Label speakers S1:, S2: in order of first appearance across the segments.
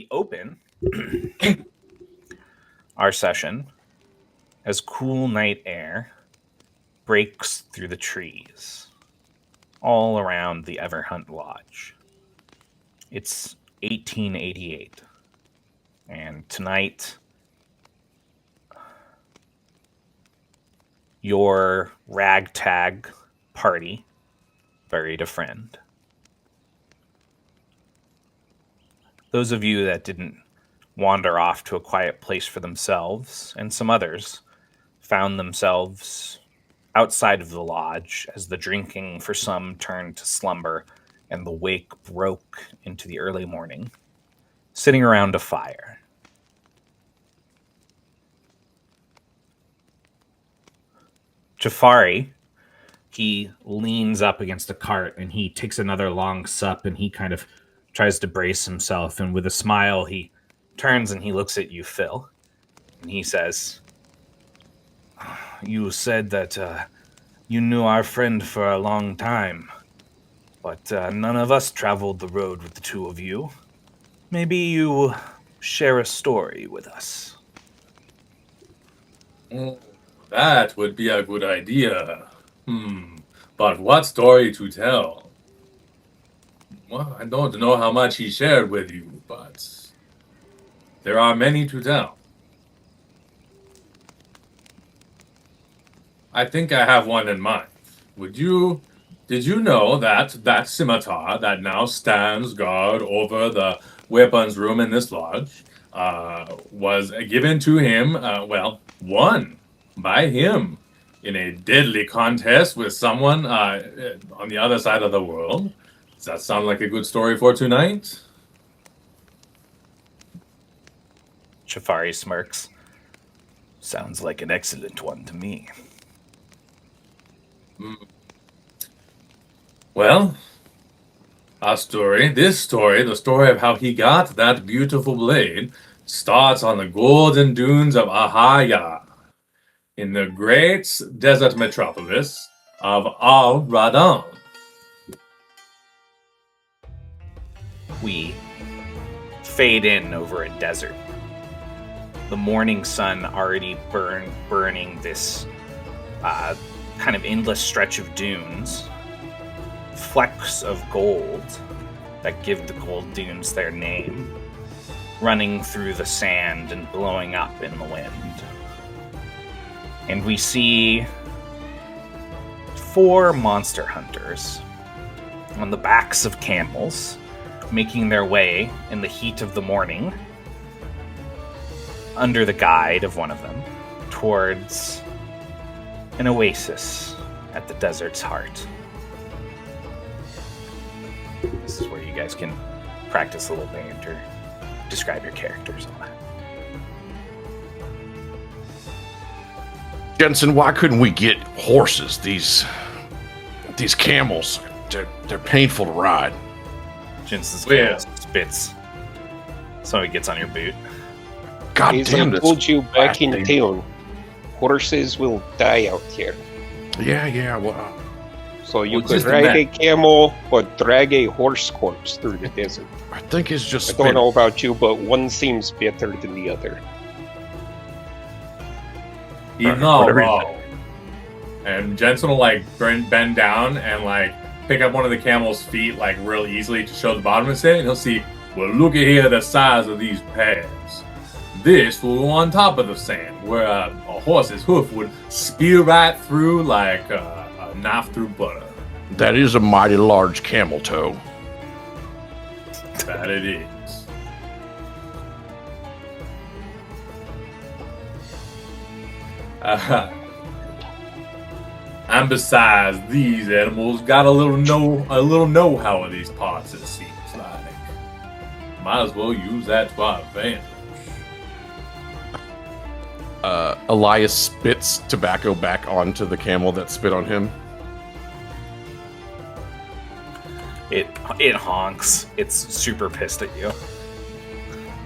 S1: we open our session as cool night air breaks through the trees all around the Everhunt Lodge. It's 1888, and tonight your ragtag party buried a friend. Those of you that didn't wander off to a quiet place for themselves, and some others, found themselves outside of the lodge as the drinking for some turned to slumber and the wake broke into the early morning, sitting around a fire. Jafari, he leans up against a cart and he takes another long sup and he kind of tries to brace himself, and with a smile he turns and he looks at you, Phil, and he says, "You said that you knew our friend for a long time, but none of us traveled the road with the two of you. Maybe you share a story with us."
S2: That would be a good idea. But what story to tell? Well, I don't know how much he shared with you, but there are many to tell. I think I have one in mind. Did you know that scimitar that now stands guard over the weapons room in this lodge was given to him, won by him in a deadly contest with someone on the other side of the world? Does that sound like a good story for tonight?
S1: Jafari smirks. "Sounds like an excellent one to me."
S2: Well, the story of how he got that beautiful blade, starts on the golden dunes of Ahaya, in the great desert metropolis of Al Radan.
S1: We fade in over a desert. The morning sun already burning this kind of endless stretch of dunes. Flecks of gold that give the gold dunes their name, running through the sand and blowing up in the wind. And we see 4 monster hunters on the backs of camels, making their way in the heat of the morning, under the guide of one of them, towards an oasis at the desert's heart. This is where you guys can practice a little banter, describe your characters, all that.
S3: Jensen, why couldn't we get horses? These camels, they're painful to ride.
S1: Jensen's camel spits. Somebody gets on your boot.
S3: God
S4: As
S3: damn
S4: I
S3: this.
S4: told you back in town, horses will die out here.
S3: Yeah, well...
S4: So you could ride a camel, but drag a horse corpse through the desert.
S3: I think it's just...
S4: I don't know about you, but one seems better than the other.
S2: And Jensen will bend down and pick up one of the camel's feet real easily to show the bottom of it, and he'll see, well, look at here the size of these pads. This will go on top of the sand, where a horse's hoof would spear right through like a knife through butter.
S3: That is a mighty large camel toe.
S2: That it is. And besides, these animals got a little know-how of these parts, it seems like. Might as well use that to our advantage.
S3: Elias spits tobacco back onto the camel that spit on him.
S1: It honks. It's super pissed at you.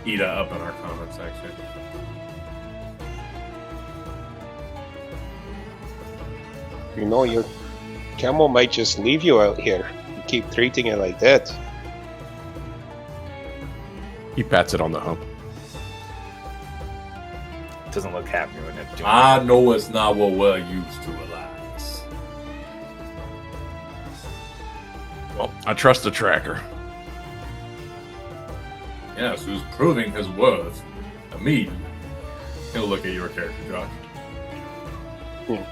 S2: Eat up in our comment section.
S4: You know, your camel might just leave you out here. You keep treating it like that.
S3: He pats it on the hump.
S1: Doesn't look happy when it's doing
S2: I know it's not what we're used to, relax.
S3: Well, I trust the tracker.
S2: Yes, who's proving his worth to me. He'll look at your character, Josh.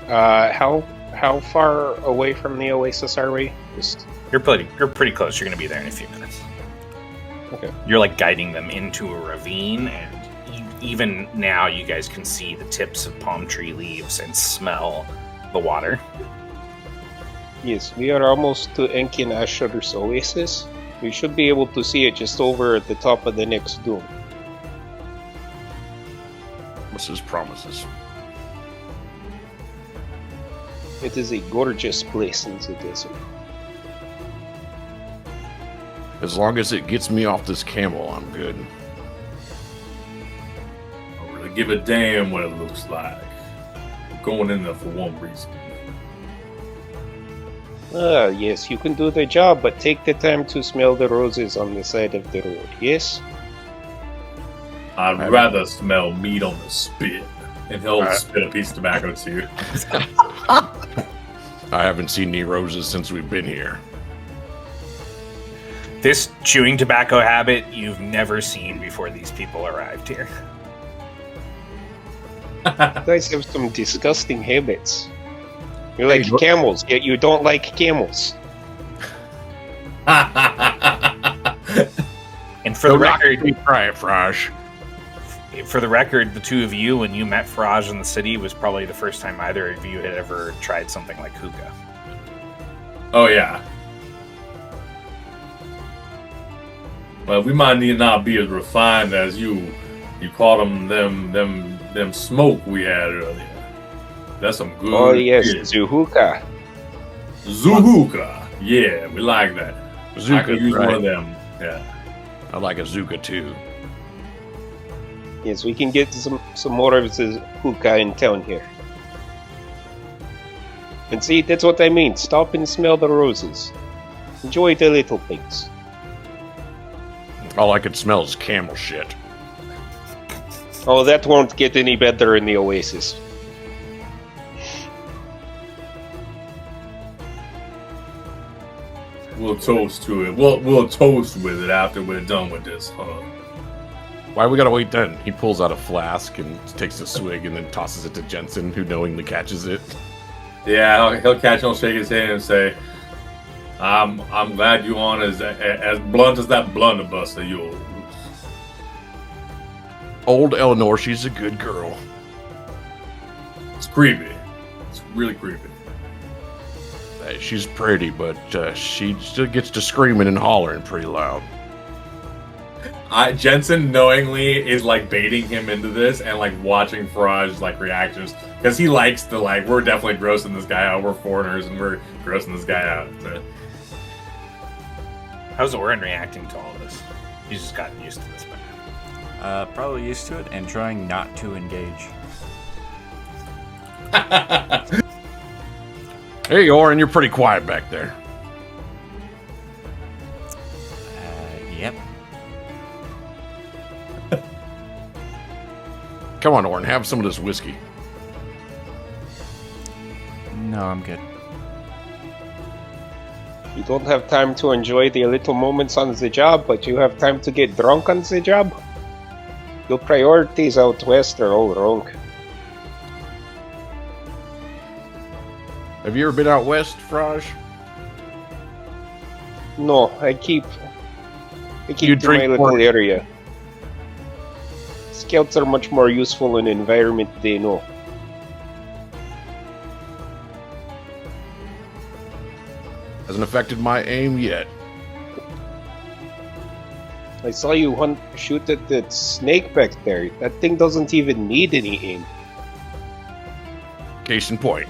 S4: How far away from the oasis are we?
S1: You're pretty close. You're going to be there in a few minutes.
S4: Okay.
S1: You're like guiding them into a ravine, and even now you guys can see the tips of palm tree leaves and smell the water.
S4: Yes, we are almost to Enkin Asher's oasis. We should be able to see it just over at the top of the next dune.
S3: Promises, promises.
S4: It is a gorgeous place in the desert.
S3: As long as it gets me off this camel, I'm good.
S2: I don't really give a damn what it looks like. I'm going in there for one reason.
S4: Yes, you can do the job, but take the time to smell the roses on the side of the road, yes?
S2: I'd rather smell meat on the spit. And he'll spit a piece of tobacco to you.
S3: I haven't seen any roses since we've been here.
S1: This chewing tobacco habit you've never seen before these people arrived here.
S4: You guys have some disgusting habits. You like camels, yet you don't like camels.
S1: And for the record,
S3: try it, Fraj.
S1: For the record, the two of you, when you met Fraj in the city, was probably the first time either of you had ever tried something like hookah.
S2: Oh, yeah. Well, we might need not be as refined as you. You called them smoke we had earlier. That's some good.
S4: Oh yes,
S2: shit.
S4: Zuhuka.
S2: Zuhuka. Yeah, we like that. I could use
S3: right?
S2: one of them. Yeah.
S3: I like a Zuka too.
S4: Yes, we can get some more of the hookah in town here. And see, that's what I mean. Stop and smell the roses. Enjoy the little things.
S3: All I could smell is camel shit.
S4: Oh, that won't get any better in the oasis.
S2: We'll toast to it. We'll toast with it after we're done with this, huh?
S3: Why we gotta wait then? He pulls out a flask and takes a swig and then tosses it to Jensen, who knowingly catches it.
S2: Yeah, he'll catch on, shake his hand, and say, "I'm glad you on as blunt as that blunderbuss of yours."
S3: Old Eleanor, she's a good girl.
S2: It's creepy. It's really creepy.
S3: She's pretty, but she still gets to screaming and hollering pretty loud.
S2: Jensen knowingly is like baiting him into this and like watching Faraj's like reactions because he likes to like, we're definitely grossing this guy out. We're foreigners and we're grossing this guy out. So.
S1: How's Oren reacting to all of this? He's just gotten used to this by now.
S5: Probably used to it and trying not to engage.
S3: Hey, Oren, you're pretty quiet back there.
S5: Yep.
S3: Come on, Oren, have some of this whiskey.
S5: No, I'm good.
S4: You don't have time to enjoy the little moments on the job, but you have time to get drunk on the job? Your priorities out west are all wrong.
S3: Have you ever been out west, Fraj?
S4: No, I keep
S3: You
S4: to my
S3: drink
S4: little
S3: more.
S4: area. Scouts are much more useful in an environment they know.
S3: Hasn't affected my aim yet.
S4: I saw you shoot at that snake back there. That thing doesn't even need any aim.
S3: Case in point.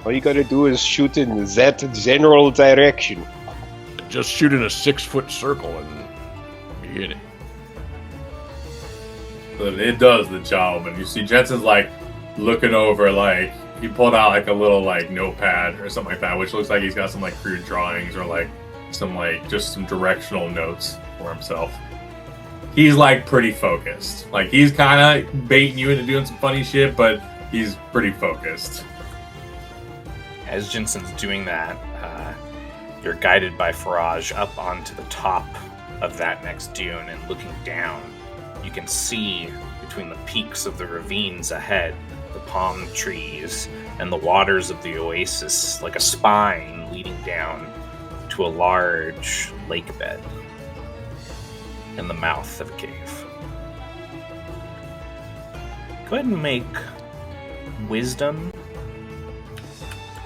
S4: All you gotta do is shoot in that general direction.
S3: Just shoot in a 6-foot circle and you hit it.
S2: But it does the job, and you see Jensen's like looking over, like he pulled out like a little like notepad or something like that, which looks like he's got some like crude drawings or like some like just some directional notes for himself. He's like pretty focused. Like he's kind of baiting you into doing some funny shit, but he's pretty focused.
S1: As Jensen's doing that, you're guided by Faraj up onto the top of that next dune, and looking down, you can see between the peaks of the ravines ahead, the palm trees and the waters of the oasis, like a spine leading down to a large lake bed in the mouth of a cave. Go ahead and make wisdom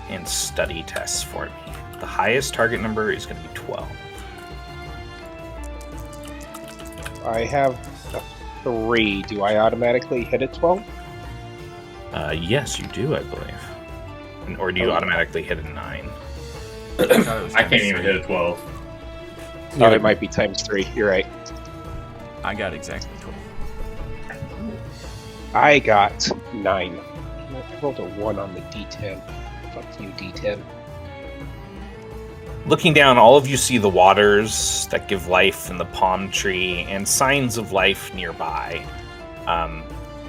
S1: and study tests for me. The highest target number is going to be 12.
S4: I have a 3. Do I automatically hit a 12?
S1: Yes, you do, I believe. Or do you automatically hit a 9?
S2: I can't even hit a 12.
S4: Oh, it might be times 3. You're right.
S5: I got exactly 12.
S4: I got 9. I rolled a 1 on the D10. Fuck you, D10.
S1: Looking down, all of you see the waters that give life in the palm tree and signs of life nearby.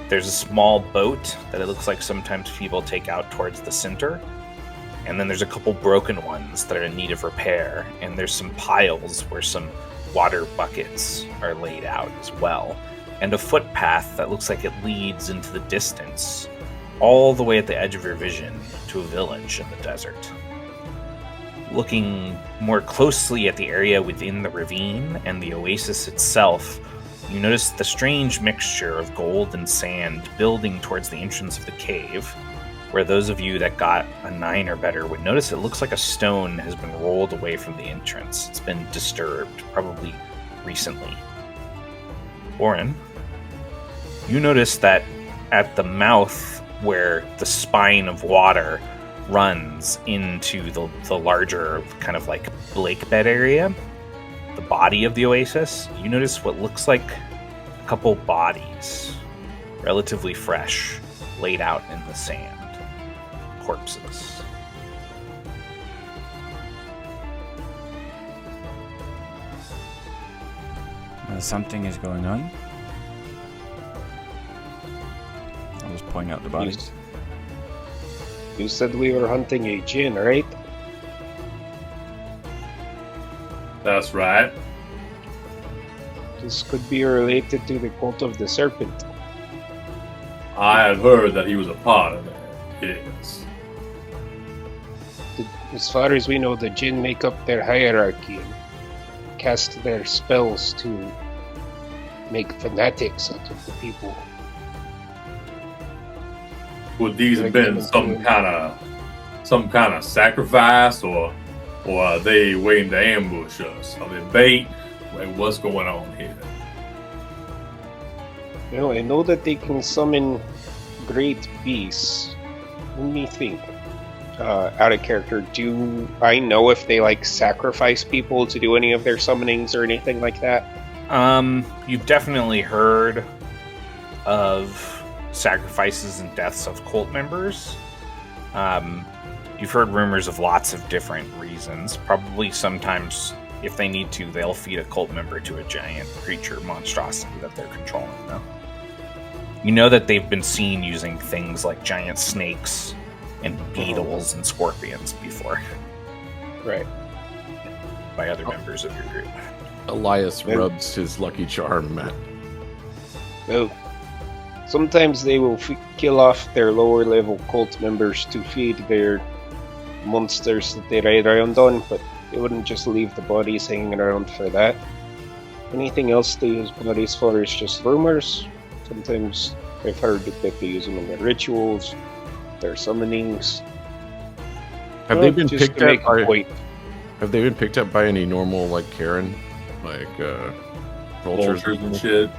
S1: There's a small boat that it looks like sometimes people take out towards the center. And then there's a couple broken ones that are in need of repair. And there's some piles where some water buckets are laid out as well. And a footpath that looks like it leads into the distance, all the way at the edge of your vision, to a village in the desert. Looking more closely at the area within the ravine and the oasis itself, you notice the strange mixture of gold and sand building towards the entrance of the cave, where those of you that got a 9 or better would notice it looks like a stone has been rolled away from the entrance. It's been disturbed, probably recently. Oren, you notice that at the mouth where the spine of water runs into the larger kind of like lake bed area, the body of the oasis, you notice what looks like a couple bodies, relatively fresh, laid out in the sand. Corpses.
S5: Something is going on. I'll just point out the bodies.
S4: You said we were hunting a Djinn, right?
S2: That's right.
S4: This could be related to the cult of the serpent.
S2: I had heard that he was a part of it. Yes.
S4: As far as we know, the Djinn make up their hierarchy and cast their spells to make fanatics out of the people.
S2: Would these have been some kind of sacrifice, or are they waiting to ambush us? Are they bait? What's going on here?
S4: You know, I know that they can summon great beasts. Let me think. Out of character, do I know if they like sacrifice people to do any of their summonings or anything like that?
S1: You've definitely heard of sacrifices and deaths of cult members. You've heard rumors of lots of different reasons. Probably sometimes, if they need to, they'll feed a cult member to a giant creature monstrosity that they're controlling, though. You know that they've been seen using things like giant snakes and beetles and scorpions before.
S4: Right.
S1: By other members of your group.
S3: Elias rubs his lucky charm, Matt.
S4: Well, sometimes they will kill off their lower level cult members to feed their monsters that they ride around on, but they wouldn't just leave the bodies hanging around for that. Anything else they use bodies for is just rumors. Sometimes I've heard that they use them in their rituals, their summonings.
S3: Have they been
S4: just
S3: picked
S4: to make
S3: up
S4: a
S3: by?
S4: point.
S3: Have they been picked up by any normal like Karen, like vultures
S2: and shit.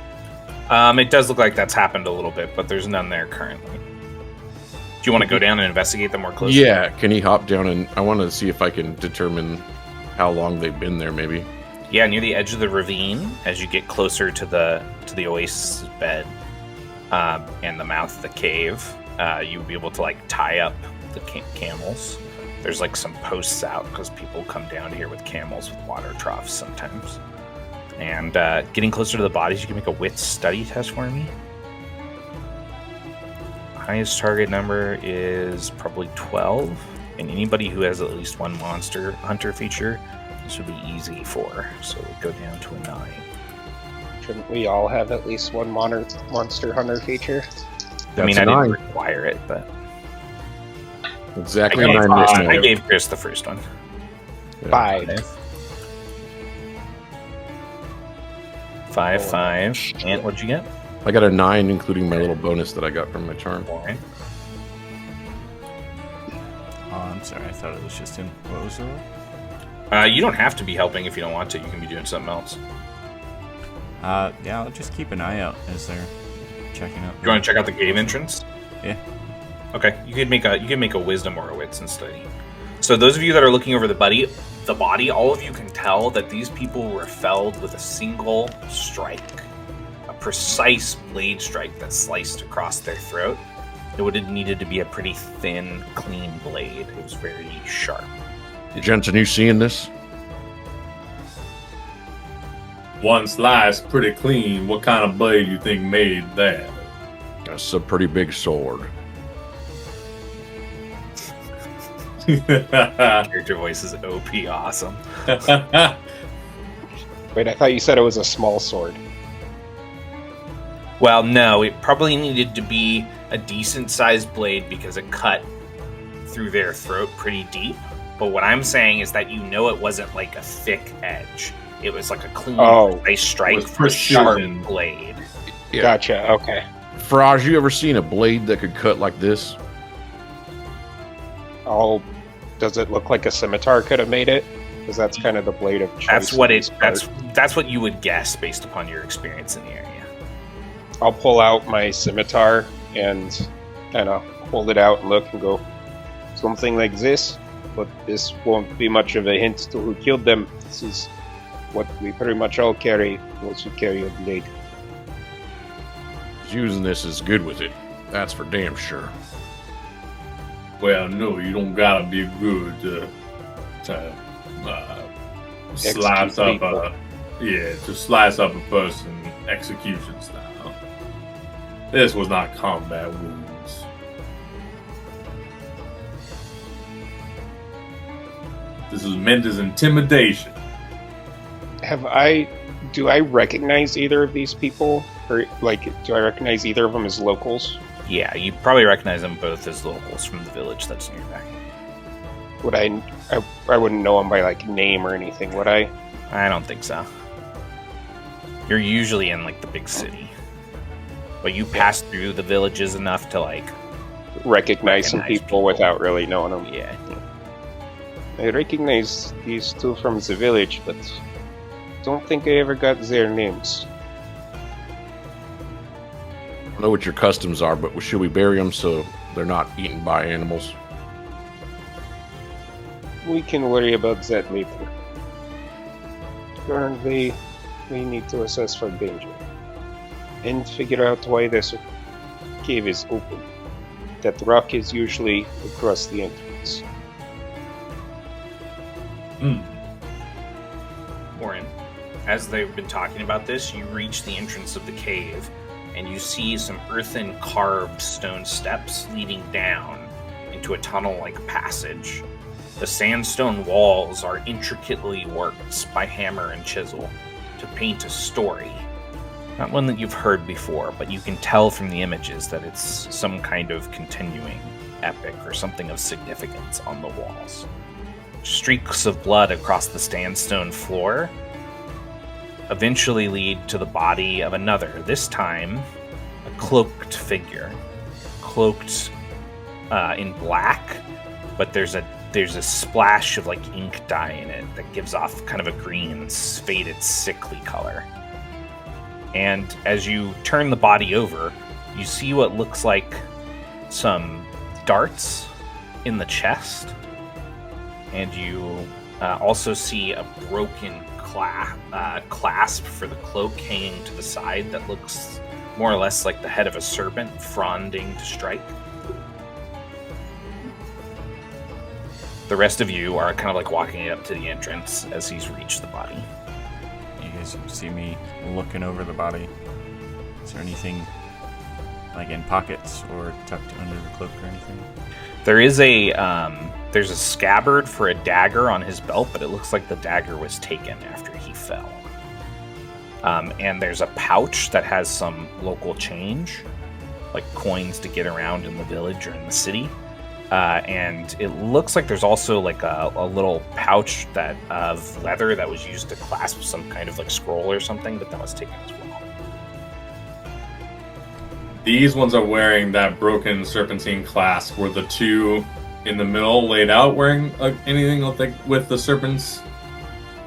S1: It does look like that's happened a little bit, but there's none there currently. Do you want to go down and investigate them more closely?
S3: Yeah, can he hop down and I want to see if I can determine how long they've been there, maybe.
S1: Yeah, near the edge of the ravine, as you get closer to the oasis bed and the mouth of the cave, you would be able to like tie up the camels. There's like some posts out because people come down here with camels with water troughs sometimes. And getting closer to the bodies, you can make a wit study test for me. Highest target number is probably 12. And anybody who has at least one monster hunter feature, this would be easy for. So it would go down to a 9.
S4: Shouldn't we all have at least one monster hunter feature?
S1: I mean,
S3: That's
S1: I
S3: a
S1: didn't
S3: 9.
S1: require it, but
S3: Exactly
S1: I
S3: 9
S1: gave,
S3: missing.
S1: I gave Chris the first one.
S4: 5.
S1: 5, 5. Ant, what'd you get?
S3: I got a 9, including my little bonus that I got from my charm.
S1: Warren.
S5: Oh, I'm sorry. I thought it was just in. What was the roll?
S1: You don't have to be helping if you don't want to. You can be doing something else.
S5: Yeah, I'll just keep an eye out as they're checking out.
S1: You want to check out the cave entrance?
S5: Yeah.
S1: Okay, you could make a wisdom or a wits and study. So those of you that are looking over the body, all of you can tell that these people were felled with a single strike, a precise blade strike that sliced across their throat. It would have needed to be a pretty thin, clean blade. It was very sharp.
S3: Jensen, you seeing this?
S2: One slice, pretty clean. What kind of blade you think made that?
S3: That's a pretty big sword.
S1: Character voice is OP awesome.
S4: Wait, I thought you said it was a small sword.
S1: Well, no, it probably needed to be a decent-sized blade because it cut through their throat pretty deep. But what I'm saying is that you know it wasn't like a thick edge. It was like a clean, nice strike
S2: with
S1: from a sharp
S2: precision.
S1: blade.
S3: Yeah.
S4: Gotcha, okay.
S3: Faraj, you ever seen a blade that could cut like this?
S4: Does it look like a scimitar could have made it? Because that's kind of the blade of choice.
S1: That's what
S4: in
S1: it.
S4: this part.
S1: That's what you would guess based upon your experience in the area.
S4: I'll pull out my scimitar and kind of hold it out and look and go, something like this, but this won't be much of a hint to who killed them. This is what we pretty much all carry, those who carry a blade.
S3: Using this is good with it. That's for damn sure.
S2: Well, no, you don't gotta be good to slice up
S4: people.
S2: to slice up a person execution style. This was not combat wounds. This is meant as intimidation.
S4: Do I recognize either of these people? Or, do I recognize either of them as locals?
S1: Yeah, you probably recognize them both as locals from the village that's nearby.
S4: Would I wouldn't know them by, name or anything, would I?
S1: I don't think so. You're usually in, the big city. But you pass through the villages enough to,
S4: Recognize some
S1: Recognize
S4: people
S1: people.
S4: without really knowing them.
S1: yeah.
S4: I recognize these two from the village, but don't think I ever got their names.
S3: I don't know what your customs are, but should we bury them so they're not eaten by animals?
S4: We can worry about that later. Currently, we need to assess for danger and figure out why this cave is open. That rock is usually across the entrance.
S1: Warren, as they've been talking about this, you reach the entrance of the cave, and you see some earthen carved stone steps leading down into a tunnel-like passage. The sandstone walls are intricately worked by hammer and chisel to paint a story. Not one that you've heard before, but you can tell from the images that it's some kind of continuing epic or something of significance on the walls. Streaks of blood across the sandstone floor eventually lead to the body of another, this time a cloaked figure. Cloaked in black, but there's a splash of ink dye in it that gives off kind of a green, faded, sickly color. And as you turn the body over, you see what looks like some darts in the chest. And you also see a broken clasp for the cloak hanging to the side that looks more or less like the head of a serpent fronding to strike. The rest of you are kind of like walking up to the entrance as he's reached the body.
S5: You guys see me looking over the body. Is there anything like in pockets or tucked under the cloak or anything?
S1: There is there's a scabbard for a dagger on his belt, but it looks like the dagger was taken after he fell. And there's a pouch that has some local change, like coins to get around in the village or in the city. And it looks like there's also like a little pouch that of leather that was used to clasp some kind of like scroll or something, but that was taken as well.
S2: These ones are wearing that broken serpentine clasp. Were the two in the middle laid out wearing anything with the serpents?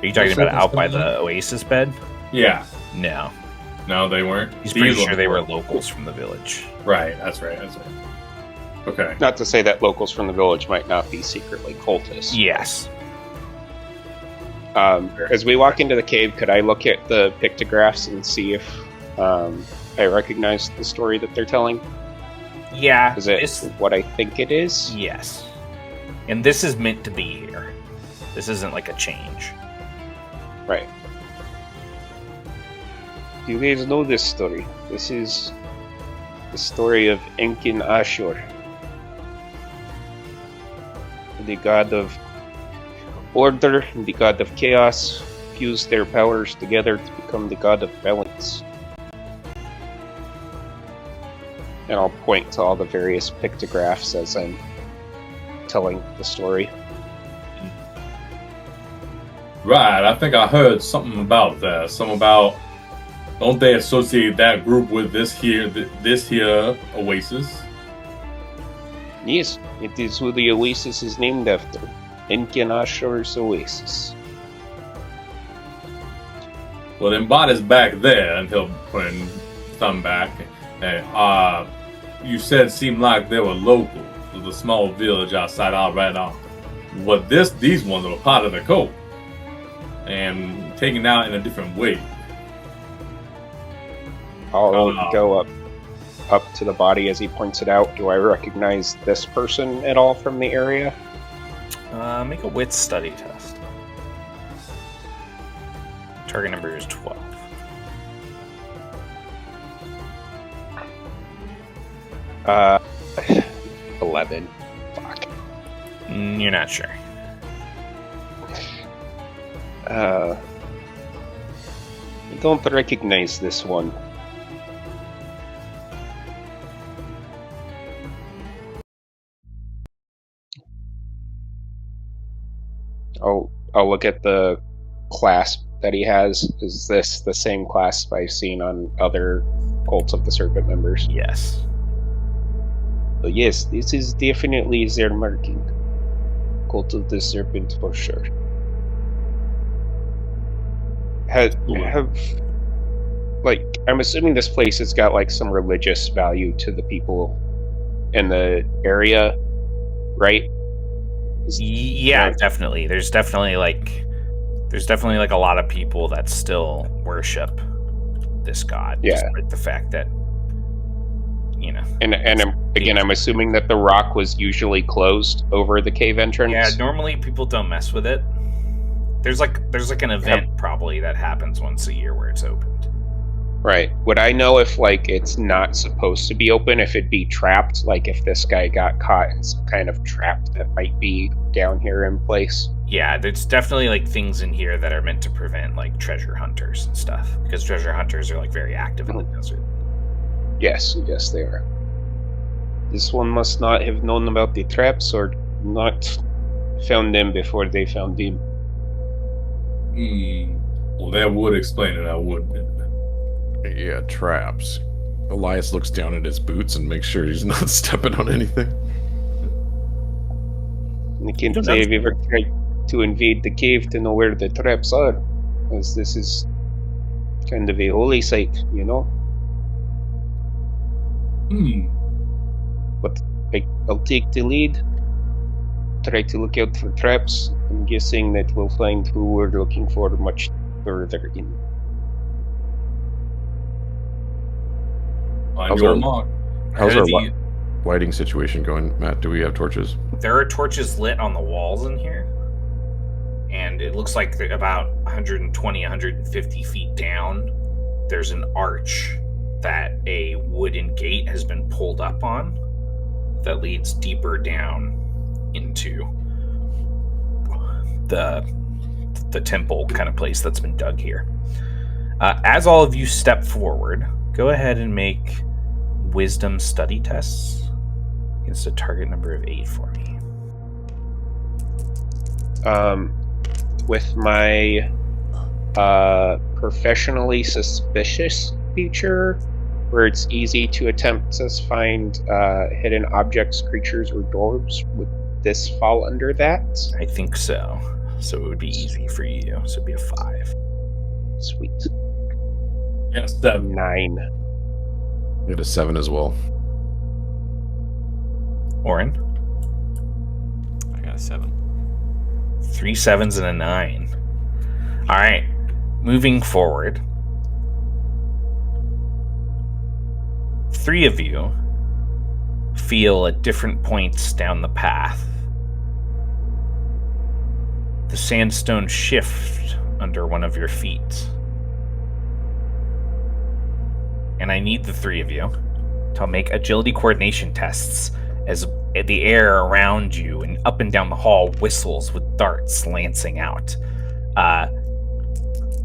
S1: Are you talking about out by the oasis bed?
S2: Yeah.
S1: No.
S2: No, they weren't.
S1: He's pretty sure they were locals from the village.
S2: Right, that's right. Okay.
S4: Not to say that locals from the village might not be secretly cultists.
S1: Yes.
S4: As we walk into the cave, could I look at the pictographs and see if I recognize the story that they're telling?
S1: Yeah.
S4: Is it what I think it is?
S1: Yes. And this is meant to be here. This isn't like a change.
S4: Right. Do you guys know this story? This is the story of Enkin Ashur, the god of order and the god of chaos fused their powers together to become the god of balance. And I'll point to all the various pictographs as I'm telling the story.
S2: Right, I think I heard something about that. Something about, don't they associate that group with this here oasis?
S4: Yes, it is who the oasis is named after. Enkin Ashur's oasis.
S2: Well, then body's back there, and he'll put his thumb back. And, you said it seemed like they were local to the small village outside our right on. But these ones were part of the cult and taken out in a different way.
S4: I'll go up to the body as he points it out. Do I recognize this person at all from the area?
S1: Make a wit study test. Target number is 12.
S4: 11. Fuck.
S1: You're not sure.
S4: I don't recognize this one. I'll look at the clasp that he has. Is this the same clasp I've seen on other Cults of the Serpent members?
S1: Yes.
S4: So yes, this is definitely their marking. Cult of the Serpent for sure. I'm assuming this place has got like some religious value to the people in the area, right?
S1: Yeah, definitely. There's definitely like a lot of people that still worship this god.
S4: Yeah.
S1: Despite the fact that, you know.
S4: And I'm assuming that the rock was usually closed over the cave entrance.
S1: Yeah, normally people don't mess with it. There's like an event probably that happens once a year where it's opened.
S4: Right. Would I know if like it's not supposed to be open, if it'd be trapped, like if this guy got caught in some kind of trap that might be down here in place?
S1: Yeah, there's definitely like things in here that are meant to prevent like treasure hunters and stuff, because treasure hunters are like very active in the desert.
S4: Yes, they are. This one must not have known about the traps or not found them before they found him.
S2: Well, that would explain it, I would.
S3: Yeah, traps. Elias looks down at his boots and makes sure he's not stepping on anything.
S4: I can't say I've ever tried to invade the cave to know where the traps are, as this is kind of a holy site, you know? But I'll take the lead, try to look out for traps. I'm guessing that we'll find who we're looking for much further in.
S2: On your mark.
S3: How's our lighting situation going, Matt? Do we have torches?
S1: There are torches lit on the walls in here. And it looks like they're about 120, 150 feet down. There's an arch that a wooden gate has been pulled up on that leads deeper down into the temple kind of place that's been dug here. As all of you step forward, go ahead and make wisdom study tests against a target number of 8 for me.
S4: With my professionally suspicious feature, where it's easy to attempt to find hidden objects, creatures, or doors, would this fall under that?
S1: I think so. So it would be easy for you. So it'd be a 5.
S4: Sweet.
S2: Yeah, 7.
S4: 9.
S3: I get a 7 as well.
S1: Oren?
S5: I got a 7.
S1: 3 7s and a 9. All right. Moving forward. 3 of you feel at different points down the path the sandstone shift under one of your feet. And I need the 3 of you to make agility coordination tests as the air around you and up and down the hall whistles with darts lancing out.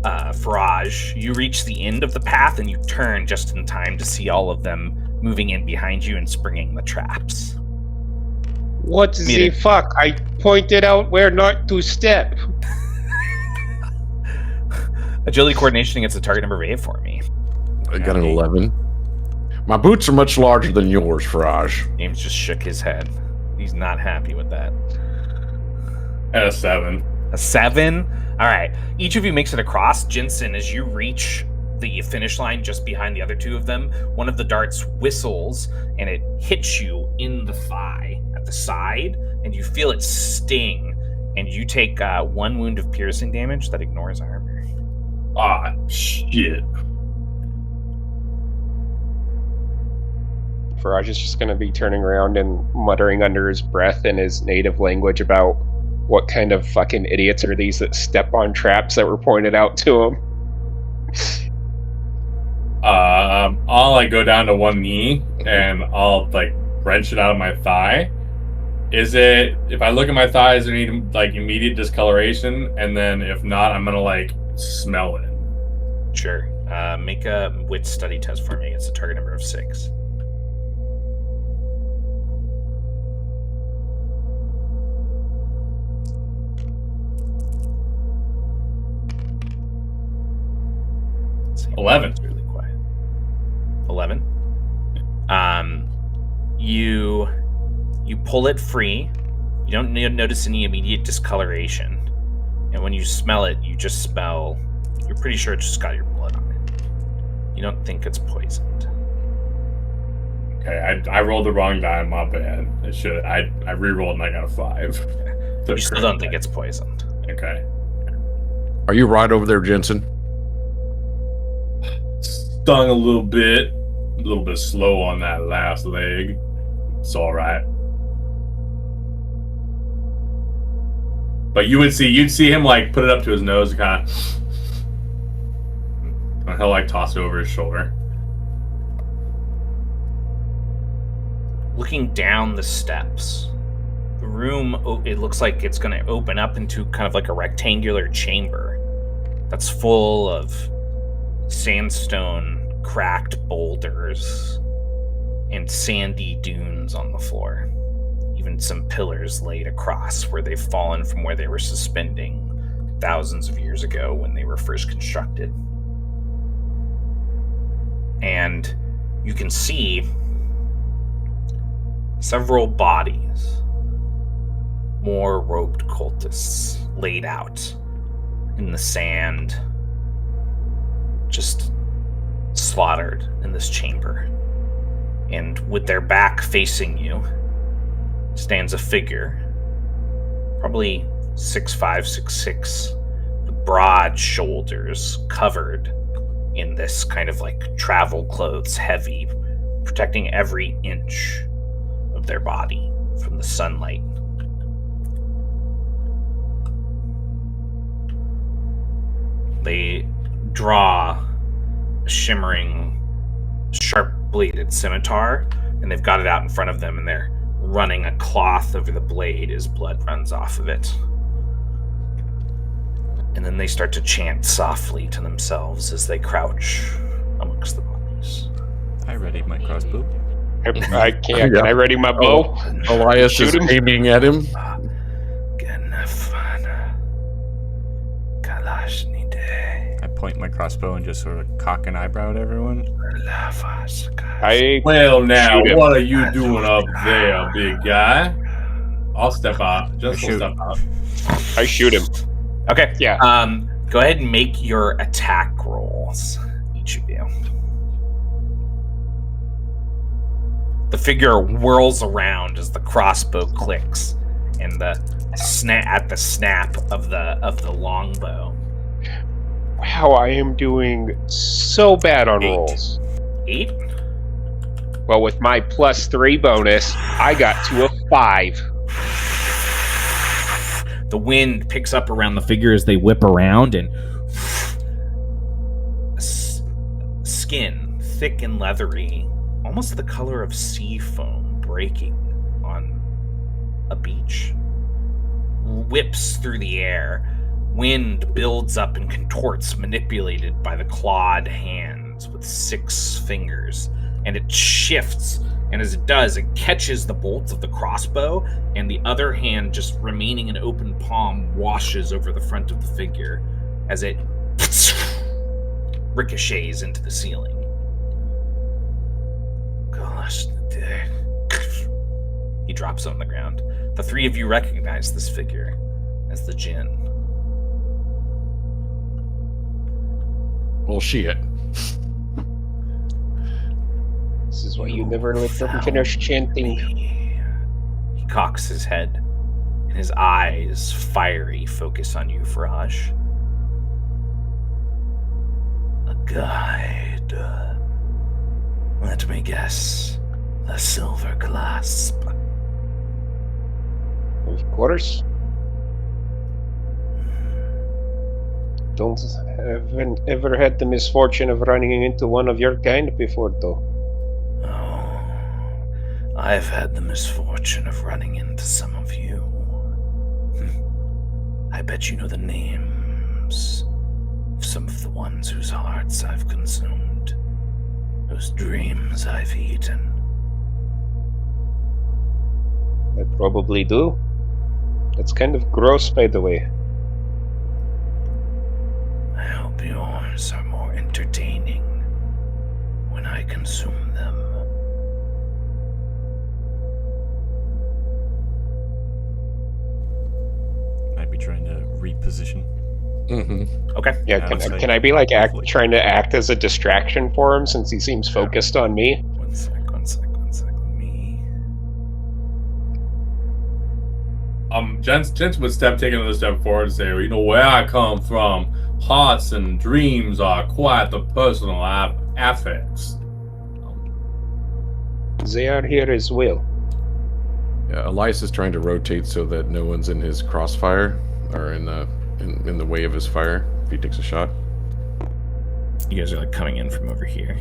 S1: Faraj, you reach the end of the path and you turn just in time to see all of them moving in behind you and springing the traps.
S4: What the fuck? I pointed out where not to step.
S1: Agility coordination against a target number of 8 for me.
S3: I got an 11. My boots are much larger than yours, Faraj.
S1: James just shook his head. He's not happy with that.
S2: And a 7.
S1: A 7? All right. Each of you makes it across. Jensen, as you reach the finish line just behind the other 2 of them, one of the darts whistles and it hits you in the thigh at the side, and you feel it sting, and you take 1 wound of piercing damage that ignores armor.
S2: Ah, shit.
S4: Faraj is just going to be turning around and muttering under his breath in his native language about what kind of fucking idiots are these that step on traps that were pointed out to him.
S2: I'll like go down to one knee and I'll like wrench it out of my thigh. Is it, if I look at my thigh, is there any like immediate discoloration? And then if not, I'm gonna like smell it.
S1: Sure. Make a wit study test for me. It's a target number of 6. Let's see.
S2: 11.
S1: It's really quiet. 11. You pull it free. You don't notice any immediate discoloration, and when you smell it, you just smell. You're pretty sure it just got your blood on it. You don't think it's poisoned.
S2: Okay, I rolled the wrong die. My bad. I re-rolled and I got a 5.
S1: You still don't think it's poisoned.
S2: Okay.
S3: Are you right over there, Jensen?
S2: Stung a little bit slow on that last leg. It's all right. But you'd see him like put it up to his nose and kind of, and he'll like toss it over his shoulder.
S1: Looking down the steps, the room, it looks like it's going to open up into kind of like a rectangular chamber that's full of sandstone, cracked boulders, and sandy dunes on the floor. Even some pillars laid across where they've fallen from where they were suspending thousands of years ago when they were first constructed. And you can see several bodies, more robed cultists laid out in the sand, just slaughtered in this chamber. And with their back facing you stands a figure, probably 6'5", 6'6", with broad shoulders, covered in this kind of like travel clothes, heavy, protecting every inch their body from the sunlight. They draw a shimmering, sharp-bladed scimitar, and they've got it out in front of them, and they're running a cloth over the blade as blood runs off of it. And then they start to chant softly to themselves as they crouch amongst the bodies.
S5: I readied my crossbow.
S4: I can't. Can I ready my bow?
S3: Elias
S4: Shoot
S3: is
S4: him.
S3: aiming at him.
S5: I point my crossbow and just sort of cock an eyebrow at everyone.
S2: Well, now,
S4: Shoot him.
S2: what are you doing up there, big guy? I'll step out. Just
S5: Shoot.
S2: step out.
S4: I shoot him.
S1: Okay.
S4: Yeah.
S1: Go ahead and make your attack rolls, each of you. The figure whirls around as the crossbow clicks, and the snap of the longbow.
S4: Wow, I am doing so bad on
S1: 8.
S4: rolls.
S1: 8.
S4: Well, with my +3 bonus, I got to a 5.
S1: The wind picks up around the figure as they whip around, and skin, thick and leathery, almost the color of sea foam breaking on a beach, whips through the air. Wind builds up and contorts, manipulated by the clawed hands with 6 fingers, and it shifts. And as it does, it catches the bolts of the crossbow, and the other hand, just remaining in open palm, washes over the front of the figure as it ricochets into the ceiling. Gosh, he drops on the ground. The 3 of you recognize this figure as the Djinn.
S3: Well, shit.
S4: This is why you never let them finish chanting.
S1: He cocks his head, and his eyes, fiery, focus on you, Faraj. A guide. Let me guess. The silver clasp.
S4: Of course. Haven't ever had the misfortune of running into one of your kind before, though.
S1: Oh, I've had the misfortune of running into some of you. I bet you know the names of some of the ones whose hearts I've consumed, whose dreams I've eaten.
S4: I probably do. That's kind of gross, by the way.
S1: I hope yours are more entertaining when I consume them.
S5: I'd be trying to reposition.
S3: Mm-hmm.
S1: Okay.
S4: Yeah,
S5: Yeah, let's
S4: can I be like trying to act as a distraction for him since he seems focused on me?
S1: One sec. Me.
S2: Gents would take another step forward and say, well, you know, where I come from, hearts and dreams are quite the personal affects.
S4: They are here as well.
S3: Yeah, Elias is trying to rotate so that no one's in his crossfire or in the way of his fire if he takes a shot.
S1: You guys are like coming in from over here.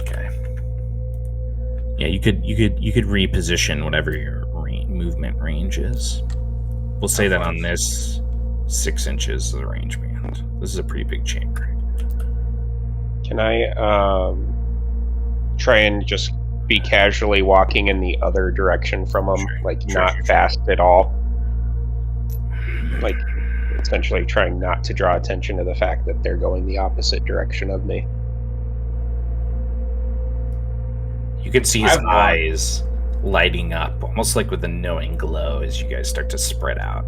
S1: Okay. Yeah, you could reposition whatever your movement range is. We'll say that on this 6 inches of the range band. This is a pretty big chamber.
S4: Can I try and just be casually walking in the other direction from him, not fast at all? Like, essentially trying not to draw attention to the fact that they're going the opposite direction of me.
S1: You can see his eyes lighting up, almost like with a knowing glow as you guys start to spread out.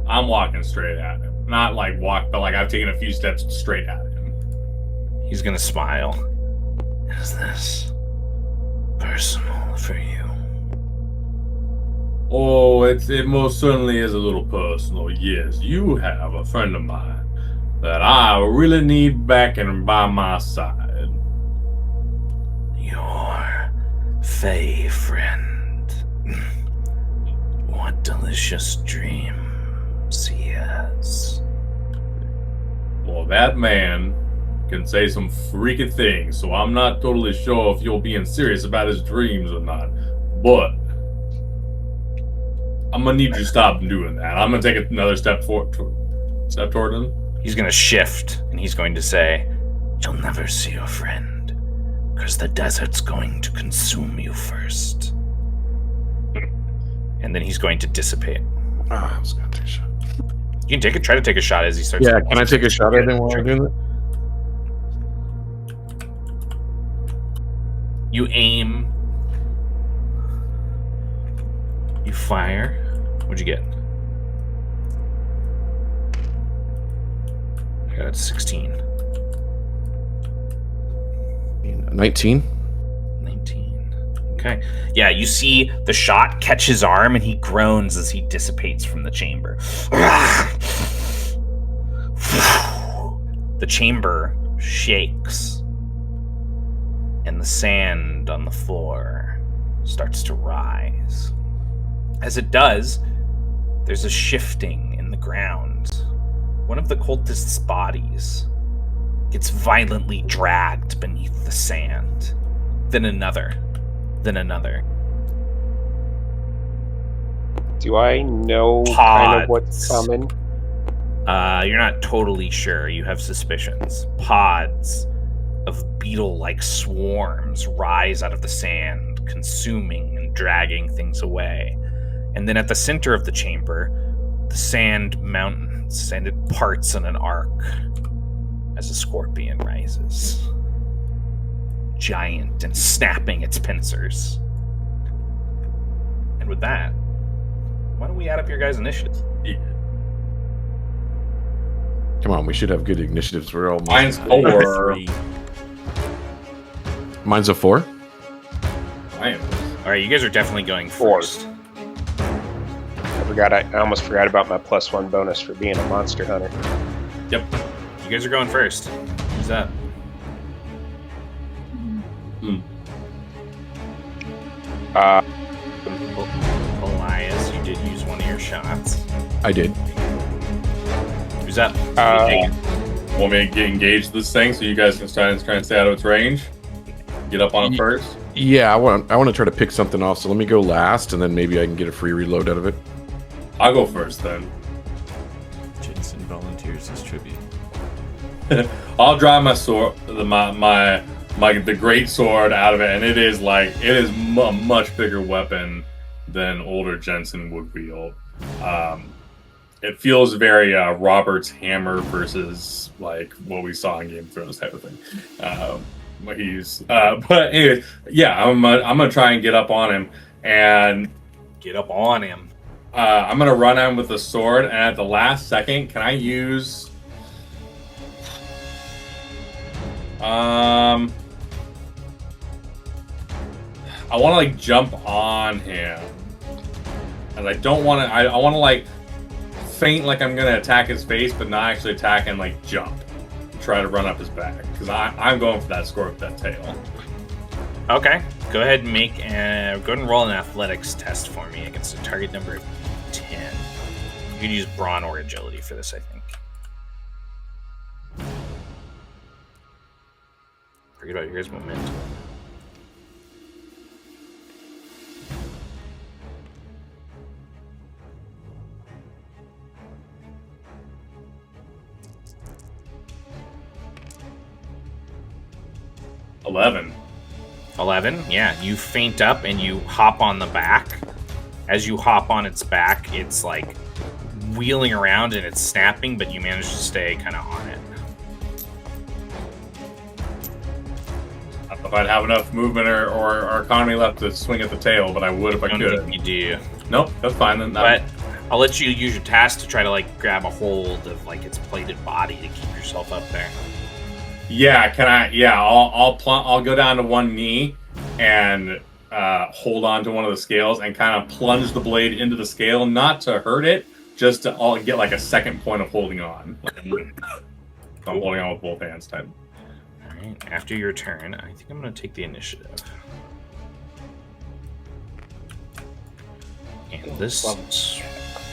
S2: I'm walking straight at him. Not like walk, but like I've taken a few steps straight at him.
S1: He's gonna smile. Is this personal for you?
S2: Oh, it most certainly is a little personal. Yes, you have a friend of mine that I really need backing by my side.
S1: Your Fey friend. What delicious dreams he has.
S2: Well, that man can say some freaky things, so I'm not totally sure if you're being serious about his dreams or not. But I'm gonna need you to stop doing that. I'm gonna take another step toward him.
S1: He's going to shift, and he's going to say, "You'll never see your friend, because the desert's going to consume you first." And then he's going to dissipate.
S3: I was going to take a shot.
S1: You can try to take a shot as he starts.
S3: Yeah, can I take a shot at him while I'm doing that?
S1: You aim. You fire. What'd you get? I got 16.
S3: 19.
S1: 19. Okay. Yeah, you see the shot catch his arm and he groans as he dissipates from the chamber. The chamber shakes and the sand on the floor starts to rise. As it does, there's a shifting in the ground. One of the cultists' bodies gets violently dragged beneath the sand. Then another. Then another.
S4: Do I know
S1: Pods.
S4: kind of what's coming?
S1: You're not totally sure. You have suspicions. Pods of beetle-like swarms rise out of the sand, consuming and dragging things away. And then at the center of the chamber, the sand mountains, and it parts in an arc as a scorpion rises. Giant and snapping its pincers. And with that, why don't we add up your guys' initiative?
S3: Come on, we should have good initiatives. We're all
S2: Mine's 4.
S5: 3.
S3: Mine's a 4.
S2: I am.
S1: Alright, you guys are definitely going
S4: 4.
S1: first.
S4: I almost forgot about my +1 bonus for being a monster hunter.
S1: Yep. You guys are going first. Who's that? Elias, you did use one of your shots.
S3: I did.
S1: Who's up?
S2: Want me to get engaged this thing so you guys can try and stay out of its range? Get up on it first?
S3: Yeah, I want to try to pick something off, so let me go last, and then maybe I can get a free reload out of it.
S2: I'll go first then.
S5: Jensen volunteers as tribute.
S2: I'll draw my sword, the great sword out of it, and it is a much bigger weapon than older Jensen would wield. It feels very Robert's hammer versus like what we saw in Game of Thrones type of thing. But anyways, yeah, I'm gonna try and get up on him, and
S1: Get up on him.
S2: I'm gonna run at him with the sword, and at the last second, can I use? I want to like jump on him, and I don't want to. I want to like feint like I'm gonna attack his face, but not actually attack and like jump, try to run up his back because I'm going for that score with that tail.
S1: Okay. Go ahead and go ahead and roll an athletics test for me against a target number of 10. You could use brawn or agility for this, I think. Forget about yours momentum.
S2: $11.
S1: 11, yeah. You feint up and you hop on the back. As you hop on its back, it's like wheeling around and it's snapping, but you manage to stay kind of on it.
S2: I don't know if I'd have enough movement or economy left to swing at the tail, but I would if I
S1: I don't
S2: could.
S1: think you do.
S2: Nope, that's fine then.
S1: But I'll let you use your task to try to like grab a hold of like its plated body to keep yourself up there.
S2: Yeah, can I? Yeah, I'll go down to one knee and hold on to one of the scales and kind of plunge the blade into the scale, not to hurt it, just to get like a second point of holding on. I'm holding on with both hands tight.
S1: All right. After your turn, I think I'm going to take the initiative. And this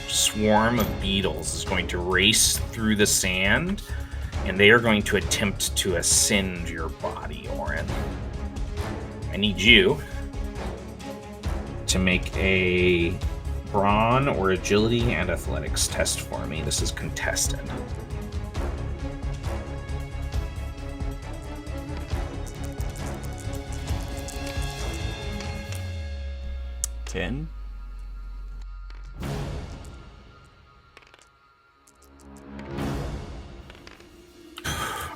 S1: swarm of beetles is going to race through the sand, and they are going to attempt to ascend your body, Orin. I need you to make a brawn or agility and athletics test for me. This is contested.
S5: $10.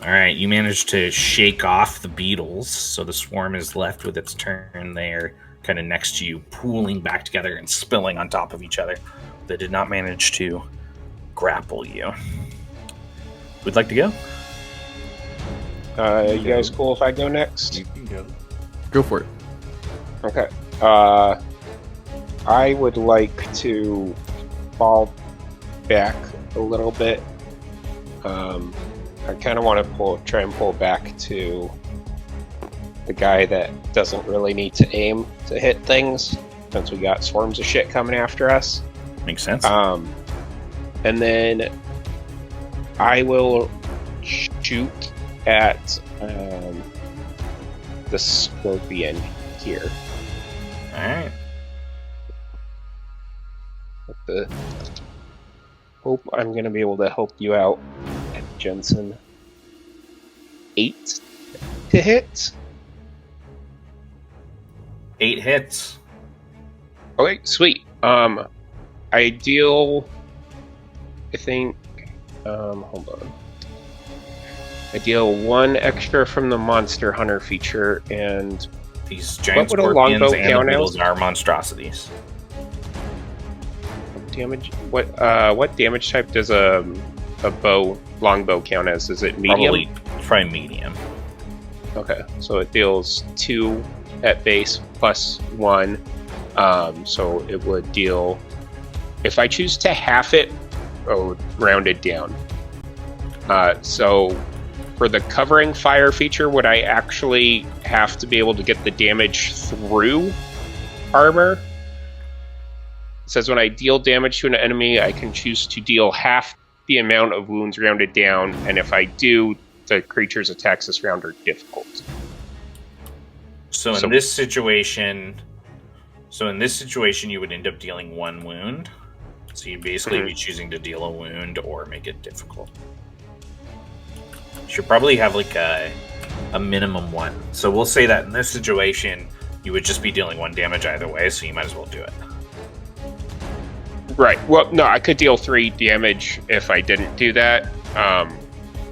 S1: All right, you managed to shake off the beetles, so the swarm is left with its turn there, kind of next to you, pooling back together and spilling on top of each other. They did not manage to grapple you. Would like to go?
S4: You guys cool if I go next?
S5: You can go.
S3: Go for it.
S4: Okay. I would like to fall back a little bit. I kind of want to try and pull back to the guy that doesn't really need to aim to hit things, since we got swarms of shit coming after us.
S1: Makes sense.
S4: And then I will shoot at the scorpion here.
S1: All right.
S4: Hope I'm going to be able to help you out, Jensen. 8 to hit.
S1: 8 hits.
S4: Okay, sweet. I deal, I think, hold on. I deal 1 extra from the Monster Hunter feature, and
S1: These giant
S4: What would a
S1: scorpions
S4: longbow
S1: and the
S4: count
S1: beetles
S4: as?
S1: are monstrosities.
S4: damage. What damage type does a longbow count as? Is it medium?
S1: Probably medium.
S4: Okay, so it deals 2 at base plus 1. So it would deal. If I choose to half it, round it down. So for the covering fire feature, would I actually have to be able to get the damage through armor? It says when I deal damage to an enemy, I can choose to deal half the amount of wounds rounded down, and if I do, the creature's attacks this round are difficult.
S1: So in this situation, you would end up dealing 1 wound. So you'd basically be choosing to deal a wound or make it difficult. You should probably have like a minimum 1. So we'll say that in this situation, you would just be dealing 1 damage either way, so you might as well do it.
S4: Right. Well, no, I could deal 3 damage if I didn't do that.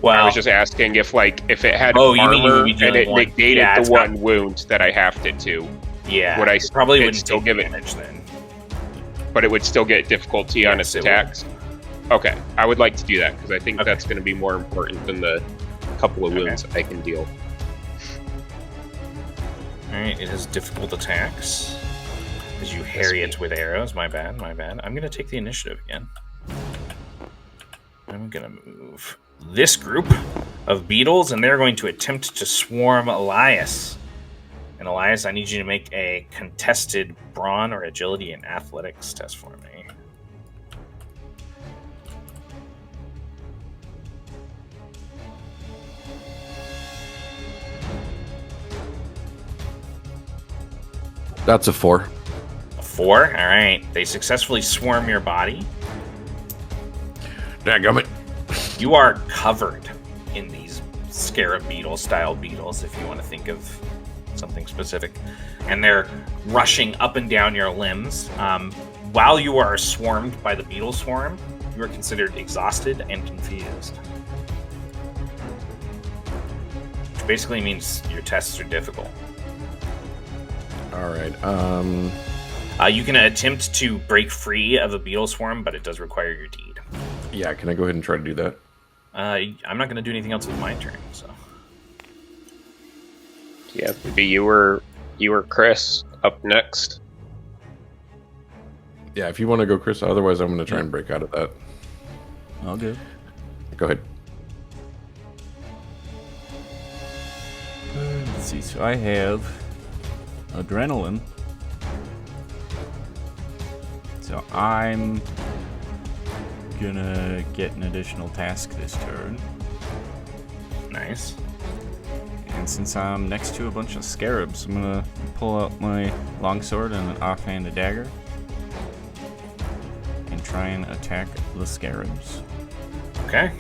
S1: Well,
S4: I was just asking if it had
S1: you mean you
S4: armor
S1: would be
S4: and
S1: dealing
S4: it
S1: 1?
S4: negated
S1: Yeah,
S4: the
S1: it's
S4: 1 wound that I halved it to.
S1: Yeah,
S4: Would I
S1: probably
S4: it'd
S1: wouldn't
S4: still
S1: take
S4: give it,
S1: damage then.
S4: but it would still get difficulty on its
S1: Yes, it
S4: attacks? Okay, I would like to do that because I think that's going to be more important than the couple of wounds I can deal.
S1: Alright, it has difficult attacks. As you harry it with arrows. My bad. I'm going to take the initiative again. I'm going to move this group of beetles, and they're going to attempt to swarm Elias. And Elias, I need you to make a contested brawn or agility and athletics test for me.
S3: That's a 4.
S1: A 4? Alright. They successfully swarm your body.
S3: Dadgummit.
S1: You are covered in these scarab beetle style beetles, if you want to think of something specific. And they're rushing up and down your limbs. While you are swarmed by the beetle swarm, you are considered exhausted and confused. Which basically means your tests are difficult.
S3: All right.
S1: You can attempt to break free of a beetle swarm, but it does require your deed.
S3: Yeah, can I go ahead and try to do that?
S1: I'm not going to do anything else with my turn, so.
S4: Yeah, maybe you were Chris up next.
S3: Yeah, if you want to go, Chris. Otherwise, I'm going to try and break out of that.
S5: I'll go.
S3: Go ahead.
S5: Let's see. So I have adrenaline. So I'm gonna get an additional task this turn.
S1: Nice.
S5: And since I'm next to a bunch of scarabs, I'm gonna pull out my longsword and an offhanded dagger and try and attack the scarabs.
S1: Okay.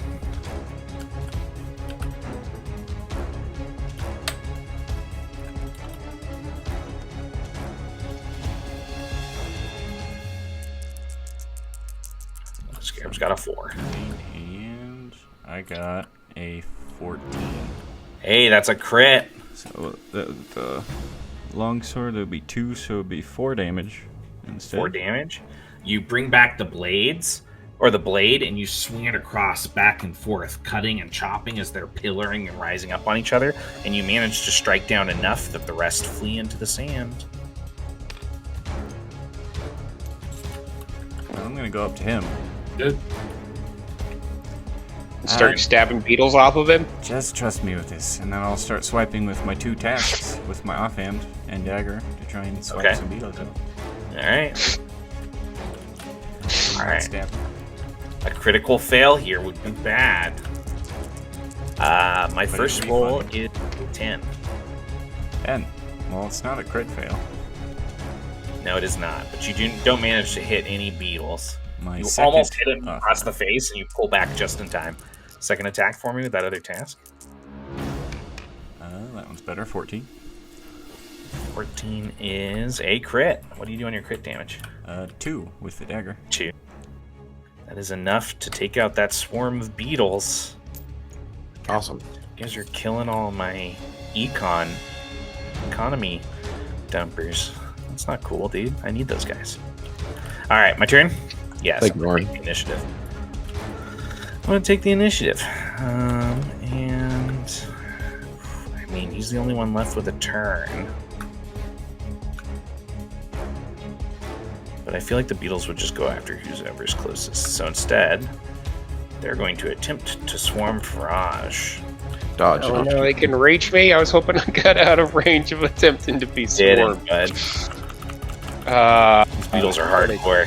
S1: Scarab's got a 4.
S5: And I got a 14.
S1: Hey, that's a crit.
S5: So the longsword would be 2, so it would be 4 damage instead.
S1: 4 damage. You bring back the blades, or the blade, and you swing it across back and forth, cutting and chopping as they're pillaring and rising up on each other, and you manage to strike down enough that the rest flee into the sand.
S5: Well, I'm gonna go up to him.
S2: Good.
S4: Start stabbing beetles off of him.
S5: Just trust me with this, and then I'll start swiping with my 2 tasks with my offhand and dagger to try and swipe
S1: Okay.
S5: some beetles out.
S1: Alright. Alright.
S5: Stab.
S1: A critical fail here would be bad. My
S5: But
S1: first
S5: it'd be
S1: roll
S5: fun.
S1: is 10.
S5: And, well, it's not a crit fail.
S1: No, it is not. But you don't manage to hit any beetles.
S5: My
S1: You
S5: second
S1: almost hit him
S5: offhand.
S1: across the face, and you pull back just in time. Second attack for me with that other task.
S5: That one's better, 14.
S1: 14 is a crit. What do you do on your crit damage?
S5: 2 with the dagger.
S1: 2. That is enough to take out that swarm of beetles.
S3: Awesome.
S1: You guys are killing all my economy dumpers. That's not cool, dude. I need those guys. All right, my turn. Yes,
S3: Thank
S1: I'm
S3: you,
S1: gonna
S3: Lauren.
S1: take the initiative. I'm gonna take the initiative, and I mean he's the only one left with a turn. But I feel like the beetles would just go after whoever's closest. So instead, they're going to attempt to swarm Faraj.
S3: Dodge.
S4: Oh no, they can reach me. I was hoping I got out of range of attempting to be swarmed.
S1: Bud. These beetles are hardcore.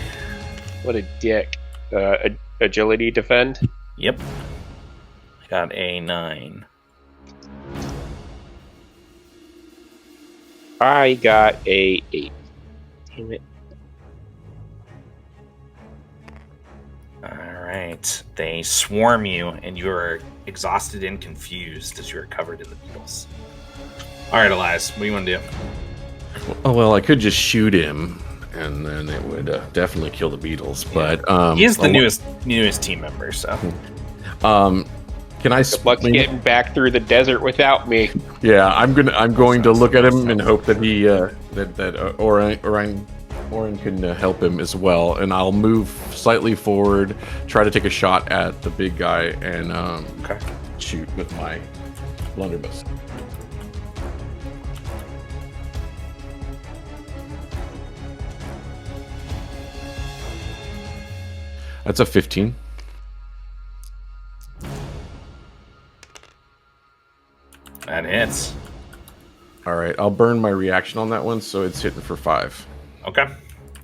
S4: What a dick. Agility defend.
S1: Yep. I got a 9.
S4: I got a 8. Damn it.
S1: Alright. They swarm you, and you're exhausted and confused as you're covered in the beetles. Alright, Elias, what do you want to do?
S3: Oh, well, I could just shoot him, and then it would definitely kill the beetles. But
S1: He's the newest team member, so.
S3: Can I
S4: Good luck getting back through the desert without me.
S3: Yeah, I'm going to look at him and hope that he that Oren can help him as well. And I'll move slightly forward, try to take a shot at the big guy, and
S1: Okay.
S3: shoot with my blunderbuss. That's a 15.
S1: That hits.
S3: All right, I'll burn my reaction on that one, so it's hitting for 5.
S1: Okay.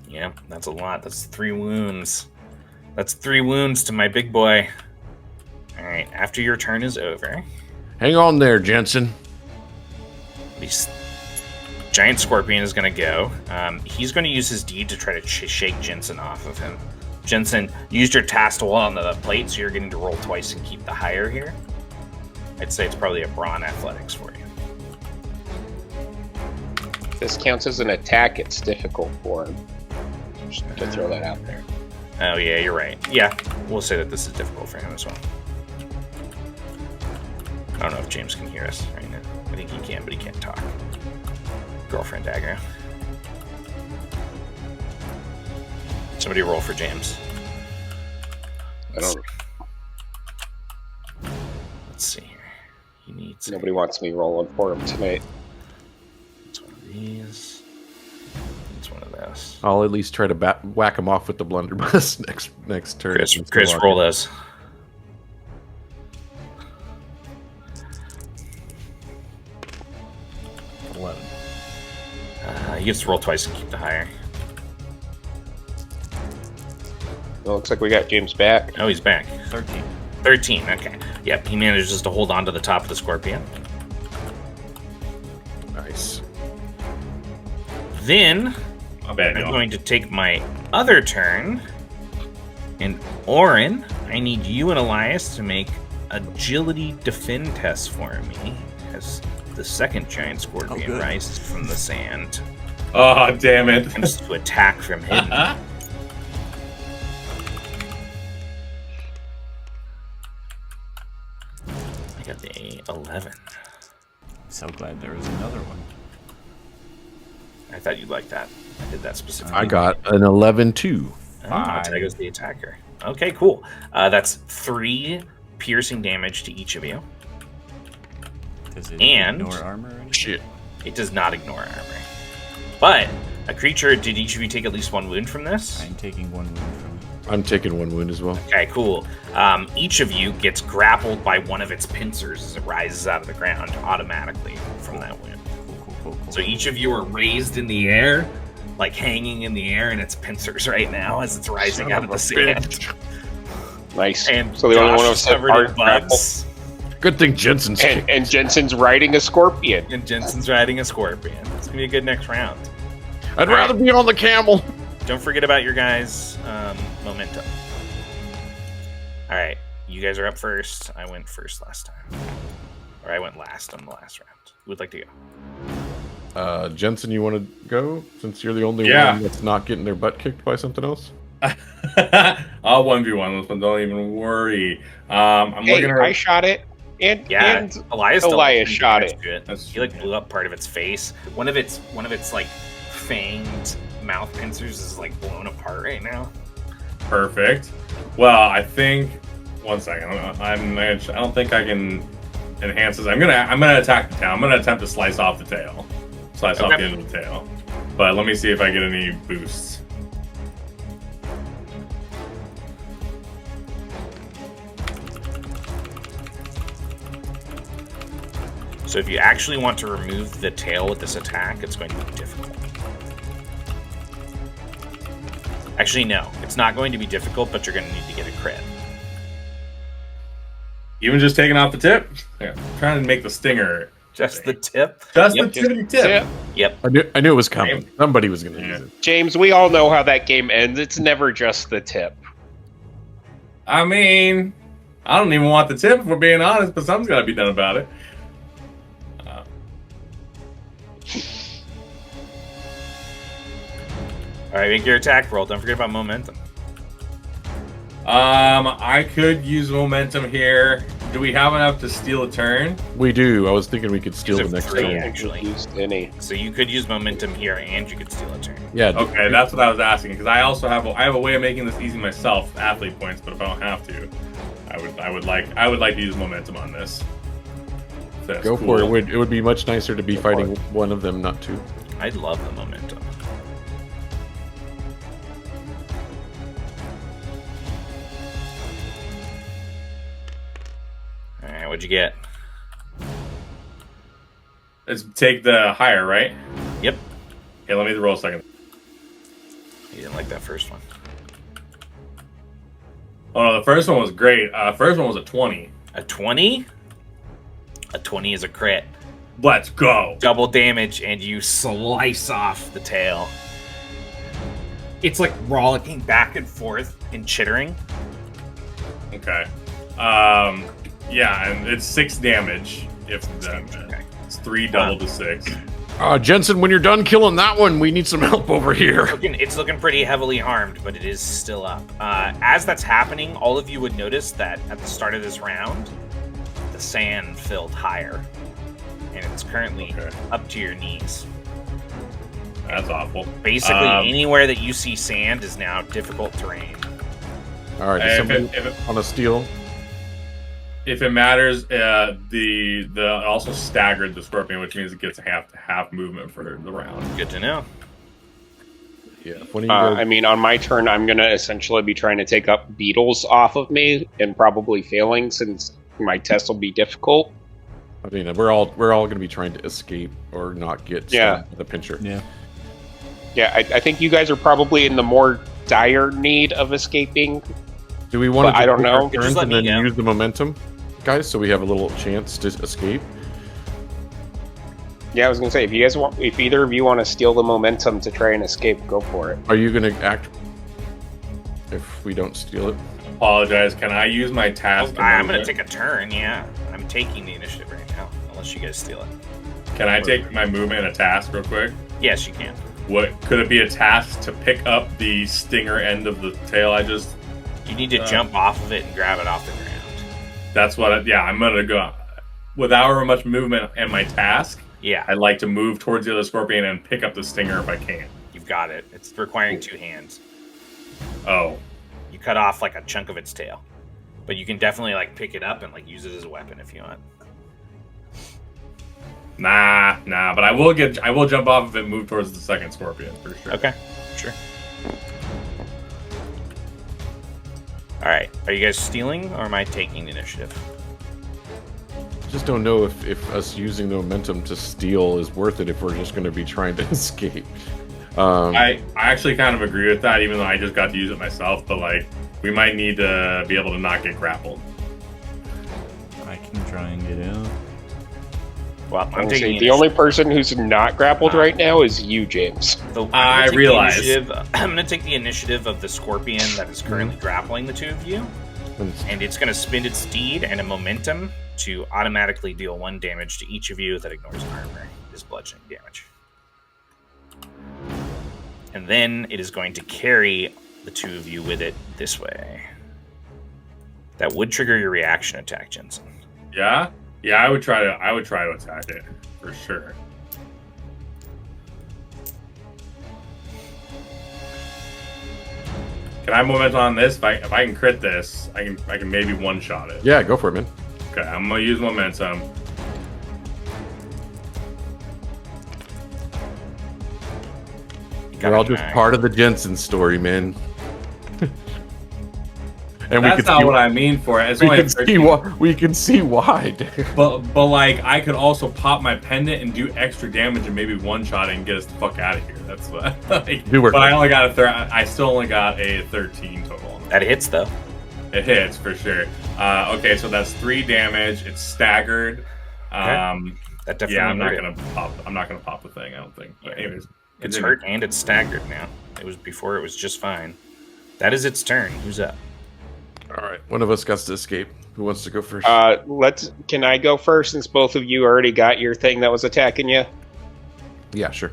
S1: Yeah, that's a lot. That's 3 wounds. That's 3 wounds to my big boy. Alright, after your turn is over,
S3: Hang on there, Jensen.
S1: this giant scorpion is going to go. He's going to use his deed to try to shake Jensen off of him. Jensen, you used your task to hold on to the plate, so you're getting to roll twice and keep the higher here. I'd say it's probably a brawn athletics for you.
S4: If this counts as an attack, it's difficult for him. Just to throw that out there.
S1: Oh, yeah, you're right. Yeah, we'll say that this is difficult for him as well. I don't know if James can hear us right now. I think he can, but he can't talk. Girlfriend dagger. Somebody roll for James.
S4: I don't.
S1: Let's see here. He needs
S4: Nobody wants me rolling for him tonight.
S1: It's one of these. It's one of those.
S3: I'll at least try to whack him off with the blunderbuss next turn.
S1: Chris, roll those. He gets to roll twice to keep the higher.
S4: Well, looks like we got James back.
S1: Oh, he's back.
S5: 13.
S1: 13, okay. Yep, he manages to hold on to the top of the scorpion.
S3: Nice.
S1: Then,
S2: Not bad,
S1: I'm
S2: y'all.
S1: going to take my other turn. And Orin, I need you and Elias to make agility defend tests for me. As the second giant scorpion
S5: good.
S1: rises from the sand.
S2: Oh, damn it.
S1: Attempts to attack from hidden. I got the 11.
S5: So glad there was another one.
S1: I thought you'd like that. I did that specifically.
S3: I got an 11-2.
S1: Oh, there goes the attacker. Okay, cool. That's 3 piercing damage to each of you.
S5: Does it
S1: And-
S5: ignore armor or anything?
S3: Shit.
S1: It does not ignore armor. But a creature, did each of you take at least 1 wound from this?
S5: I'm taking 1 wound from it.
S3: I'm taking 1 wound as well.
S1: Okay, cool. Each of you gets grappled by one of its pincers as it rises out of the ground automatically from that wound.
S5: Cool.
S1: So each of you are raised in the air, like hanging in the air in its pincers right now as it's rising out of the sand.
S4: Nice.
S1: And
S4: So the only
S1: Josh
S4: one of
S1: is
S4: us that
S1: covered in
S4: aren't grappled.
S1: bugs.
S3: Good thing Jensen's
S4: And Jensen's riding a scorpion.
S1: And Jensen's riding a scorpion. It's gonna be a good next round.
S3: I'd rather be on the camel.
S1: Don't forget about your guys' momentum. All right, you guys are up first. I went first last time, or I went last on the last round. Who would like to go?
S3: Jensen, you want to go since you're the only
S2: Yeah.
S3: one that's not getting their butt kicked by something else?
S2: I'll 1v1 this one. Don't even worry. I'm
S4: Hey,
S2: looking at her.
S4: I shot it. And
S1: Elias
S4: Elias shot it.
S2: That's
S1: He like
S2: true.
S1: blew up part of its face. One of its like fanged mouth pincers is like blown apart right now.
S2: Perfect. Well, I think. One second. I don't think I can enhance this. I'm gonna attack the tail. I'm gonna attempt to slice off the tail. Slice off the end of the tail. But let me see if I get any boosts.
S1: So if you actually want to remove the tail with this attack, it's going to be difficult. Actually, no. It's not going to be difficult, but you're going to need to get a crit.
S2: Even just taking off the tip. Yeah, I'm trying to make the stinger.
S1: Just the tip?
S2: Just
S1: Yep.
S2: the tippity tip.
S4: Yeah.
S1: Yep.
S3: I knew it was coming. Somebody was going to use it.
S4: James, we all know how that game ends. It's never just the tip.
S2: I mean, I don't even want the tip if we're being honest, but something's got to be done about it.
S1: All right, make your attack roll. Don't forget about momentum.
S2: I could use momentum here. Do we have enough to steal a turn?
S3: We do. I was thinking we could steal
S1: These
S3: the
S1: are
S3: next
S1: free.
S3: turn.
S1: Actually.
S4: Used any.
S1: So you could use momentum here, and you could steal a turn.
S3: Yeah.
S2: Okay, that's what I was asking because I also have a way of making this easy myself, athlete points. But if I don't have to, I would like to use momentum on this. That's
S3: Go
S2: cool.
S3: for it. It would be much nicer to be fighting one of them, not two.
S1: I love the momentum. All right, what'd you get?
S2: Let's take the higher, right?
S1: Yep.
S2: Okay, let me roll a second.
S1: You didn't like that first one.
S2: Oh no, the first one was great. First one was a 20.
S1: A 20? A 20 is a crit.
S2: Let's go.
S1: Double damage, and you slice off the tail. It's like rollicking back and forth and chittering.
S2: Okay. Yeah, and it's 6 damage. If that,
S1: Okay.
S2: it's 3 double to 6.
S3: Jensen, when you're done killing that one, we need some help over here.
S1: It's looking pretty heavily harmed, but it is still up. As that's happening, all of you would notice that at the start of this round, the sand filled higher, and it's currently up to your knees.
S2: That's awful.
S1: Basically, anywhere that you see sand is now difficult terrain.
S3: All right, is somebody on a steal?
S2: If it matters, the also staggered the scorpion, which means it gets half movement for the round.
S1: Good to know.
S3: Yeah. When you go,
S4: I mean, on my turn, I'm going to essentially be trying to take up beetles off of me and probably failing since my test will be difficult.
S3: I mean, we're all going to be trying to escape or not get stung by the pincher.
S5: Yeah.
S4: Yeah, I think you guys are probably in the more dire need of escaping.
S3: Do we want to?
S4: I don't know.
S1: Just let
S3: and
S1: me
S3: then
S1: go.
S3: use the momentum, guys, so we have a little chance to escape.
S4: Yeah, I was gonna say if either of you want to steal the momentum to try and escape, go for it.
S3: Are you going to act if we don't steal it?
S2: Apologize. Can I use my task?
S1: I'm going to take a turn, yeah. I'm taking the initiative right now, unless you guys steal it.
S2: Can I take my movement and a task real quick?
S1: Yes, you can.
S2: What could it be a task to pick up the stinger end of the tail?
S1: You need to jump off of it and grab it off the ground.
S2: That's what. I'm gonna go without much movement and my task.
S1: Yeah,
S2: I'd like to move towards the other scorpion and pick up the stinger if I can.
S1: you've got it. It's requiring 2 hands.
S2: Oh,
S1: You cut off like a chunk of its tail, but you can definitely like pick it up and like use it as a weapon if you want.
S2: nah. But I will jump off of it and move towards the second scorpion for sure.
S1: Okay, sure. All right, are you guys stealing or am I taking the initiative?
S3: Just don't know if us using the momentum to steal is worth it if we're just going to be trying to escape.
S2: I actually kind of agree with that, even though I just got to use it myself. But like, we might need to be able to not get grappled.
S5: I can try and get out.
S1: Well, I'm taking
S4: The only person who's not grappled right now is you, James.
S2: I realize.
S1: I'm going to take the initiative of the scorpion that is currently grappling the 2 of you, and it's going to spin its steed and a momentum to automatically deal 1 damage to each of you that ignores armor. It is bludgeoning damage. And then it is going to carry the 2 of you with it this way. That would trigger your reaction attack, Jensen.
S2: Yeah, I would try to attack it for sure. Can I momentum on this? If I can crit this, I can maybe one-shot it.
S3: Yeah, go for it, man.
S2: Okay, I'm gonna use momentum.
S3: We're all just part of the Jensen story, man. And
S2: That's not what I mean for it. It's
S3: we
S2: only
S3: can see why. We can see why. Dude.
S2: But like I could also pop my pendant and do extra damage and maybe one shot it and get us the fuck out of here. That's what. Like, but I only got I still only got a 13 total.
S1: That hits though.
S2: It hits for sure. Okay, so that's 3 damage. It's staggered.
S1: Okay. That definitely.
S2: Yeah, I'm not gonna pop the thing. I don't think. But anyways,
S1: it's hurt and it's staggered now. It was before. It was just fine. That is its turn. Who's up?
S3: All right, one of us got to escape. Who wants to go first?
S4: Can I go first since both of you already got your thing that was attacking you?
S3: Yeah, sure.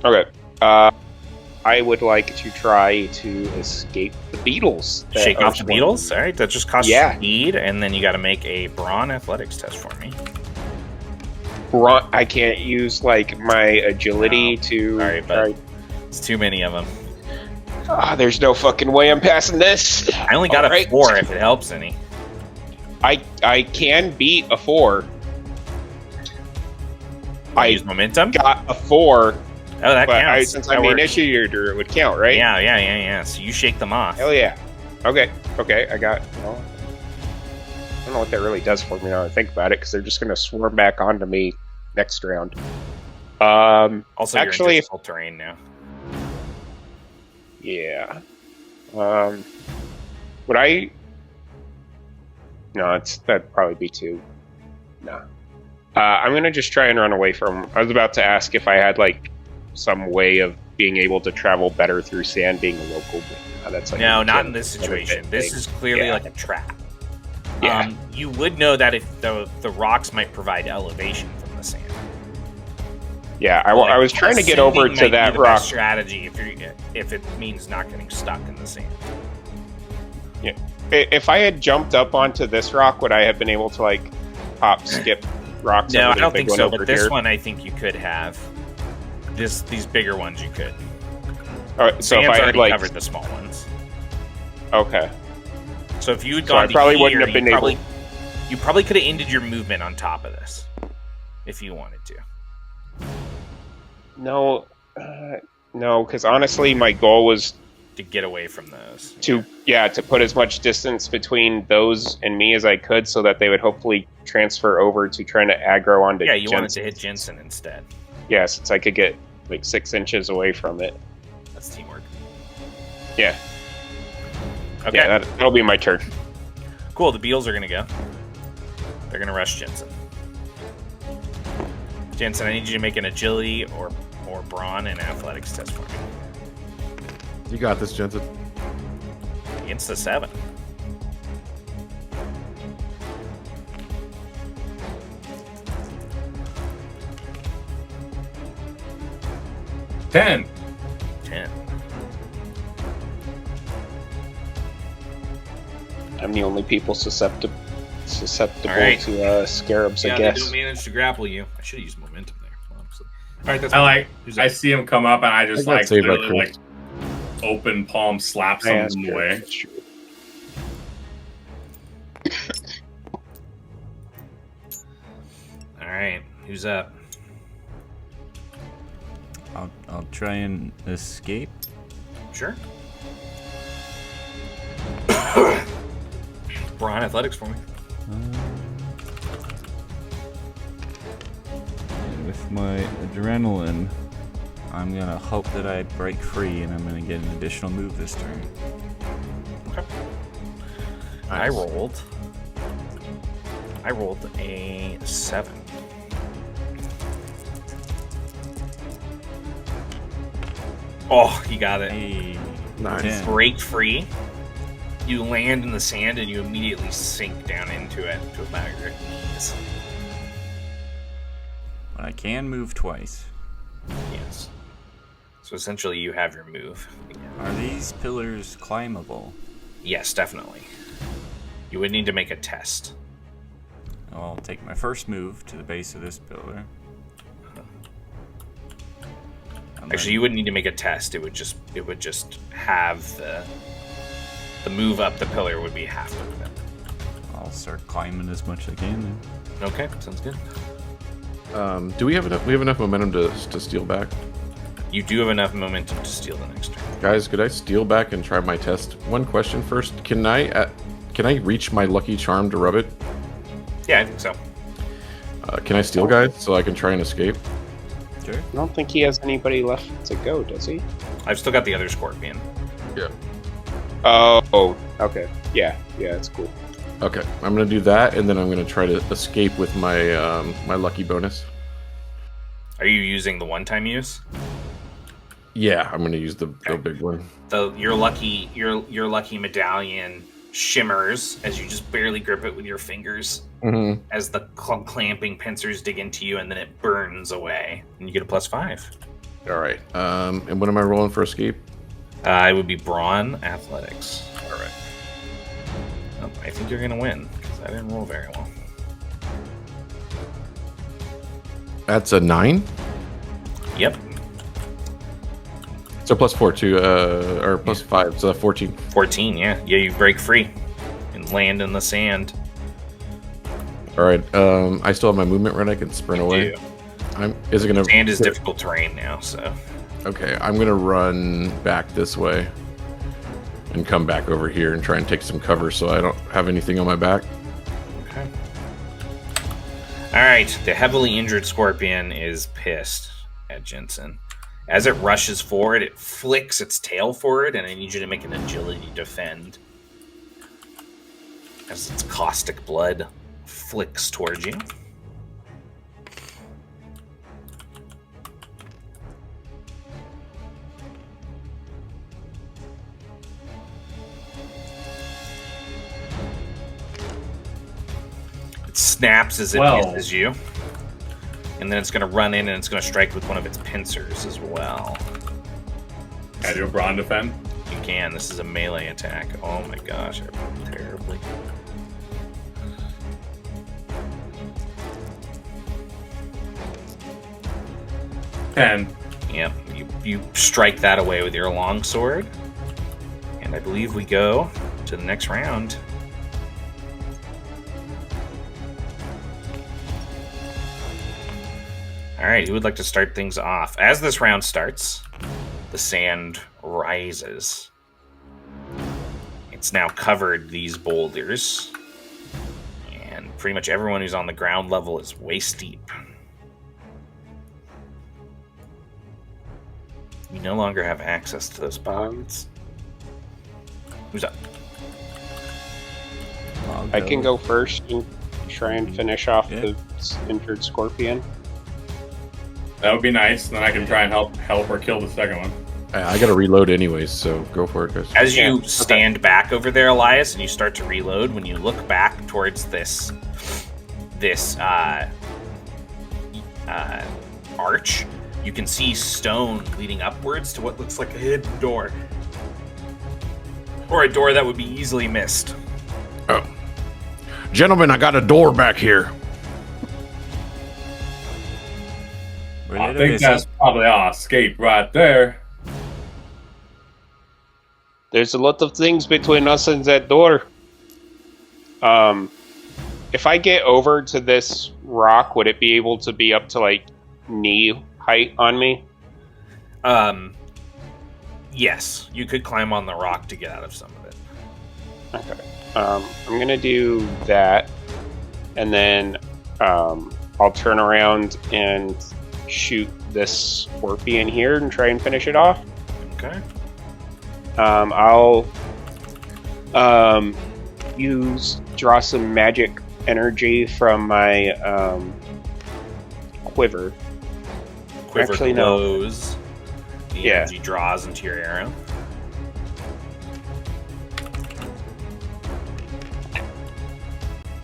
S4: Okay. I would like to try to escape the beetles.
S1: Shake off the beetles? All right, that just costs speed, and then you got to make a brawn athletics test for me.
S4: Brawn? I can't use like my agility to.
S1: All right, but it's too many of them.
S4: There's no fucking way I'm passing this.
S1: I only got a 4 if it helps any.
S4: I can beat a 4.
S1: I use momentum?
S4: Got a 4.
S1: Oh, that counts.
S4: Since I'm the initiator, it would count, right?
S1: Yeah. So you shake them off.
S4: Hell yeah. Okay, I got... Well, I don't know what that really does for me now I think about it, because they're just going to swarm back onto me next round.
S1: Also,
S4: actually,
S1: you're in difficult terrain now.
S4: Yeah. Would I... No, that'd probably be 2. No. I'm going to just try and run away from... I was about to ask if I had, like, some way of being able to travel better through sand being a local, but that's like...
S1: No, not in this situation. This is clearly like a trap.
S4: Yeah.
S1: You would know that if the rocks might provide elevation from the sand.
S4: Yeah, I was trying to get over to that
S1: be the
S4: rock.
S1: Best strategy if it means not getting stuck in the sand.
S4: Yeah, if I had jumped up onto this rock, would I have been able to like skip rocks?
S1: No, I don't think so. But this one, I think you could have. These bigger ones, you could.
S4: All right, so if I had like
S1: covered the small ones.
S4: Okay.
S1: So if you had gone,
S4: I probably wouldn't have been able.
S1: You probably could have ended your movement on top of this, if you wanted to.
S4: No, because honestly, my goal was
S1: To get away from those.
S4: To put as much distance between those and me as I could, so that they would hopefully transfer over to trying to aggro onto.
S1: Yeah, you wanted
S4: Jensen.
S1: to hit Jensen instead.
S4: Yeah, since I could get like 6 inches away from it.
S1: That's teamwork.
S4: Yeah. Okay,
S1: Yeah.
S4: that'll be my turn.
S1: Cool. The Beals are gonna go. They're gonna rush Jensen. Jensen, I need you to make an agility or brawn and athletics test for me.
S3: You got this, Jensen.
S1: Against the 7.
S2: Ten.
S1: 10.
S4: I'm the only people susceptible
S1: Alright.
S4: to scarabs, I
S1: Yeah,
S4: guess.
S1: they don't manage to grapple you. I should have used momentum there, honestly. All right, that's
S2: I see him come up, and I just
S3: I got saved by
S2: literally
S3: Chris.
S2: open palm slap
S4: Yeah,
S2: something
S4: that's
S2: away.
S4: true.
S1: All right, who's up?
S5: I'll try and escape.
S1: Sure. Brawn athletics for me.
S5: And with my adrenaline, I'm gonna hope that I break free, and I'm gonna get an additional move this turn.
S1: Okay. I rolled a 7. Oh, you got it.
S5: Hey,
S3: Nice.
S5: 10.
S1: Break free. You land in the sand and you immediately sink down into it to about your knees.
S5: But I can move twice.
S1: Yes. So essentially, you have your move.
S5: Are these pillars climbable?
S1: Yes, definitely. You would need to make a test.
S5: I'll take my first move to the base of this pillar. And
S1: Actually,
S5: then
S1: you wouldn't need to make a test. It would just have the move up the pillar would be half of it.
S5: I'll start climbing as much as I can. Then.
S1: Okay, sounds good.
S3: Do we have enough? We have enough momentum to steal back,
S1: You do have enough momentum to steal the next turn.
S3: guys. Could I steal back and try my test? One question first. Can I reach my lucky charm to rub it?
S1: Yeah, I think so.
S3: Can I steal, guys, so I can try and escape?
S5: Sure.
S4: I don't think he has anybody left to go, does he?
S1: I've still got the other scorpion.
S3: Yeah.
S4: Oh, okay. Yeah, that's cool.
S3: Okay, I'm gonna do that, and then I'm gonna try to escape with my my lucky bonus.
S1: Are you using the one-time use?
S3: Yeah, I'm gonna use the big one.
S1: Your lucky medallion shimmers as you just barely grip it with your fingers
S3: Mm-hmm.
S1: as the clamping pincers dig into you, and then it burns away, and you get a +5.
S3: All right. And what am I rolling for escape?
S1: It would be brawn athletics.
S3: All right.
S1: Oh, I think you're gonna win because I didn't roll very well.
S3: That's a 9.
S1: Yep,
S3: So +4 to or +5, so 14.
S1: 14. Yeah, you break free and land in the sand.
S3: All right. I still have my movement right. I can sprint away.
S1: You.
S3: Is it gonna?
S1: Sand is difficult terrain now, so
S3: Okay, I'm gonna run back this way and come back over here and try and take some cover so I don't have anything on my back.
S1: okay. All right, the heavily injured scorpion is pissed at Jensen. As it rushes forward, it flicks its tail forward, and I need you to make an agility defend. As its caustic blood flicks towards you. It snaps as it misses you. And then it's going to run in and it's going to strike with one of its pincers as well.
S2: Can I do a brawn defend?
S1: You can. This is a melee attack. Oh my gosh, I rolled terribly.
S2: Ten.
S1: Yep, you strike that away with your longsword. And I believe we go to the next round. Alright, who would like to start things off? As this round starts, the sand rises It's now covered these boulders. And pretty much everyone who's on the ground level is waist deep. We no longer have access to those pockets. Who's up?
S4: I can go first and try and finish off the injured scorpion.
S2: That would be nice. Then I can try and help or kill the second one.
S3: I gotta reload anyways, so go for it, guys.
S1: As you stand back over there, Elias, and you start to reload, when you look back towards this arch, you can see stone leading upwards to what looks like a hidden door. Or a door that would be easily missed.
S3: Oh. Gentlemen, I got a door back here.
S2: I think that's probably our escape right there.
S4: There's a lot of things between us and that door. If I get over to this rock, would it be able to be up to like knee height on me?
S1: Yes, you could climb on the rock to get out of some of it.
S4: Okay. I'm gonna do that, and then I'll turn around and shoot this scorpion here and try and finish it off.
S1: Okay.
S4: I'll draw some magic energy from my quiver.
S1: Quiver
S4: Actually,
S1: glows. The
S4: Yeah.
S1: energy draws into your arrow.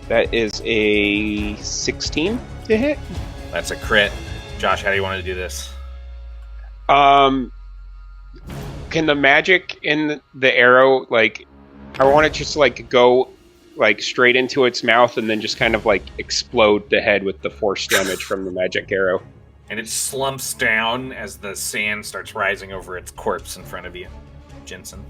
S4: That is a 16 to hit.
S1: That's a crit. Josh, how do you want to do this?
S4: Can the magic in the arrow, like, I want it just like go like straight into its mouth and then just kind of like explode the head with the force damage from the magic arrow.
S1: And it slumps down as the sand starts rising over its corpse in front of you, Jensen.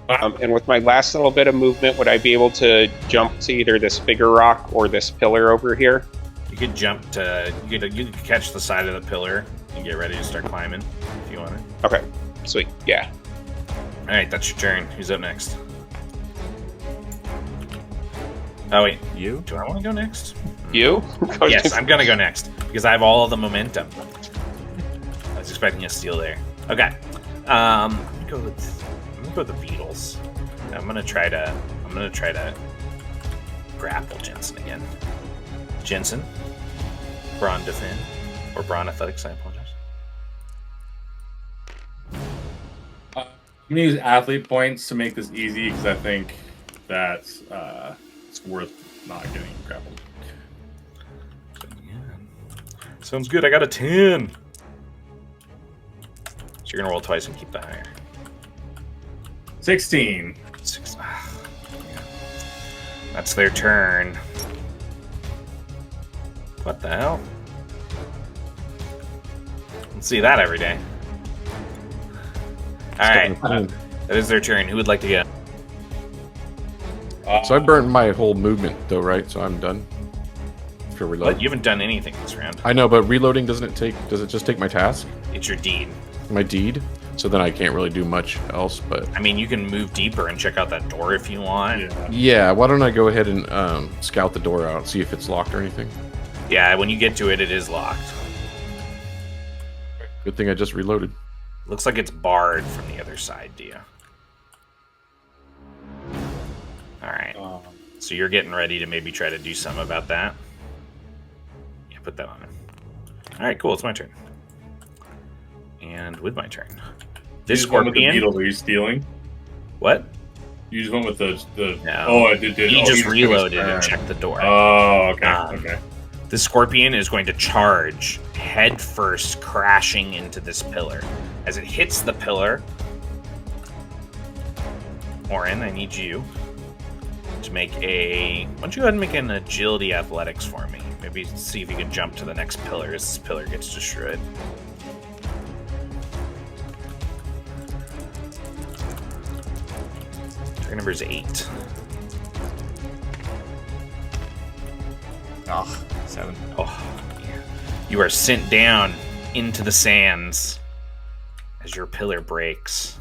S4: And with my last little bit of movement, would I be able to jump to either this bigger rock or this pillar over here?
S1: You could jump to... You could catch the side of the pillar and get ready to start climbing if you want it.
S4: Okay, sweet, yeah.
S1: Alright, that's your turn. Who's up next? Oh, wait.
S5: You?
S1: Do I want to go next?
S4: You?
S1: Yes, I'm going to go next because I have all of the momentum. I was expecting a steal there. Okay. I'm gonna go with the Beatles. I'm gonna try to grapple Jensen again. Jensen, Brawn defend or Brawn athletics. I apologize.
S2: I'm gonna use athlete points to make this easy because I think that it's worth not getting grappled.
S1: Sounds good. I got a 10. So you're gonna roll twice and keep the higher.
S2: 16.
S1: 6. That's their turn. What the hell? Don't see that every day. Alright. That is their turn. Who would like to go?
S3: So I burnt my whole movement, though, right? So I'm done. For reload.
S1: But you haven't done anything this round.
S3: I know, but reloading does it just take my task?
S1: It's your deed.
S3: My deed? So then I can't really do much else, but...
S1: I mean, you can move deeper and check out that door if you want.
S3: Yeah, why don't I go ahead and scout the door out, see if it's locked or anything?
S1: Yeah, when you get to it, it is locked.
S3: Good thing I just reloaded.
S1: Looks like it's barred from the other side, to you. Alright. So you're getting ready to maybe try to do something about that? Yeah, put that on it. Alright, cool. It's my turn. And with my turn. This scorpion...
S2: With the beetle, are you stealing?
S1: What?
S2: You just went with the
S1: No.
S2: Oh, I did.
S1: He just reloaded and checked the door.
S2: Oh, okay. Okay.
S1: The scorpion is going to charge head first, crashing into this pillar. As it hits the pillar, Orin, I need you to make a... Why don't you go ahead and make an agility athletics for me? Maybe see if you can jump to the next pillar as this pillar gets destroyed. Target number is 8.
S5: Oh, 7.
S1: Oh, yeah. You are sent down into the sands as your pillar breaks.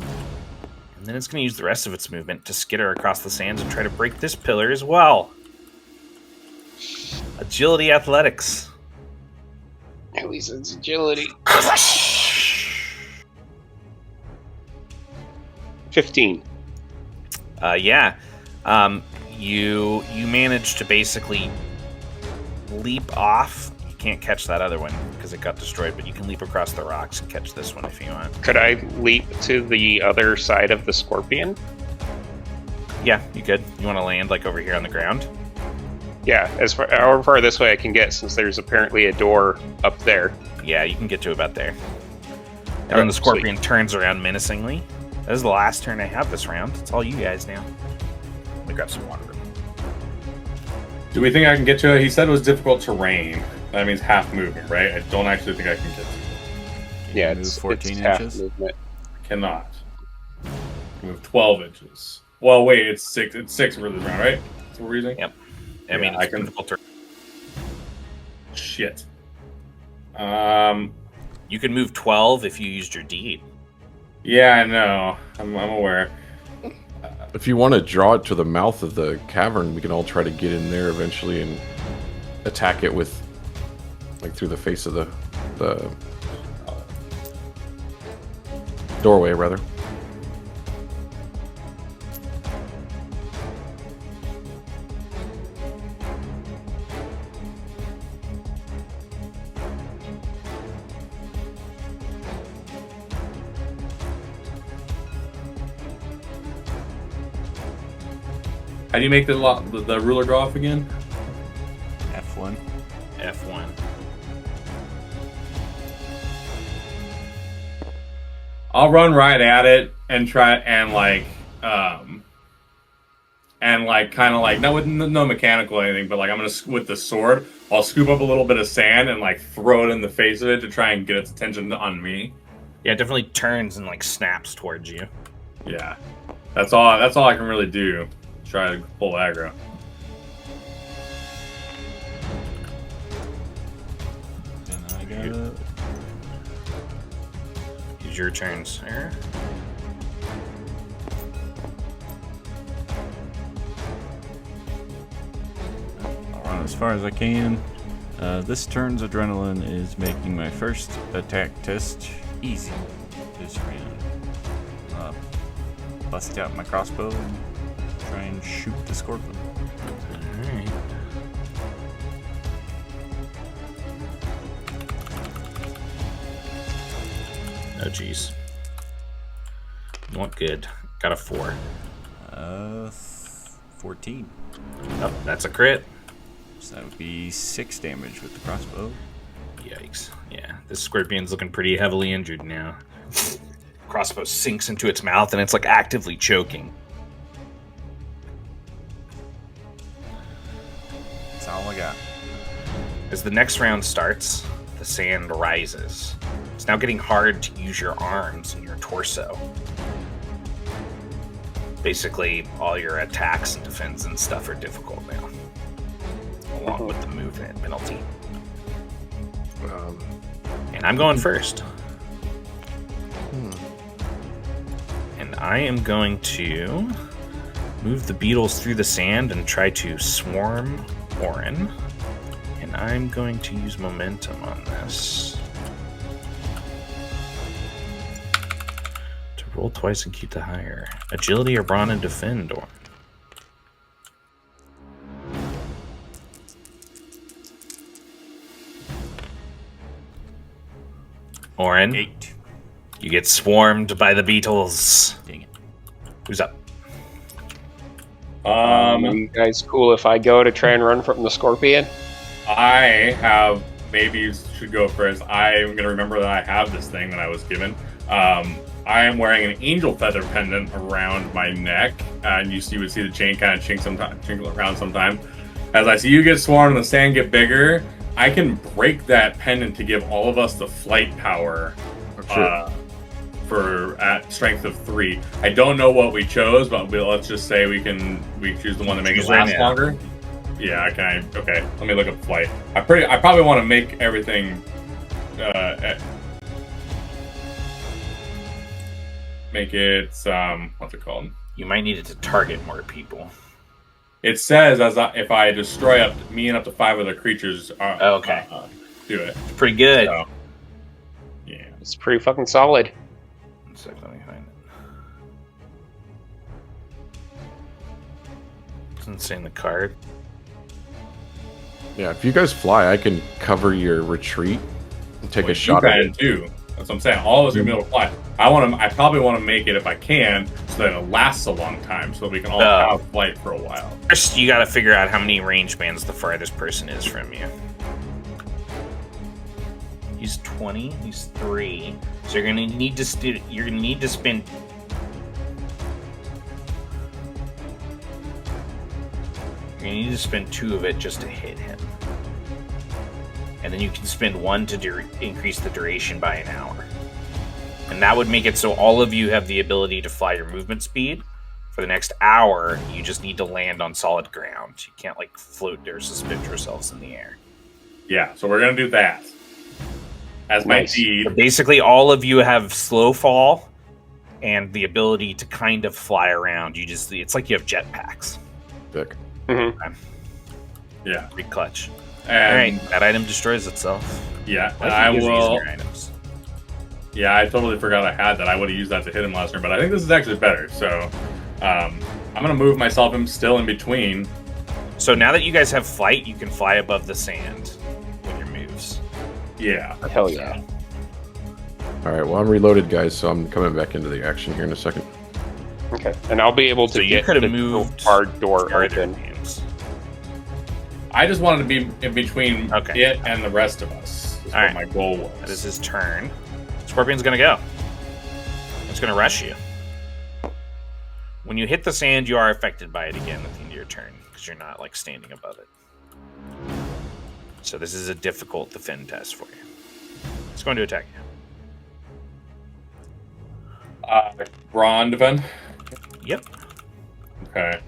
S1: And then it's going to use the rest of its movement to skitter across the sands and try to break this pillar as well. Agility athletics.
S4: At least it's agility. 15.
S1: Yeah. You managed to basically leap off. You can't catch that other one because it got destroyed, but you can leap across the rocks and catch this one if you want.
S4: Could I leap to the other side of the scorpion?
S1: Yeah, you could. You want to land like over here on the ground?
S4: Yeah, however far this way I can get, since there's apparently a door up there.
S1: Yeah, you can get to about there. And then the scorpion turns around menacingly. That is the last turn I have this round. It's all you guys now. Let me grab some water.
S2: Do we think I can get to it? He said it was difficult terrain. That means half movement, right? I don't actually think I can get to it.
S4: Yeah,
S5: move
S4: it's
S5: 14
S4: half
S5: inches.
S4: movement.
S2: I cannot. I can move 12 inches. Well, wait, it's 6. It's 6 for this round, right? That's what we're using?
S1: Yep. I
S2: Yeah,
S1: mean,
S2: I
S1: it's
S2: can-
S1: difficult terrain.
S2: Shit.
S1: You can move 12 if you used your deed.
S2: Yeah, I know. I'm aware.
S3: If you want to draw it to the mouth of the cavern, we can all try to get in there eventually and attack it with, like, through the face of the doorway, rather.
S2: How do you make the ruler go off again?
S5: F1.
S1: F1.
S2: I'll run right at it and try and kind of like not with no mechanical or anything, but like I'm gonna with the sword, I'll scoop up a little bit of sand and like throw it in the face of it to try and get its attention on me.
S1: Yeah, it definitely turns and like snaps towards you.
S2: Yeah, that's all I can really do. Try to pull aggro.
S5: Then I got
S1: Use your turn, sir.
S5: I'll run as far as I can. This turn's adrenaline is making my first attack test easy this round. Bust out my crossbow and try and shoot the scorpion.
S1: Alright. Oh, jeez. Not good. Got a 4.
S5: 14.
S1: Oh, that's a crit.
S5: So that would be 6 damage with the crossbow.
S1: Yikes. Yeah, this scorpion's looking pretty heavily injured now. Crossbow sinks into its mouth and it's like actively choking.
S5: That's all I got.
S1: As the next round starts, the sand rises. It's now getting hard to use your arms and your torso. Basically, all your attacks and defense and stuff are difficult now, along with the movement penalty. And I'm going first. And I am going to move the beetles through the sand and try to swarm Orin. And I'm going to use momentum on this. To roll twice and keep the higher. Agility or brawn and defend, or Orin,
S5: 8.
S1: you get swarmed by the beetles.
S5: Dang it.
S1: Who's up?
S4: Are you guys cool if I go to try and run from the scorpion?
S2: I have, maybe you should go first. I'm gonna remember that I have this thing that I was given. I am wearing an angel feather pendant around my neck, and you would see the chain kind of chink around sometime. As I see you get swarmed and the sand get bigger, I can break that pendant to give all of us the flight power. For at strength of 3. I don't know what we chose, but let's just say we choose the one to make it last longer. Yeah, okay. Let me look up flight. I probably want to make everything make it what's it called?
S1: You might need it to target more people.
S2: It says if I destroy me and up to 5 other creatures,
S1: Okay.
S2: Do it.
S1: It's pretty good.
S2: So, yeah.
S4: It's pretty fucking solid.
S1: One sec, let me find it. Doesn't say in the card.
S3: Yeah, if you guys fly, I can cover your retreat and take a shot
S2: You
S3: at
S2: can
S3: it.
S2: too. That's what I'm saying. All of us are gonna be able to fly. I probably want to make it if I can, so that it lasts a long time, so that we can all have flight for a while.
S1: First, you got to figure out how many range bands the farthest person is from you. He's 20. He's 3. So you're gonna need to spend. You're gonna need to spend 2 of it just to hit him, and then you can spend 1 to increase the duration by an hour. And that would make it so all of you have the ability to fly your movement speed. For the next hour, you just need to land on solid ground. You can't like float or suspend yourselves in the air.
S2: Yeah, so we're gonna do that as my
S4: Nice.
S2: deed.
S1: So basically, all of you have slow fall and the ability to kind of fly around. It's like you have jetpacks.
S3: Dick.
S2: Yeah,
S1: Pretty clutch.
S2: and
S1: Alright, that item destroys itself.
S2: yeah,
S1: Like
S2: I
S1: you use
S2: will.
S1: your items.
S2: Yeah, I totally forgot I had that. I would have used that to hit him last turn, but I think this is actually better. So, I'm gonna move myself still in between.
S1: So now that you guys have flight, you can fly above the sand with your moves.
S2: Yeah.
S4: Hell yeah.
S3: All right, well, I'm reloaded, guys, so I'm coming back into the action here in a second.
S4: Okay. And I'll be able to
S1: So you
S4: get
S1: could have
S4: the
S1: moved
S4: hard door
S1: farther
S4: open.
S1: games.
S2: I just wanted to be in between
S1: Okay.
S2: it and the rest of us. That's
S1: All
S2: what
S1: right.
S2: my goal was.
S1: That is his turn. Scorpion's gonna go. It's gonna rush you. When you hit the sand, you are affected by it again at the end of your turn because you're not like standing above it. So this is a difficult defend test for you. It's going to attack you.
S2: Brawn defend.
S1: Yep.
S2: Okay.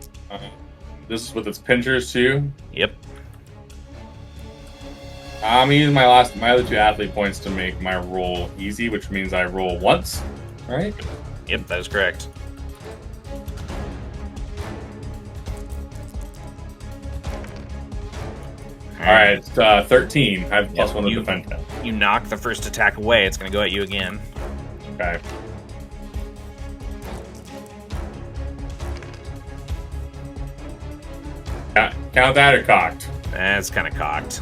S2: This is with its pinchers too.
S1: Yep.
S2: I'm using my other 2 athlete points to make my roll easy, which means I roll once. All right.
S1: Yep, that is correct.
S2: All right. It's, 13. I have plus
S1: Yep,
S2: 1 to
S1: you-
S2: defend test.
S1: You knock the first attack away. It's going to go at you again.
S2: Okay. Count that or cocked.
S1: That's kind of cocked.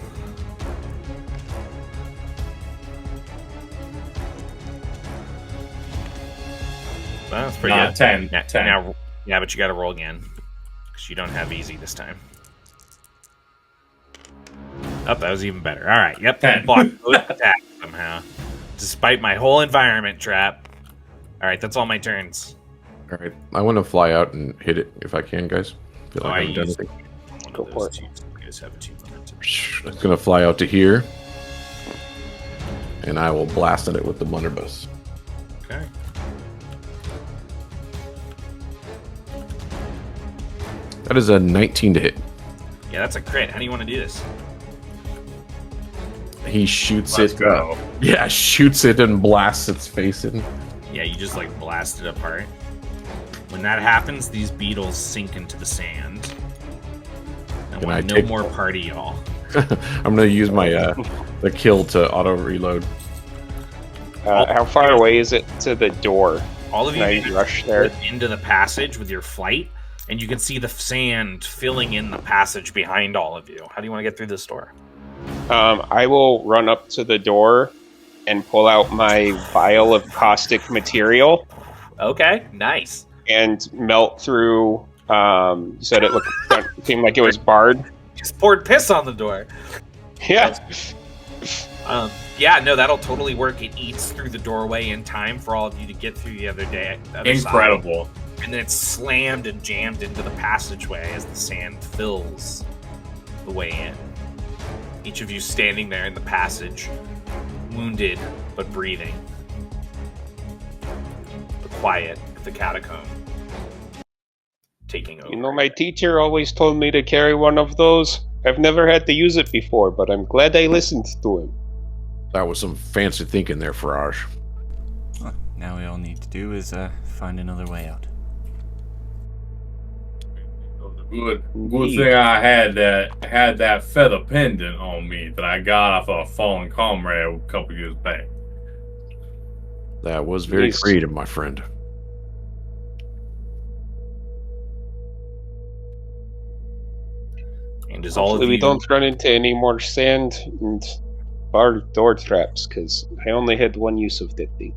S1: Well, that's pretty
S2: Not
S1: good.
S2: 10.
S1: Now,
S2: 10.
S1: now- yeah, but you got to roll again because you don't have easy this time. Oh, that was even better. All right. Yep.
S2: 10.
S1: Blocked both attacks somehow, despite my whole environment trap. All right, that's all my turns.
S3: All right, I want to fly out and hit it if I can, guys. Feel like I haven't done
S1: used
S3: anything.
S1: one
S4: Go
S1: of
S4: for
S1: those
S4: it.
S1: two. You guys have 2 momentum.
S3: I'm gonna fly out to here, and I will blast at it with the blunderbuss.
S1: Okay.
S3: That is a 19 to hit.
S1: Yeah, that's a crit. How do you want to do this?
S3: He shoots
S2: Let's
S3: it.
S2: go.
S3: Yeah, shoots it and blasts its face in.
S1: Yeah, you just like blast it apart. When that happens, these beetles sink into the sand. I
S3: Can
S1: want
S3: I
S1: no
S3: take-
S1: more party, y'all.
S3: I'm gonna use my the kill to auto reload.
S4: How far away is it to the door?
S1: All of you
S4: Can I
S1: can
S4: rush there?
S1: slip into the passage with your flight, and you can see the sand filling in the passage behind all of you. How do you want to get through this door?
S4: I will run up to the door and pull out my vial of caustic material
S1: Okay, nice.
S4: and melt through. You said it seemed like it was barred.
S1: Just poured piss on the door.
S4: Yeah.
S1: Yeah, no, that'll totally work. It eats through the doorway in time for all of you to get through the other side.
S2: Incredible.
S1: And then it's slammed and jammed into the passageway as the sand fills the way in. Each of you standing there in the passage, wounded but breathing. The quiet of the catacomb taking over.
S4: You know, my teacher always told me to carry one of those. I've never had to use it before, but I'm glad I listened to him.
S3: That was some fancy thinking there, Farage.
S5: Now we all need to do is find another way out.
S2: Good thing I had that feather pendant on me that I got off a fallen comrade a couple years back.
S3: That was very
S4: Yes.
S3: creative, my friend.
S1: And as all of
S4: Hopefully we
S1: you,
S4: don't run into any more sand and bar door traps, because I only had one use of that thing.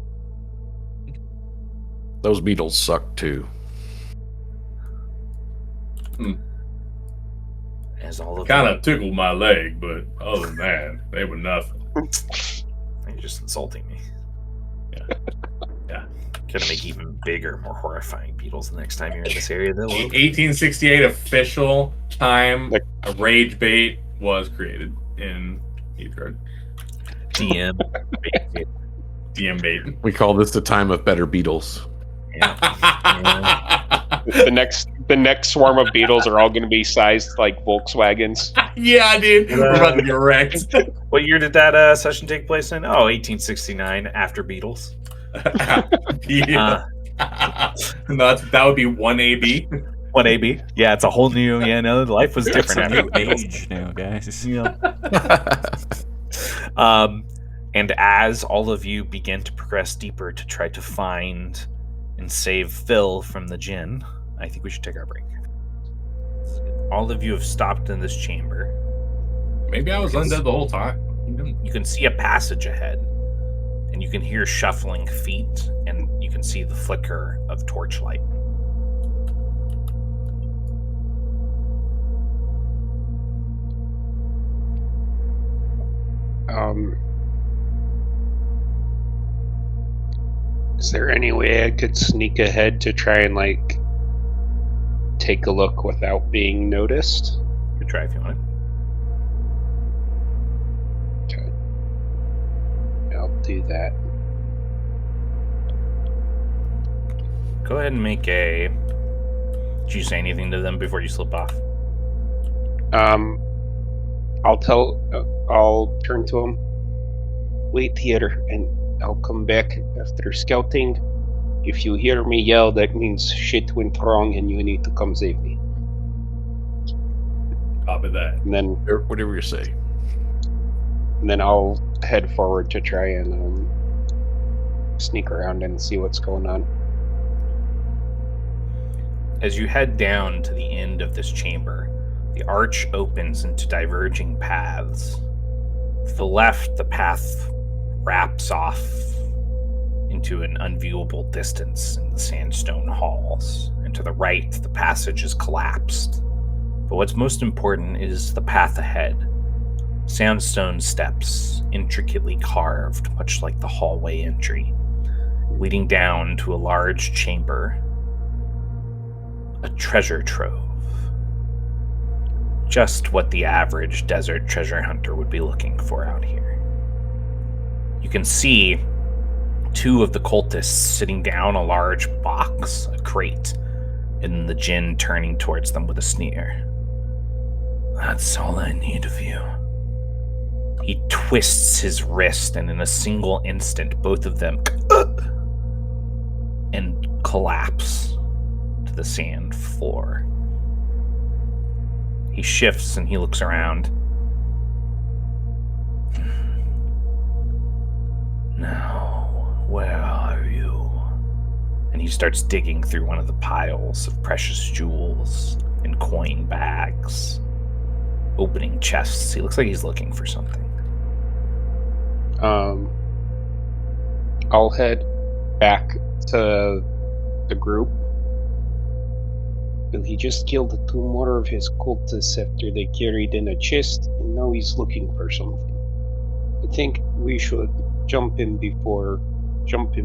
S3: Those beetles suck too.
S1: as all of
S2: Kind
S1: you,
S2: of tickled my leg, but other than that, they were nothing.
S1: you're just insulting me.
S2: Yeah.
S1: Gonna make even bigger, more horrifying beetles the next time you're in this area. They'll open.
S2: 1868 official time
S4: Like-
S2: a rage bait was created in Aethergarde.
S1: DM.
S2: DM bait.
S3: We call this the time of better beetles.
S1: Yeah.
S4: The next swarm of beetles are all going to be sized like Volkswagens.
S2: Yeah, dude. We're about to get wrecked.
S1: What year did that session take place in? Oh, 1869, after Beatles.
S2: Yeah. No, that would be 1 AB.
S1: 1 AB. Yeah, it's a whole new, life was
S5: It's
S1: different
S5: a
S1: after
S5: new
S1: Beatles.
S5: age now, guys.
S1: And as all of you begin to progress deeper to try to find and save Phil from the Djinn, I think we should take our break. All of you have stopped in this chamber.
S2: Maybe I was undead the whole time.
S1: You can see a passage ahead, and you can hear shuffling feet, and you can see the flicker of torchlight.
S4: Is there any way I could sneak ahead to try and take a look without being noticed?
S1: You can try if you want.
S4: Okay. I'll do that.
S1: Go ahead and make a... Did you say anything to them before you slip off?
S4: I'll turn to him. Wait here, and I'll come back after scouting. If you hear me yell, that means shit went wrong and you need to come save me.
S2: Copy that.
S4: And then,
S3: Whatever you say.
S4: I'll head forward to try and sneak around and see what's going on.
S1: As you head down to the end of this chamber, the arch opens into diverging paths. To the left, the path wraps off into an unviewable distance in the sandstone halls, and to the right, the passage is collapsed. But what's most important is the path ahead. Sandstone steps, intricately carved, much like the hallway entry, leading down to a large chamber. A treasure trove. Just what the average desert treasure hunter would be looking for out here. You can see two of the cultists sitting down a large box, a crate, and the Djinn turning towards them with a sneer. That's all I need of you. He twists his wrist, and in a single instant, both of them and collapse to the sand floor. He shifts and he looks around. Now, where are you? And he starts digging through one of the piles of precious jewels and coin bags, opening chests. He looks like he's looking for something.
S4: I'll head back to the group. Well, he just killed two more of his cultists after they carried in a chest, and now he's looking for something. I think we should jump him,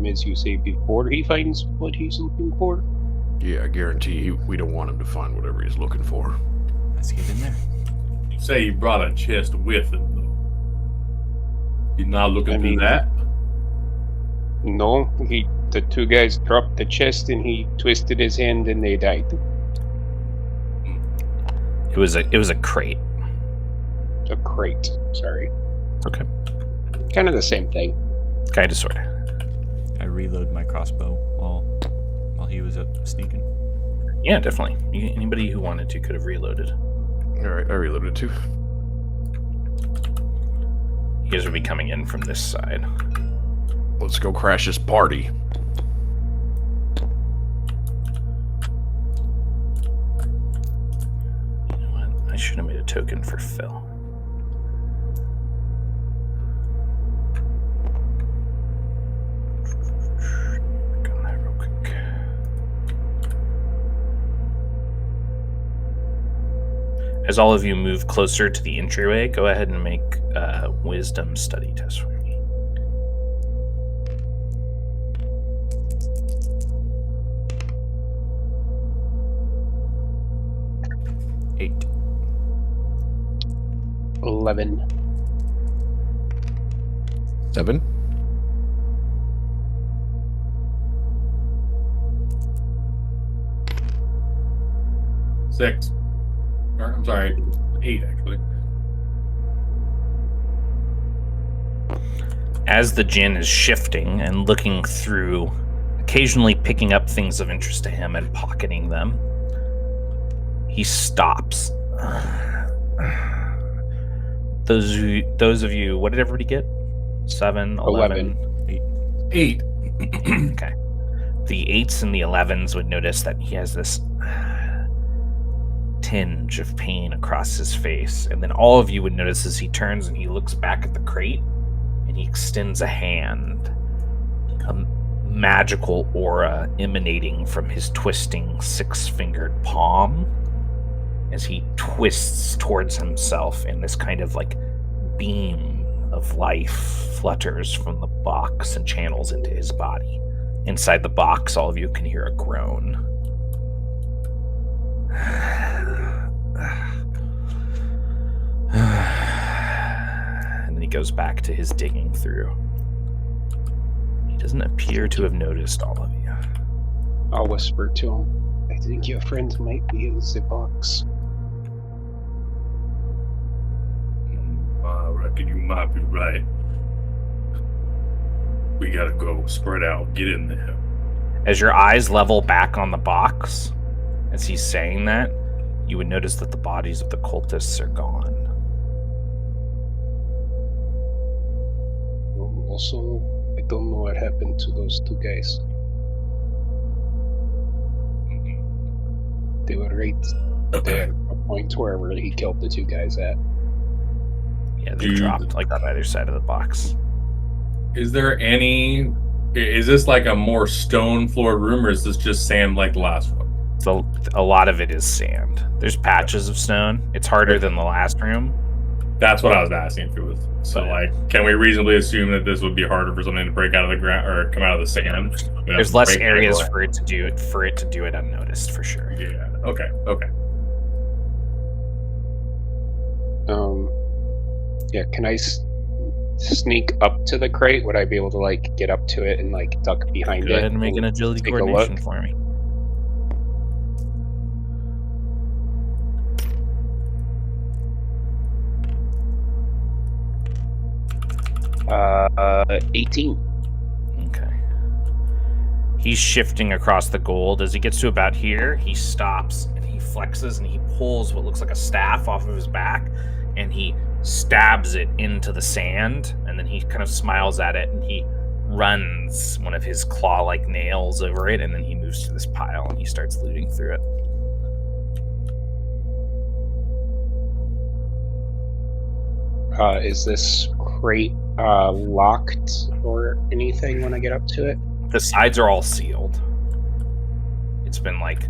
S4: as you say, before he finds what he's looking for.
S3: Yeah, I guarantee we don't want him to find whatever he's looking for.
S5: Let's get in there.
S2: You say he brought a chest with him, though. He's not looking
S4: I
S2: through
S4: mean-
S2: that?
S4: No, the two guys dropped the chest, and he twisted his hand, and they died.
S1: It was a crate.
S4: A crate, sorry.
S1: Okay.
S4: Kind of the same thing.
S1: Kind of, sort of.
S5: I reload my crossbow while he was up sneaking?
S1: Yeah, definitely. Anybody who wanted to could have reloaded.
S3: All right, I reloaded too.
S1: You guys will be coming in from this side.
S3: Let's go crash this party.
S1: You know what? I should have made a token for Phil. Work on that real quick. As all of you move closer to the entryway, go ahead and make a wisdom study test for me.
S5: Eight.
S4: 11.
S3: 7.
S2: Six. Or, I'm sorry, 8 actually.
S1: As the Djinn is shifting and looking through, occasionally picking up things of interest to him and pocketing them, he stops. Those of you, what did everybody get? 7, 11,
S2: 8.
S1: Okay. The 8s and the 11s would notice that he has this tinge of pain across his face. And then all of you would notice as he turns and he looks back at the crate and he extends a hand. A magical aura emanating from his twisting 6-fingered palm as he twists towards himself, and this kind of like beam of life flutters from the box and channels into his body. Inside the box, all of you can hear a groan. And then he goes back to his digging through. He doesn't appear to have noticed all of you.
S4: I'll whisper to him. I think your friend might be in the box.
S2: I reckon you might be right. We gotta go. Spread out. Get in there.
S1: As your eyes level back on the box, as he's saying that, you would notice that the bodies of the cultists are gone.
S4: Also, I don't know what happened to those 2 guys. They were right there, a point wherever he killed the 2 guys at.
S1: Yeah, they dropped like on either side of the box.
S2: Is this like a more stone floored room, or is this just sand like the last one?
S1: So a lot of it is sand. There's patches of stone. It's harder than the last room.
S2: That's what I was asking if it was. So, like, can we reasonably assume that this would be harder for something to break out of the ground or come out of the sand?
S1: There's less areas for it to do it unnoticed, for sure.
S2: Yeah. Okay.
S4: Yeah, can I sneak up to the crate? Would I be able to, like, get up to it and, like, duck behind it?
S1: Go ahead and make an agility
S4: take a
S1: coordination
S4: look?
S1: for me.
S4: Uh, 18.
S1: Okay. He's shifting across the gold. As he gets to about here, he stops and he flexes and he pulls what looks like a staff off of his back and he stabs it into the sand, and then he kind of smiles at it and he runs one of his claw-like nails over it, and then he moves to this pile and he starts looting through it.
S4: Is this crate locked or anything when I get up to it?
S1: The sides are all sealed. It's been like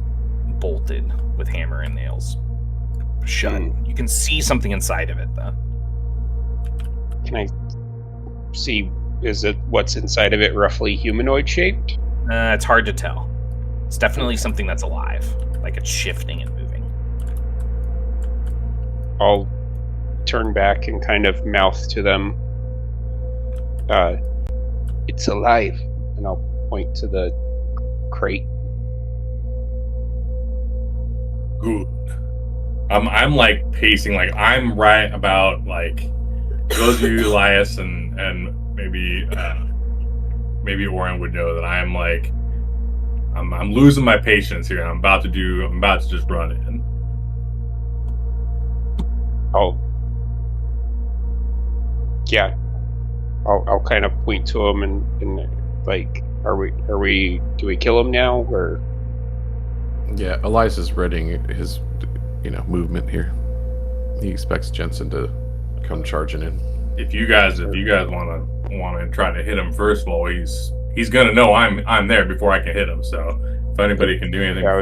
S1: bolted with hammer and nails shut. You can see something inside of it though.
S4: Can I see, is it what's inside of it roughly humanoid shaped?
S1: It's hard to tell. It's definitely something that's alive, like it's shifting and moving.
S4: I'll turn back and kind of mouth to them, it's alive, and I'll point to the crate.
S2: Good. I'm like pacing, like I'm right about like those of you, Elias, and maybe maybe Oren would know that I'm like, I'm losing my patience here. I'm about to just run in.
S4: Oh. Yeah. I'll kind of point to him and like, do we kill him now, or?
S3: Yeah, Eliza's readying his, movement here. He expects Jensen to come charging in.
S2: If you guys want to try to hit him first, well, he's gonna know I'm there before I can hit him. So if anybody can do anything,
S4: Yeah,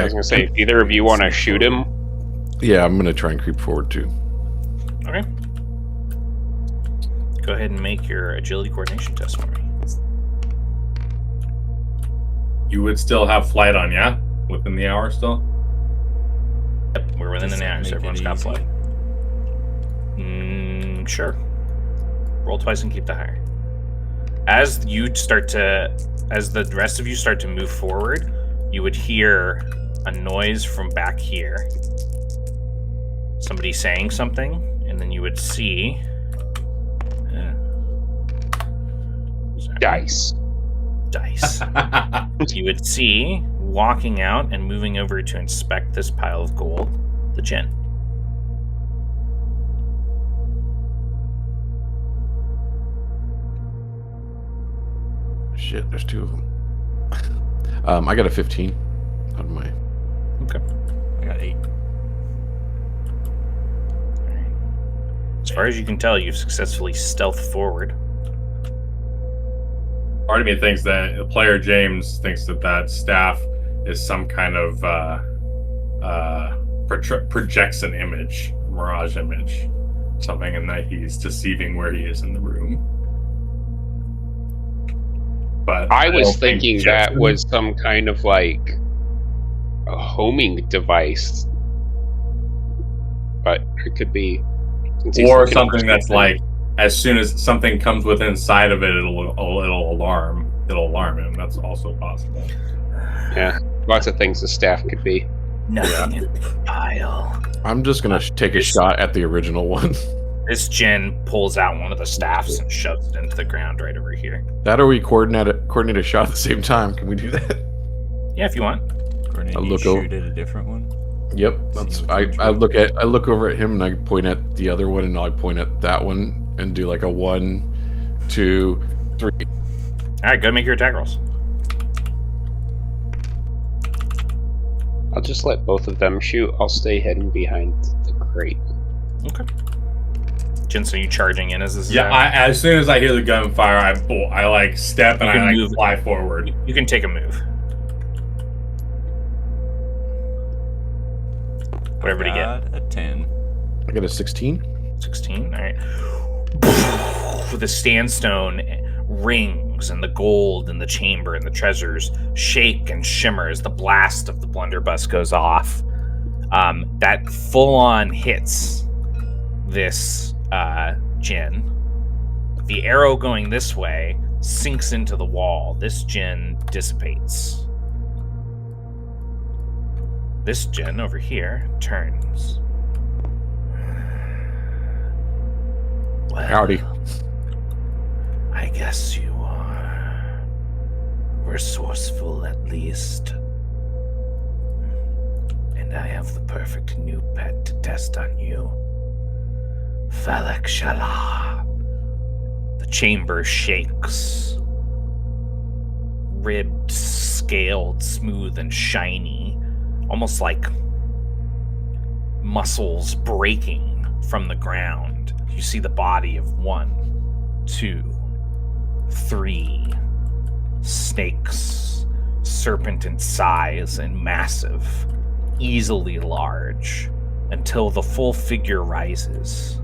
S4: I was gonna say, if either of you want to shoot him.
S3: Yeah, I'm gonna try and creep forward too.
S1: Okay. Go ahead and make your agility coordination test for me.
S2: you would still have flight on, yeah, within the hour still.
S1: Yep, we're within an hour, so everyone's got flight. Sure. Roll twice and keep the higher. As the rest of you start to move forward, you would hear a noise from back here. Somebody saying something, and then you would see...
S4: Dice.
S1: You would see, walking out and moving over to inspect this pile of gold, the Djinn.
S3: Shit, there's two of them. I got a 15 on my...
S1: Okay.
S5: I got 8.
S1: As far as you can tell, you've successfully stealthed forward.
S2: Part of me thinks that the player James thinks that staff is some kind of projects an image, mirage image, something, and that he's deceiving where he is in the room. But
S4: I was thinking that was some kind of like a homing device, but it could be,
S2: or something that's like, as soon as something comes within sight of it, it'll alarm him. That's also possible.
S4: Yeah, lots of things the staff could be.
S1: Nothing in the pile.
S3: I'm just gonna take a shot at the original one.
S1: This Djinn pulls out one of the staffs and shoves it into the ground right over here.
S3: That, or we coordinate a shot at the same time. Can we do that?
S1: Yeah, if you want.
S5: I'll
S3: look
S5: shoot at a different one.
S3: Yep. I look over at him and I point at the other one and I point at that one and do like a 1, 2, 3.
S1: All right, go make your attack rolls.
S4: I'll just let both of them shoot. I'll stay hidden behind the crate.
S1: Okay. Djinn, so you charging in as this is
S2: Yeah, as soon as I hear the gunfire, I like step and I like fly forward.
S1: You can take a move. Whatever to get.
S5: A 10.
S3: I got a 16.
S1: 16, all right. The sandstone rings and the gold in the chamber and the treasures shake and shimmer as the blast of the blunderbuss goes off. That full-on hits this Djinn. The arrow going this way sinks into the wall. This Djinn dissipates. This Djinn over here turns. Well,
S3: Howdy.
S1: I guess you are resourceful at least. And I have the perfect new pet to test on you. Falak Shala. The chamber shakes. Ribbed, scaled, smooth, and shiny. Almost like muscles breaking from the ground. You see the body of 1, 2, 3 snakes, serpent in size and massive, easily large, until the full figure rises.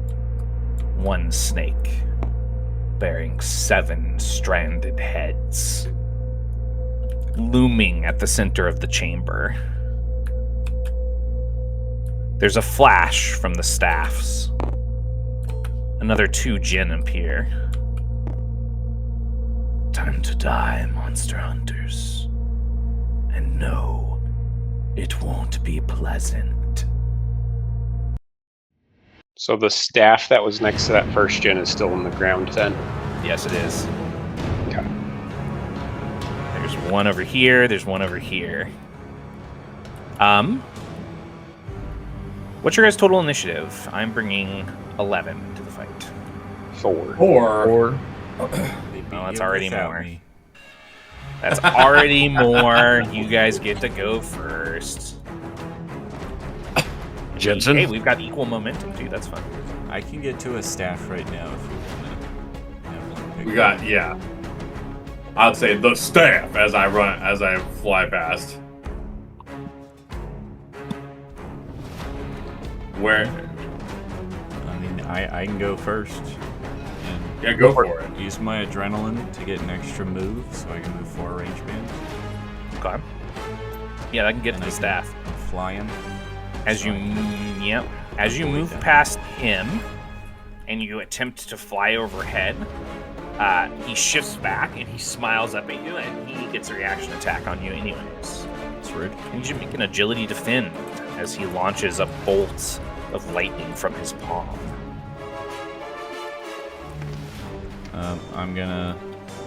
S1: 1 snake, bearing 7 stranded heads, looming at the center of the chamber. There's a flash from the staffs. Another 2 Djinn appear. Time to die, monster hunters. And no, it won't be pleasant.
S4: So the staff that was next to that first Djinn is still in the ground then?
S1: Yes, it is.
S4: Okay.
S1: one over here. There's one over here. What's your guys' total initiative? I'm bringing 11 to the fight.
S4: 4.
S3: Or
S1: Well, that's already more. That's already more. You guys get to go first.
S3: Jensen.
S1: Hey, we've got equal momentum, dude. That's fun.
S5: I can get to a staff right now if we want to have one pick
S2: We
S5: up.
S2: got, yeah. I'd say the staff as I fly past. Where?
S5: I mean, I can go first. And
S2: Yeah, go for it.
S5: use my adrenaline to get an extra move so I can move 4 range bands.
S1: Okay. Yeah, I can get
S5: And
S1: to the
S5: I can
S1: staff.
S5: fly him.
S1: As you, as you move past him, and you attempt to fly overhead, he shifts back and he smiles up at you, and he gets a reaction attack on you, anyways.
S5: It's rude.
S1: And you should make an agility defend as he launches a bolt of lightning from his palm.
S5: I'm gonna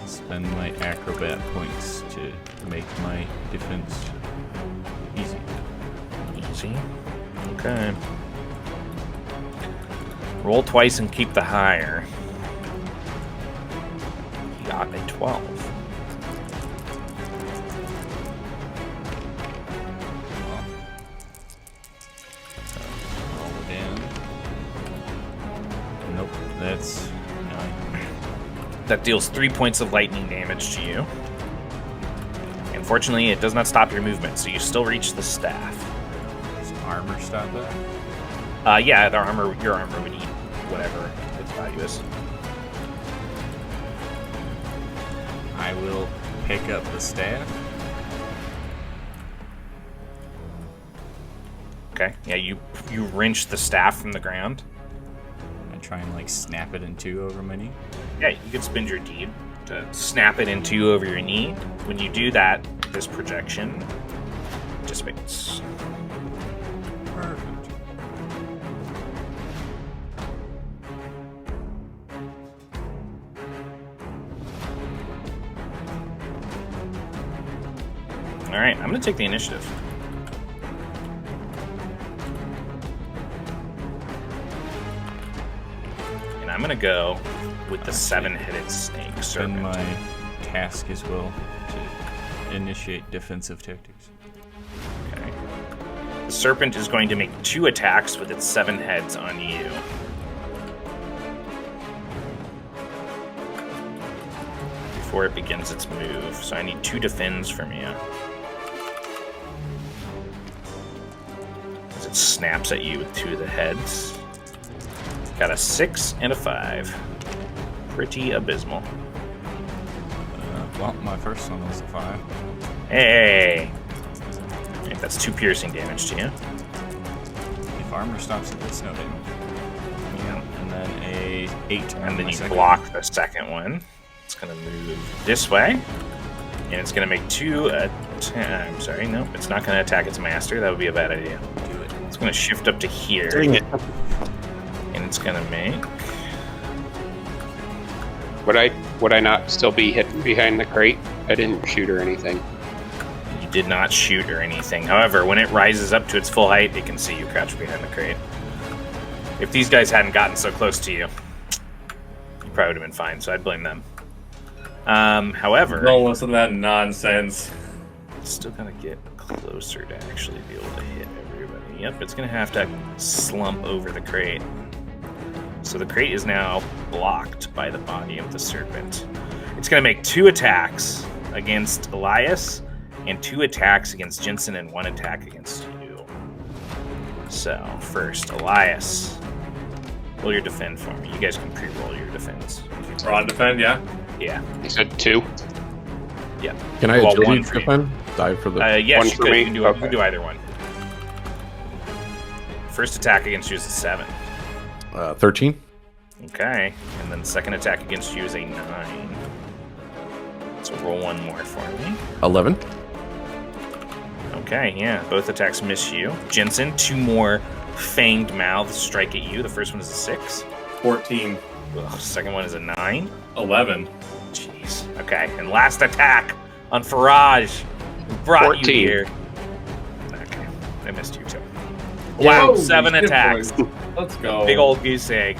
S5: spend my acrobat points to make my defense easy.
S1: Easy. Okay. Roll twice and keep the higher. He got a 12.
S5: Roll again. Nope, that's 9.
S1: That deals 3 points of lightning damage to you. Unfortunately, it does not stop your movement, so you still reach the staff.
S5: Does armor stop that?
S1: Yeah, your armor would eat whatever its value is.
S5: I will pick up the staff.
S1: Okay. Yeah, you wrench the staff from the ground.
S5: And try and like snap it in 2 over my knee.
S1: Yeah, you can spend your deed to snap it in 2 over your knee. When you do that, this projection dissipates.
S5: Perfect.
S1: All right, I'm going to take the initiative. And I'm going to go with the 7-headed snake
S5: Spend
S1: serpent.
S5: my task as well to initiate defensive tactics.
S1: Okay. The serpent is going to make 2 attacks with its 7 heads on you. Before it begins its move, so I need 2 defends from you. As it snaps at you with 2 of the heads. Got a 6 and a 5. Pretty abysmal.
S5: Well, my first one was a 5.
S1: Hey! Okay, that's 2 piercing damage to you.
S5: If armor stops it, it's no damage.
S1: Yeah.
S5: And then a 8. on
S1: And then
S5: my
S1: you
S5: second.
S1: block the second one. It's going to move this way. And it's going to make 2 I'm sorry, no, it's not going to attack its master. That would be a bad idea.
S5: Do it.
S1: It's going to shift up to here.
S4: Dang it.
S1: And it's going to make...
S4: Would I not still be hidden behind the crate? I didn't shoot or anything.
S1: You did not shoot or anything. However, when it rises up to its full height, it can see you crouched behind the crate. If these guys hadn't gotten so close to you, you probably would have been fine, so I'd blame them. However...
S2: Don't listen to that nonsense.
S1: It's still gonna get closer to actually be able to hit everybody. Yep, it's gonna have to slump over the crate. So the crate is now blocked by the body of the serpent. It's gonna make 2 attacks against Elias and 2 attacks against Jensen and 1 attack against you. So first, Elias, roll your defend for me. You guys can pre-roll your defense.
S2: Rod defend, yeah?
S1: Yeah.
S4: You said 2?
S1: Yeah.
S3: Can I
S1: Well,
S3: agility
S1: one for you.
S3: defend? Dive for the.
S1: Yes,
S4: One
S1: you
S4: for
S1: could.
S4: me?
S1: You can do,
S4: Okay.
S1: you can do either one. First attack against you is a 7.
S3: 13.
S1: Okay. And then second attack against you is a 9. So roll 1 more for me.
S3: 11.
S1: Okay, yeah. Both attacks miss you. Jensen, 2 more fanged mouths strike at you. The first one is a 6.
S2: 14.
S1: Ugh, second one is a 9.
S2: 11.
S1: Jeez. Okay, and last attack on Faraj. Who brought
S4: 14.
S1: you here? Okay, I missed you too. Wow,
S2: Holy
S1: 7
S2: shit,
S1: attacks.
S2: boys. Let's go.
S1: Big old goose egg.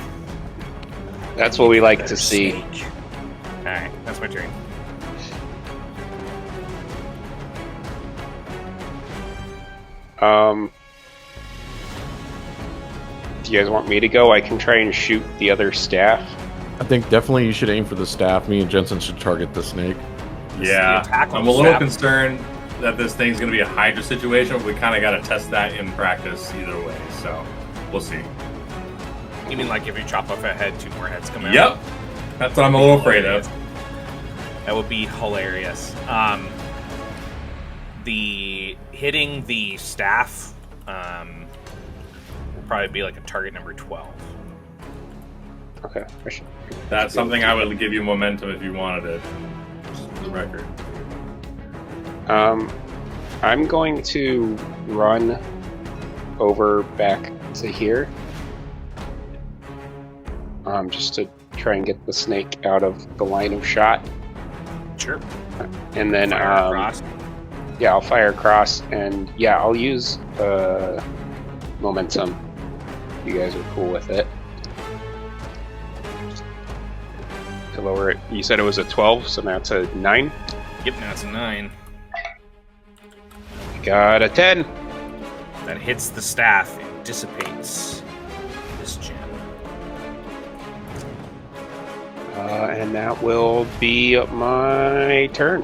S4: That's what we like to see.
S1: All right, that's my turn.
S4: Do you guys want me to go? I can try and shoot the other staff.
S3: I think definitely you should aim for the staff. Me and Jensen should target the snake.
S2: Yeah,
S1: attack on
S2: I'm
S1: the
S2: a little
S1: staff.
S2: concerned that this thing's going to be a Hydra situation, but we kind of got to test that in practice either way, so we'll see.
S1: You mean like if you chop off a head, 2 more heads come out?
S2: Yep, that's what I'm a little afraid of.
S1: That would be hilarious. The hitting the staff will probably be like a target number 12.
S4: Okay.
S2: That's something I would give you momentum if you wanted it. Just for the record.
S4: I'm going to run over back to here. Just to try and get the snake out of the line of shot.
S1: Sure.
S4: And then,
S1: Fire across.
S4: yeah, I'll fire across, and yeah, I'll use momentum. You guys are cool with it. To lower it, you said it was a 12, so now it's a 9.
S1: Yep, now it's a 9.
S4: Got a 10.
S1: That hits the staff and dissipates this gem.
S4: And that will be my turn.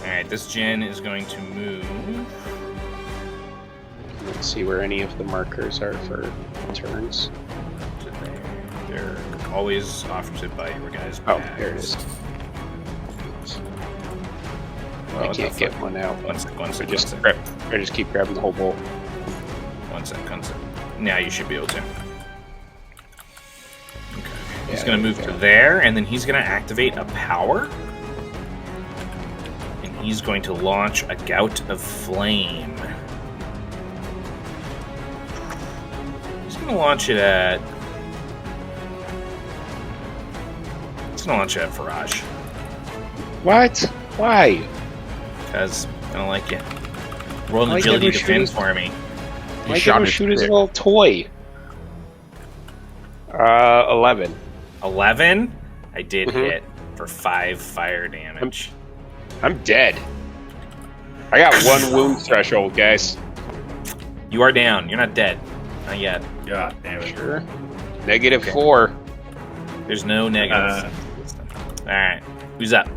S1: Alright, this Djinn is going to move.
S4: Let's see where any of the markers are for turns.
S1: to there. They're always off to by your guys'
S4: Oh,
S1: bags.
S4: there it is.
S1: Well,
S4: I
S1: what
S4: can't
S1: the
S4: get
S1: fuck?
S4: one out.
S1: One sec, one
S4: I
S1: sec,
S4: just
S1: one sec.
S4: I just keep grabbing the whole bowl.
S1: One sec, one sec. Now you should be able to. Okay. He's
S4: Yeah,
S1: going to move
S4: there
S1: to
S4: we go.
S1: there, and then he's going to activate a power. And he's going to launch a gout of flame. He's going to launch it at... He's going to launch it at Faraj.
S4: What? Why?
S1: Because I don't like it. Roll an
S4: Why
S1: agility
S4: never shoot
S1: defense
S4: his-
S1: for me.
S4: Why
S3: shot
S4: can't
S3: it
S4: shoot his
S3: quick.
S4: little toy? 11.
S1: 11? I did
S4: Mhm.
S1: hit for 5 fire damage.
S4: I'm dead. I got 1 wound threshold, guys.
S1: You are down. You're not dead. Not yet.
S2: God damn it.
S4: Sure. -4.
S1: There's no negatives. Alright. Who's up?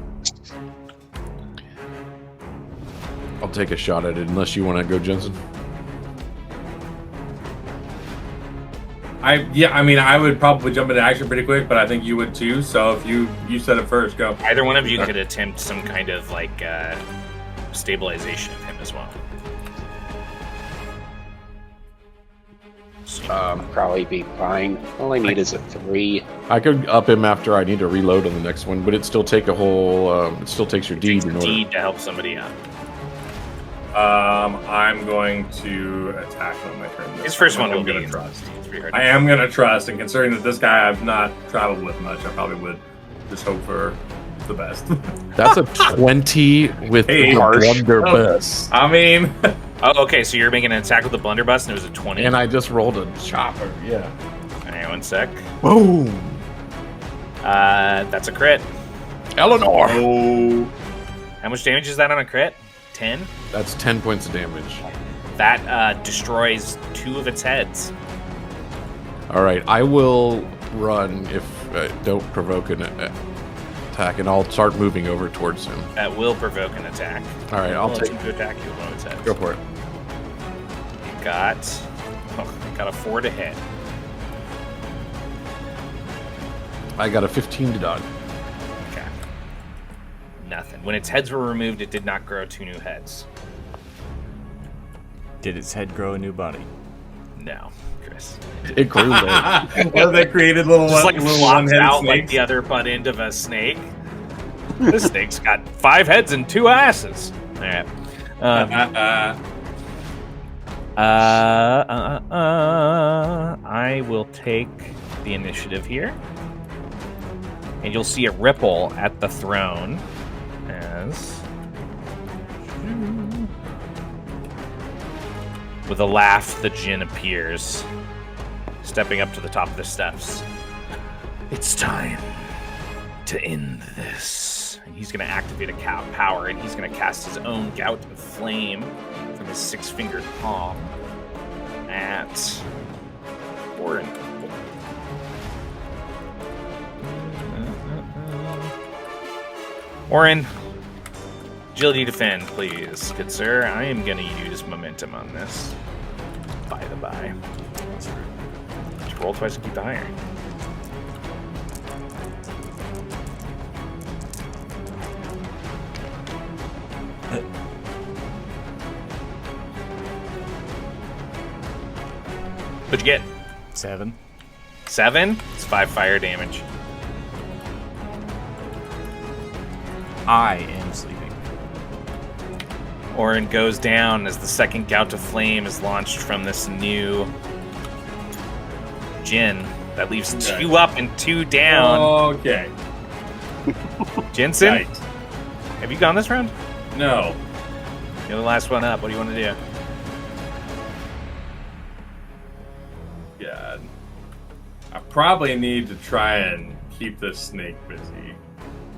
S3: I'll take a shot at it unless you want to go, Jensen.
S2: I would probably jump into action pretty quick, but I think you would too. So if you said it first, go.
S1: Either one of you could attempt some kind of like stabilization of him as well.
S4: Probably be fine. All I need is a 3.
S3: I could up him after I need to reload on the next one, but it still take a whole. It still takes your deed in order.
S1: Deed to help somebody out.
S2: I'm going to attack on my turn.
S1: His first one
S2: I'm
S1: will be
S2: going to trust.
S1: It's pretty hard.
S2: I am going to trust, and considering that this guy I've not traveled with much, I probably would just hope for the best.
S3: That's a 20 with
S2: Hey,
S3: the
S4: harsh.
S3: blunderbuss.
S2: I mean,
S1: Oh, okay. So you're making an attack with the blunderbuss, and it was a 20.
S3: And I just rolled a chopper. Yeah.
S1: Alright, one sec.
S3: Boom.
S1: That's a crit.
S3: Eleanor.
S2: oh,
S1: How much damage is that on a crit? 10.
S3: That's 10 points of damage.
S1: That destroys 2 of its heads.
S3: All right, I will run if don't provoke an attack, and I'll start moving over towards him.
S1: That will provoke an attack.
S3: All right, I'll take.
S1: to attack you with one of its heads.
S3: Go for it.
S1: Got a 4 to hit.
S3: I got a 15 to dodge.
S1: Okay. Nothing. When its heads were removed, it did not grow 2 new heads.
S5: Did its head grow a new body?
S1: No, Chris.
S3: It grew late.
S2: well, they created little
S1: Just like
S2: little
S1: flops
S2: one-headed
S1: out like
S2: snakes.
S1: the other butt end of a snake. This snake's got 5 heads and 2 asses. All right. I will take the initiative here. And you'll see a ripple at the throne as... With a laugh, the Djinn appears, stepping up to the top of the steps. It's time to end this. And he's going to activate a power, and he's going to cast his own gout of flame from his 6-fingered palm at Orin. Orin, agility defend, please. Good sir, I am going to use momentum on this. By the by. Just roll twice and keep the higher. What'd you get?
S5: 7.
S1: 7? It's 5 fire damage.
S5: I am sleeping.
S1: Orin goes down as the second gout of flame is launched from this new Djinn. That leaves 2 up and 2 down.
S2: Okay.
S1: Jensen,
S2: Right.
S1: have you gone this round?
S2: No.
S1: You're the last one up. What do you want to do?
S2: God. I probably need to try and keep this snake busy.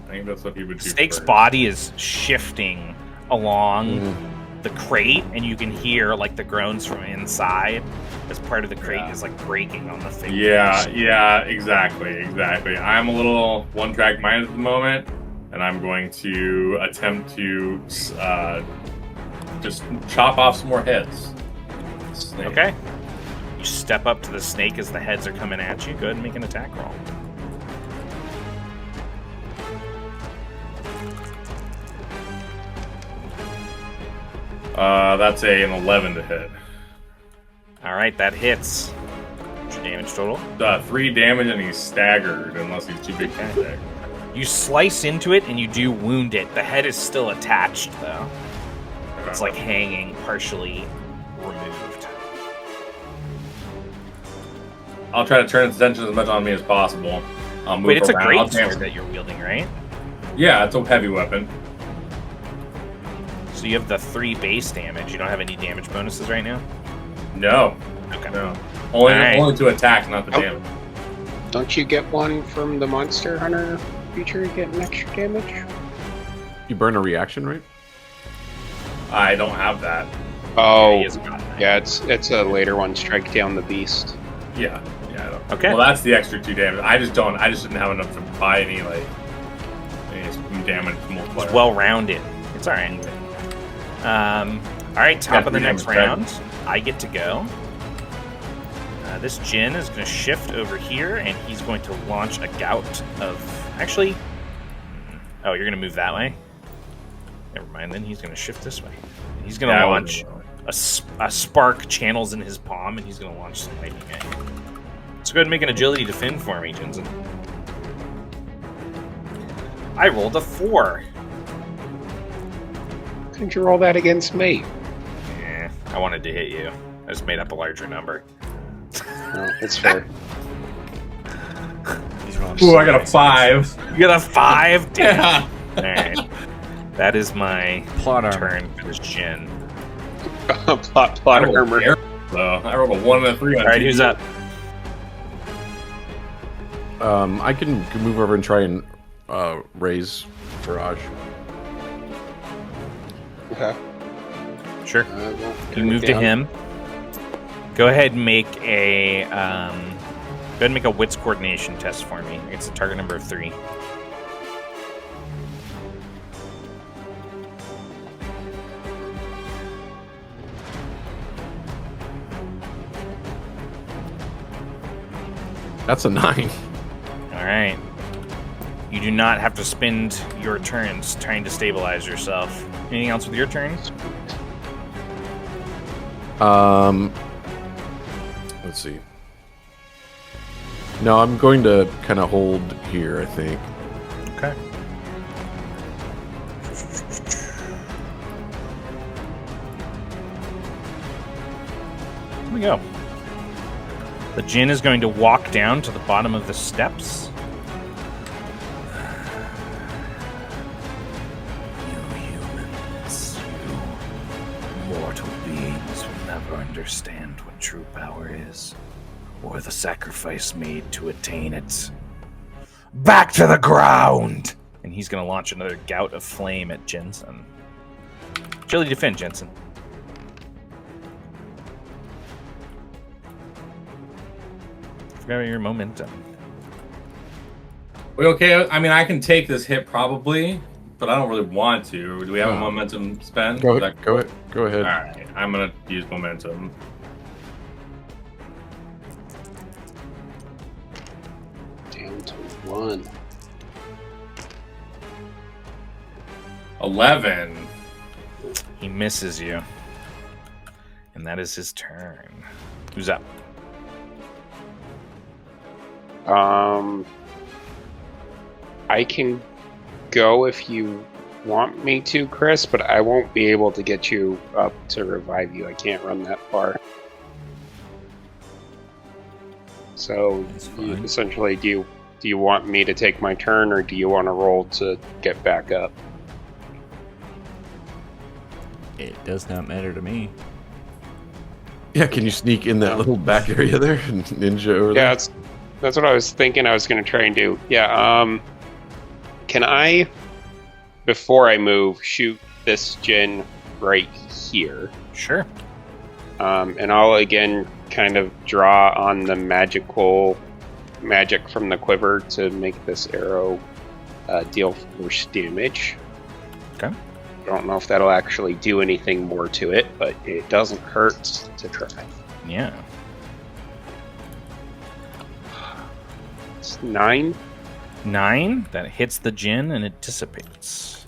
S2: I think that's what he would do.
S1: Snake's
S2: first.
S1: body is shifting along the crate, and you can hear like the groans from inside as part of the crate is like breaking on the fingers.
S2: Yeah, exactly. I'm a little one-track mind at the moment, and I'm going to attempt to just chop off some more heads. Snake.
S1: Okay. You step up to the snake as the heads are coming at you. Go ahead and make an attack roll.
S2: That's an 11 to hit.
S1: All right, that hits. What's your damage total?
S2: 3 damage, and he's staggered unless he's too big to stagger.
S1: You slice into it and you do wound it. The head is still attached, though. It's like hanging, partially removed.
S2: I'll try to turn its attention as much on me as possible. I'll move
S1: Wait, it's a
S2: around.
S1: great
S2: I'll
S1: sword
S2: dance-
S1: that you're wielding, right?
S2: Yeah, it's a heavy weapon.
S1: So you have the 3 base damage. You don't have any damage bonuses right now?
S2: No.
S1: Okay.
S2: No. Only,
S1: Alright.
S2: only to attack, not the damage.
S4: Don't you get one from the Monster Hunter feature? You get an extra damage?
S3: You burn a reaction, right?
S2: I don't have that.
S4: Oh,
S1: He hasn't gotten that.
S4: yeah, it's a later one. Strike down the beast.
S2: Yeah, I don't.
S1: Okay.
S2: Well, that's the extra 2 damage. I just didn't have enough to buy any damage multiplier.
S1: It's well-rounded. It's all right. All right, top
S2: Yeah,
S1: of the
S2: 3
S1: next
S2: damage,
S1: round. I get to go. This Djinn is going to shift over here, and he's going to launch a gout of... Actually... Oh, you're going to move that way? Never mind, then he's going to shift this way. He's going to launch a spark channels in his palm, and he's going to launch some lightning at you. So go ahead and make an agility defend for me, Jensen. I rolled a 4.
S4: Couldn't you roll that against me?
S1: Yeah, I wanted to hit you. I just made up a larger number.
S4: No, it's fair.
S5: He's rolling
S2: Ooh, I got a 5.
S1: You got a 5? Damn.
S2: Yeah.
S1: Alright. That is my
S5: Plot armor.
S1: turn for this Djinn.
S4: plot
S2: I rolled
S4: armor.
S2: I rolled a 1 and a 3 on
S1: Alright,
S2: TV.
S1: who's up?
S3: I can move over and try and raise Barrage.
S4: Okay.
S1: Sure.
S4: Well,
S1: You
S4: turn
S1: move
S4: it
S1: to
S4: down.
S1: him. Go ahead and make a go ahead and make a wits coordination test for me. It's a target number of 3.
S3: That's a 9.
S1: Alright. You do not have to spend your turns trying to stabilize yourself. Anything else with your turn?
S3: Let's see. No, I'm going to kind of hold here, I think.
S1: Okay. Here we go. The Djinn is going to walk down to the bottom of the steps. understand what true power is, or the sacrifice made to attain it. Back to the ground! And he's going to launch another gout of flame at Jensen. Agility defend, Jensen. Forgot about your momentum.
S2: We okay? I mean, I can take this hit probably, but I don't really want to. Do we have a momentum spend?
S3: Go ahead. Go ahead.
S2: All right, I'm gonna use momentum.
S4: Down to 1.
S2: 11.
S1: He misses you. And that is his turn. Who's up?
S4: I can go if you want me to, Chris, but I won't be able to get you up to revive you. I can't run that far. So, essentially, do you want me to take my turn, or do you want to roll to get back up?
S5: It does not matter to me.
S3: Yeah, can you sneak in that little back area there and ninja over there?
S4: Yeah, that's what I was thinking I was going to try and do. Yeah, can I, before I move, shoot this Djinn right here?
S1: Sure.
S4: And I'll again kind of draw on the magic from the quiver to make this arrow deal force damage.
S1: Okay.
S4: I don't know if that'll actually do anything more to it, but it doesn't hurt to try.
S1: Yeah.
S4: It's 9.
S1: 9. That hits the Djinn and it dissipates.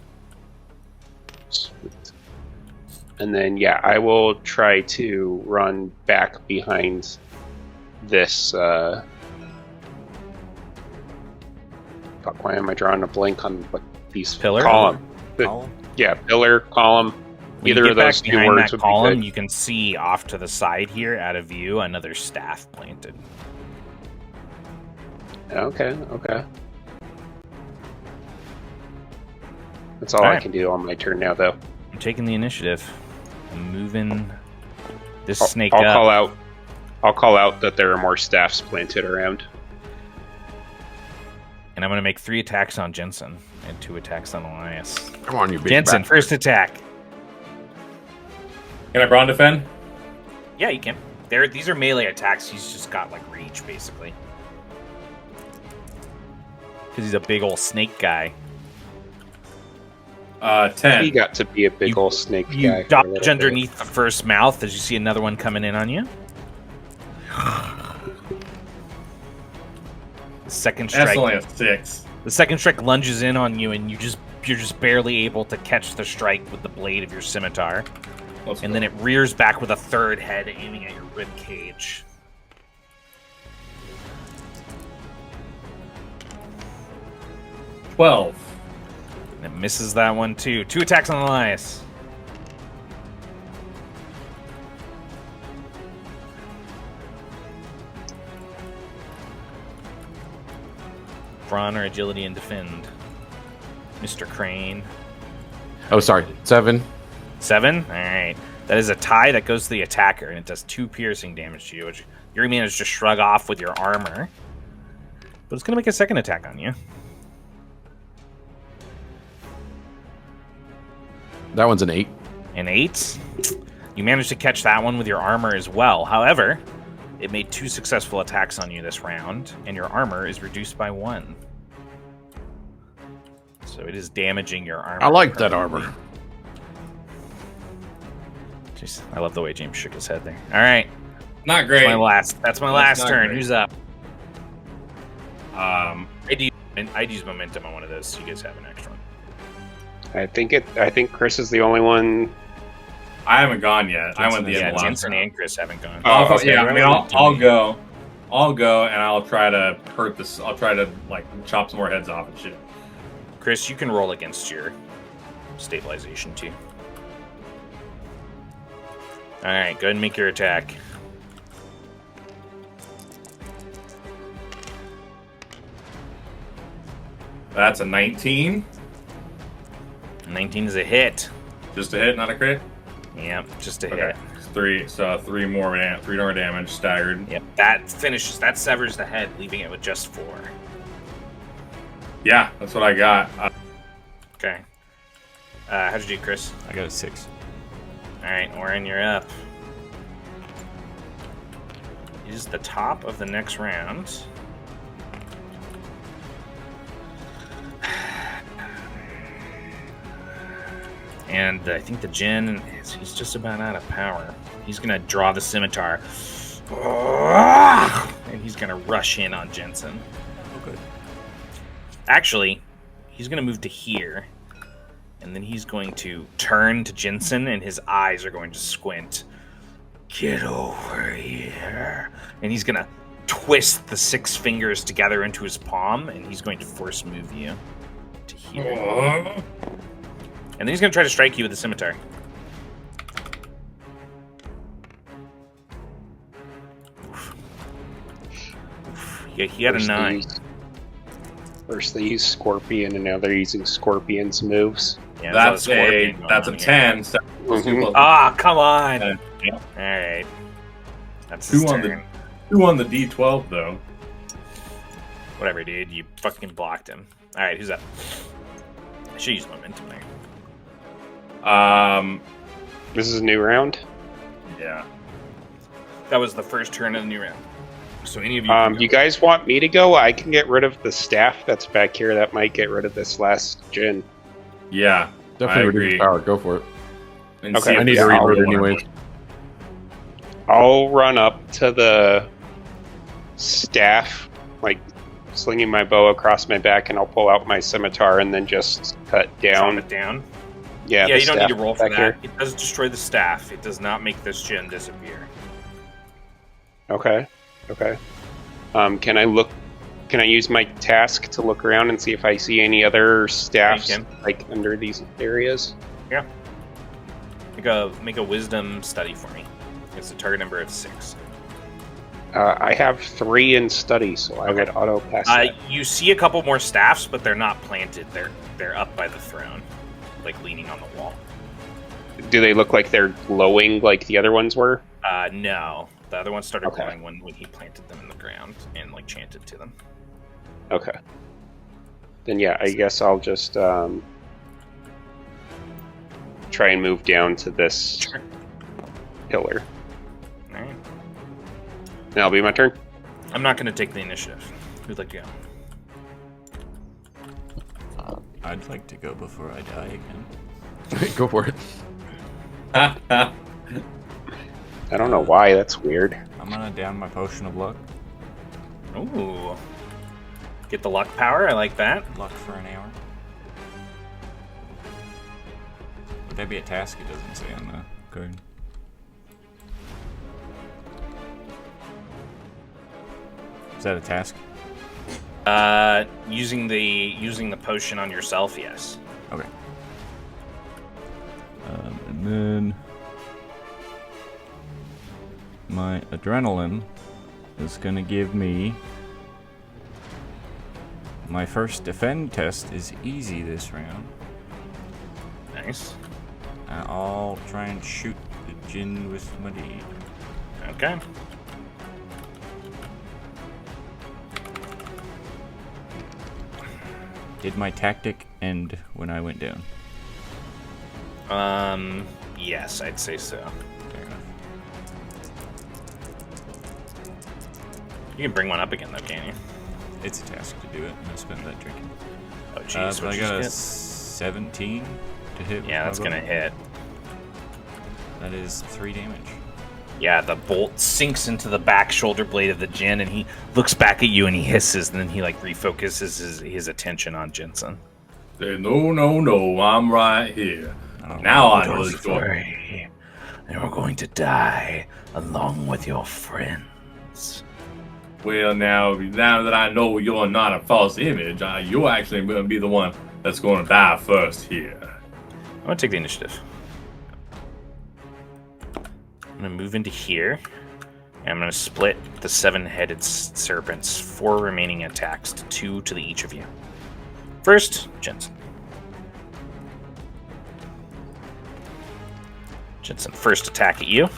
S4: Sweet. And then, yeah, I will try to run back behind this. Fuck, why am I drawing a blank on what these
S1: Pillar?
S4: column?
S5: Column?
S4: Yeah, pillar, column.
S1: When
S4: Either
S1: you
S4: of
S1: get
S4: those
S1: back
S4: two
S1: behind
S4: words
S1: that
S4: would
S1: column,
S4: be good.
S1: you can see off to the side here, out of view, another staff planted.
S4: Okay. That's all I
S1: Alright.
S4: can do on my turn now, though.
S1: I'm taking the initiative. I'm moving this
S4: I'll
S1: snake
S4: call
S1: up.
S4: I'll call out that there are more staffs planted around.
S1: And I'm going to make 3 attacks on Jensen and 2 attacks on Elias.
S3: Come on, you big
S1: Jensen,
S3: bastard.
S1: first attack.
S2: Can I brawn defend?
S1: Yeah, you can. These are melee attacks. He's just got, like, reach, basically. Because he's a big old snake guy.
S2: 10.
S4: He got to be a big old snake guy.
S1: You
S4: for a
S1: dodge
S4: little bit.
S1: underneath the first mouth as you see another one coming in on you. The second
S2: That's
S1: strike.
S2: only a 6.
S1: The second strike lunges in on you, and you're just barely able to catch the strike with the blade of your scimitar. And then it rears back with a third head, aiming at your rib cage.
S2: it 12.
S1: And it misses that one too. 2 attacks on Elias. Brawn or agility and defend. Mr. Crane.
S3: Oh, sorry. 7.
S1: 7? Alright. That is a tie that goes to the attacker, and it does 2 piercing damage to you, which you're managed to shrug off with your armor. But it's going to make a second attack on you.
S3: That one's an 8.
S1: An 8? You managed to catch that one with your armor as well. However, it made 2 successful attacks on you this round, and your armor is reduced by 1. So it is damaging your armor.
S3: I like that armor.
S1: Jeez, I love the way James shook his head there. All right,
S2: Not great.
S1: that's my last
S2: not
S1: turn.
S2: great.
S1: Who's up?
S2: Um,
S1: I'd use momentum on one of those, so you guys have an extra one.
S4: I think Chris is the only one.
S2: I haven't gone yet. I went the
S1: Yeah,
S2: end of the last
S1: Jensen
S2: round.
S1: and Chris haven't gone.
S2: Oh,
S4: okay.
S2: yeah. I mean, I'll go. I'll go, and I'll try to hurt this. I'll try to like chop some more heads off and shit.
S1: Chris, you can roll against your stabilization too. All right, go ahead and make your attack.
S2: That's a 19.
S1: 19 is a hit.
S2: Just a hit, not a crit.
S1: Yeah, just a
S2: Okay.
S1: hit.
S2: 3 more damage staggered.
S1: Yep, that severs the head, leaving it with just 4.
S2: Yeah, that's what I got.
S1: Okay. How'd you do, Chris?
S5: I got a 6.
S1: Alright, Oren, you're up. It is the top of the next round. And I think the Djinn, he's just about out of power. He's going to draw the Scimitar. And he's going to rush in on Jensen.
S5: Okay.
S1: Actually, he's going to move to here. And then he's going to turn to Jensen, and his eyes are going to squint. Get over here. And he's going to twist the 6 fingers together into his palm, and he's going to force move you to here. And then he's going to try to strike you with the Scimitar. Yeah, he got a 9.
S4: First they use Scorpion, and now they're using Scorpion's moves.
S1: Yeah,
S2: that's a 10. So
S1: Ah, come on!
S2: Yeah.
S1: Alright. That's his
S2: 2 on
S1: turn.
S2: the 2 on the D12 though.
S1: Whatever, dude. You fucking blocked him. Alright, who's up? I should use momentum there.
S4: This is a new round.
S2: Yeah.
S1: That was the first turn of the new round. So any of you can go.
S4: You guys want me to go? I can get rid of the staff that's back here. That might get rid of this last Djinn.
S2: Yeah.
S3: Definitely
S2: I
S3: reduce
S2: agree.
S3: power. Go for it.
S2: And
S4: Okay,
S2: see if
S3: I need
S2: this
S3: to
S2: is
S3: reload
S2: one.
S3: anyways.
S4: I'll run up to the staff, like slinging my bow across my back, and I'll pull out my scimitar and then just cut
S1: Chop
S4: down.
S1: it down.
S4: Yeah,
S1: Yeah,
S4: the
S1: you don't need to
S4: staff
S1: roll for
S4: back
S1: that.
S4: here.
S1: It does destroy the staff. It does not make this Djinn disappear.
S4: Okay. Can I look? Can I use my task to look around and see if I see any other staffs
S1: can.
S4: like under these areas?
S1: Yeah. Make a wisdom study for me. It's a target number of 6.
S4: I have 3 in study, so I would auto pass that.
S1: You see a couple more staffs, but they're not planted. They're up by the throne, like leaning on the wall.
S4: Do they look like they're glowing like the other ones were?
S1: No. The other ones started
S4: Okay.
S1: glowing when he planted them in the ground and like chanted to them.
S4: Okay. Then yeah, I guess I'll just try and move down to this pillar.
S1: All right.
S4: That'll be my turn.
S1: I'm not going to take the initiative. Who'd like to go?
S5: I'd like to go before I die again.
S3: Go for it.
S4: I don't know why. That's weird.
S5: I'm gonna down my potion of luck.
S1: Ooh. Get the luck power. I like that.
S5: Luck for an hour. Would that be a task? It doesn't say on the card. Is that a task?
S1: Using the potion on yourself, yes.
S5: Okay. And then my adrenaline is gonna give me my first defend test is easy this round.
S1: Nice.
S5: I'll try and shoot the Djinn with my D.
S1: Okay.
S5: Did my tactic end when I went down?
S1: Yes, I'd say so.
S5: Fair enough.
S1: You can bring one up again, though, can't you?
S5: It's a task to do it. I'm gonna spend that drinking.
S1: Oh, jeez.
S5: But I
S1: what'd you
S5: got a
S1: get?
S5: 17 to hit. with
S1: Yeah,
S5: my
S1: that's
S5: bow.
S1: gonna hit.
S5: That is 3 damage.
S1: Yeah, the bolt sinks into the back shoulder blade of the Djinn, and he looks back at you and he hisses, and then he like refocuses his attention on Jensen.
S2: Say, no, I'm right here. Now I know the story.
S1: You're going to die along with your friends.
S2: Well, now that I know you're not a false image, you're actually going to be the one that's going to die first here.
S1: I'm going to take the initiative. I'm going to move into here, and I'm going to split the 7-headed serpent's 4 remaining attacks to 2 to each of you. First, Jensen. Jensen, first attack at you.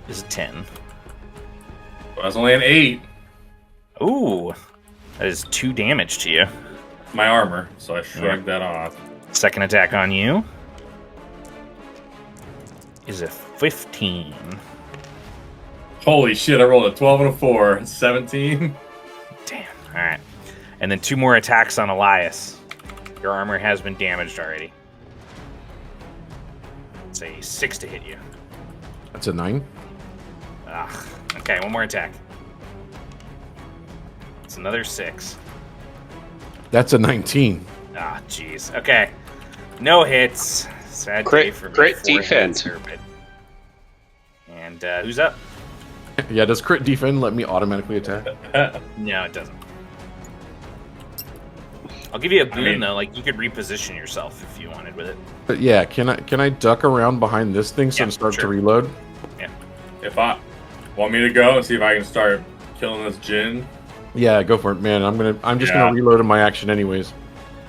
S1: is a 10.
S2: Well, that's only an 8.
S1: Ooh, that is 2 damage to you.
S2: My armor, so I shrugged that off.
S1: Second attack on you is a 15.
S2: Holy shit, I rolled a 12 and a 4. 17.
S1: Damn. All right. And then 2 more attacks on Elias. Your armor has been damaged already. It's a 6 to hit you.
S3: That's a 9.
S1: Ah. Okay, 1 more attack. It's another 6.
S3: That's a 19.
S1: Ah, jeez. Okay. No hits. Sad day for me.
S4: Crit
S1: 4
S4: defense.
S1: hits, Herbert. And who's up?
S3: Yeah, does crit defend let me automatically attack?
S1: No, it doesn't. I'll give you a boon though. Like you could reposition yourself if you wanted with it.
S3: But yeah, can I duck around behind this thing so
S1: Yeah,
S3: I start
S1: sure.
S3: to reload?
S1: Yeah.
S2: If I want me to go and see if I can start killing this Djinn.
S3: Yeah, go for it, man. I'm just gonna reload in my action anyways.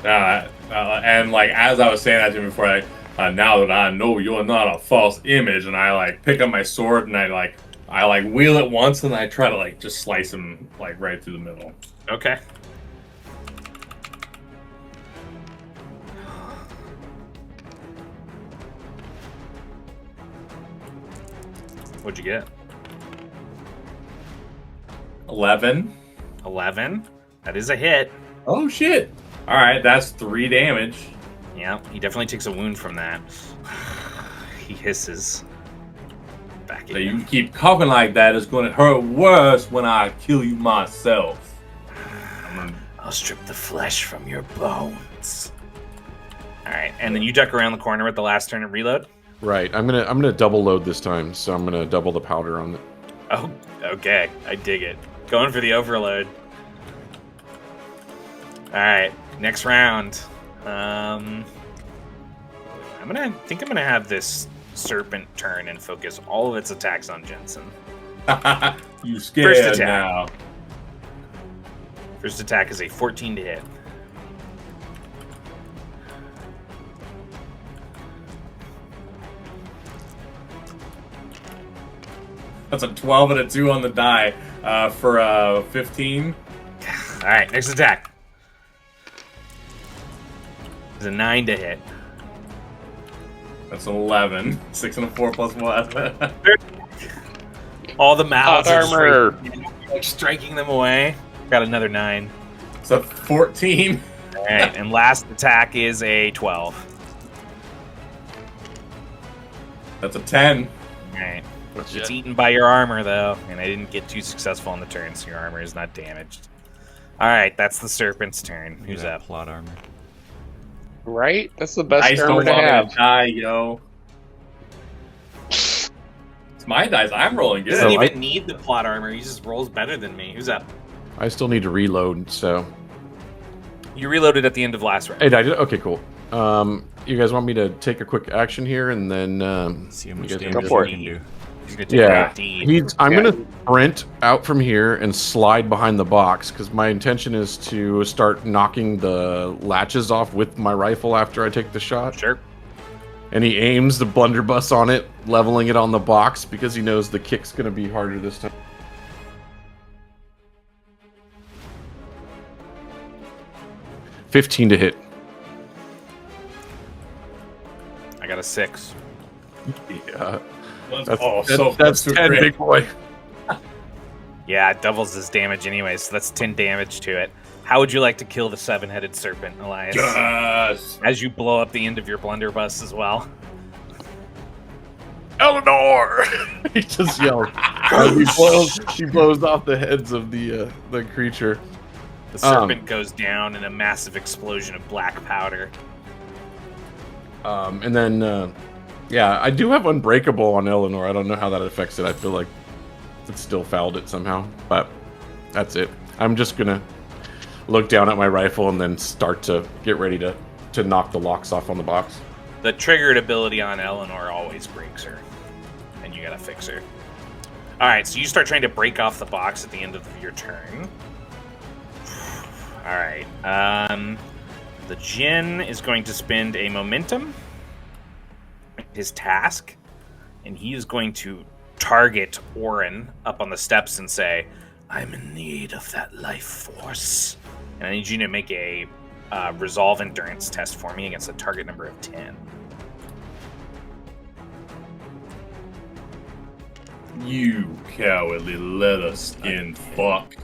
S2: And like as I was saying that to him before, now that I know you're not a false image, and I like pick up my sword and I wheel it once and I try to like just slice him like right through the middle.
S1: Okay. What'd you get?
S2: 11.
S1: 11. That is a hit.
S2: Oh shit! All right, that's 3 damage.
S1: Yeah, he definitely takes a wound from that. He hisses. Back
S2: So
S1: at
S2: you keep coughing like that, it's going to hurt worse when I kill you myself.
S1: I'll strip the flesh from your bones. All right, and then you duck around the corner with the last turn and reload.
S3: Right. I'm gonna double load this time, so I'm gonna double the powder on it.
S1: Oh, okay. I dig it. Going for the overload. All right, next round. I'm gonna have this serpent turn and focus all of its attacks on Jensen.
S2: You scared
S1: First attack.
S2: now.
S1: First attack is a 14 to hit.
S2: That's a 12 and a 2 on the die for 15.
S1: All right, next attack. It's a 9 to hit.
S2: That's an 11. 6 and a 4 plus 1.
S1: All the mouths
S4: Hot
S1: are
S4: armor.
S1: striking them away. Got another 9.
S2: So 14.
S1: All right, and last attack is a 12.
S2: That's a 10.
S1: All right. It's
S2: Shit.
S1: eaten by your armor, though, and I didn't get too successful on the turn, so your armor is not damaged. All right, that's the serpent's turn. Who's
S5: that
S1: up?
S5: plot armor?
S4: Right? That's the best
S2: Dice
S4: armor
S2: don't
S4: to
S2: want me
S4: have.
S2: to die, yo. It's my dice. I'm rolling
S1: He doesn't
S2: good.
S1: even need the plot armor. He just rolls better than me. Who's up?
S3: I still need to reload, so.
S1: You reloaded at the end of last round.
S3: Hey, I did. Okay, cool. You guys want me to take a quick action here and then
S5: See how
S3: you
S5: much
S3: guys
S5: damage
S3: want me
S4: for
S5: we
S4: it.
S5: can do.
S1: He's gonna take
S3: Yeah.
S1: a deed.
S3: I'm
S4: Yeah.
S3: gonna sprint out from here and slide behind the box because my intention is to start knocking the latches off with my rifle after I take the shot.
S1: Sure.
S3: And he aims the blunderbuss on it, leveling it on the box because he knows the kick's gonna be harder this time. $15 to hit.
S1: I got a 6.
S3: Yeah,
S2: That's,
S3: that's
S2: close to
S3: 10,
S2: crit.
S3: big boy.
S1: Yeah, it doubles his damage anyway, so that's 10 damage to it. How would you like to kill the 7-headed serpent, Elias?
S2: Yes.
S1: As you blow up the end of your blunderbuss as well.
S3: Eleanor! He just yells. He blows off the heads of the creature.
S1: The serpent goes down in a massive explosion of black powder.
S3: And then, yeah, I do have Unbreakable on Eleanor. I don't know how that affects it. I feel like it still fouled it somehow, but that's it. I'm just gonna look down at my rifle and then start to get ready to knock the locks off on the box.
S1: The triggered ability on Eleanor always breaks her, and you gotta fix her. All right, so you start trying to break off the box at the end of your turn. All right. The Djinn is going to spend a momentum, his task, and he is going to target Orin up on the steps and say, I'm in need of that life force. And I need you to make a resolve endurance test for me against a target number of 10.
S2: You cowardly leather-skinned fuck.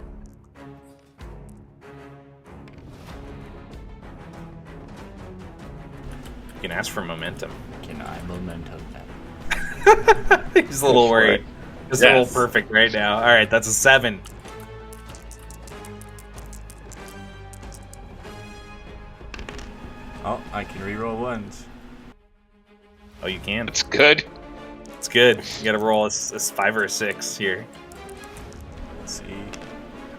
S1: You can ask for momentum.
S5: Can I momentum that?
S1: He's a little worried. Just a
S2: Yes.
S1: little perfect right now. All right, that's a 7.
S5: Oh, I can reroll ones.
S1: Oh, you can.
S4: It's good.
S1: It's good. You got to roll a 5 or a 6 here.
S5: Let's see.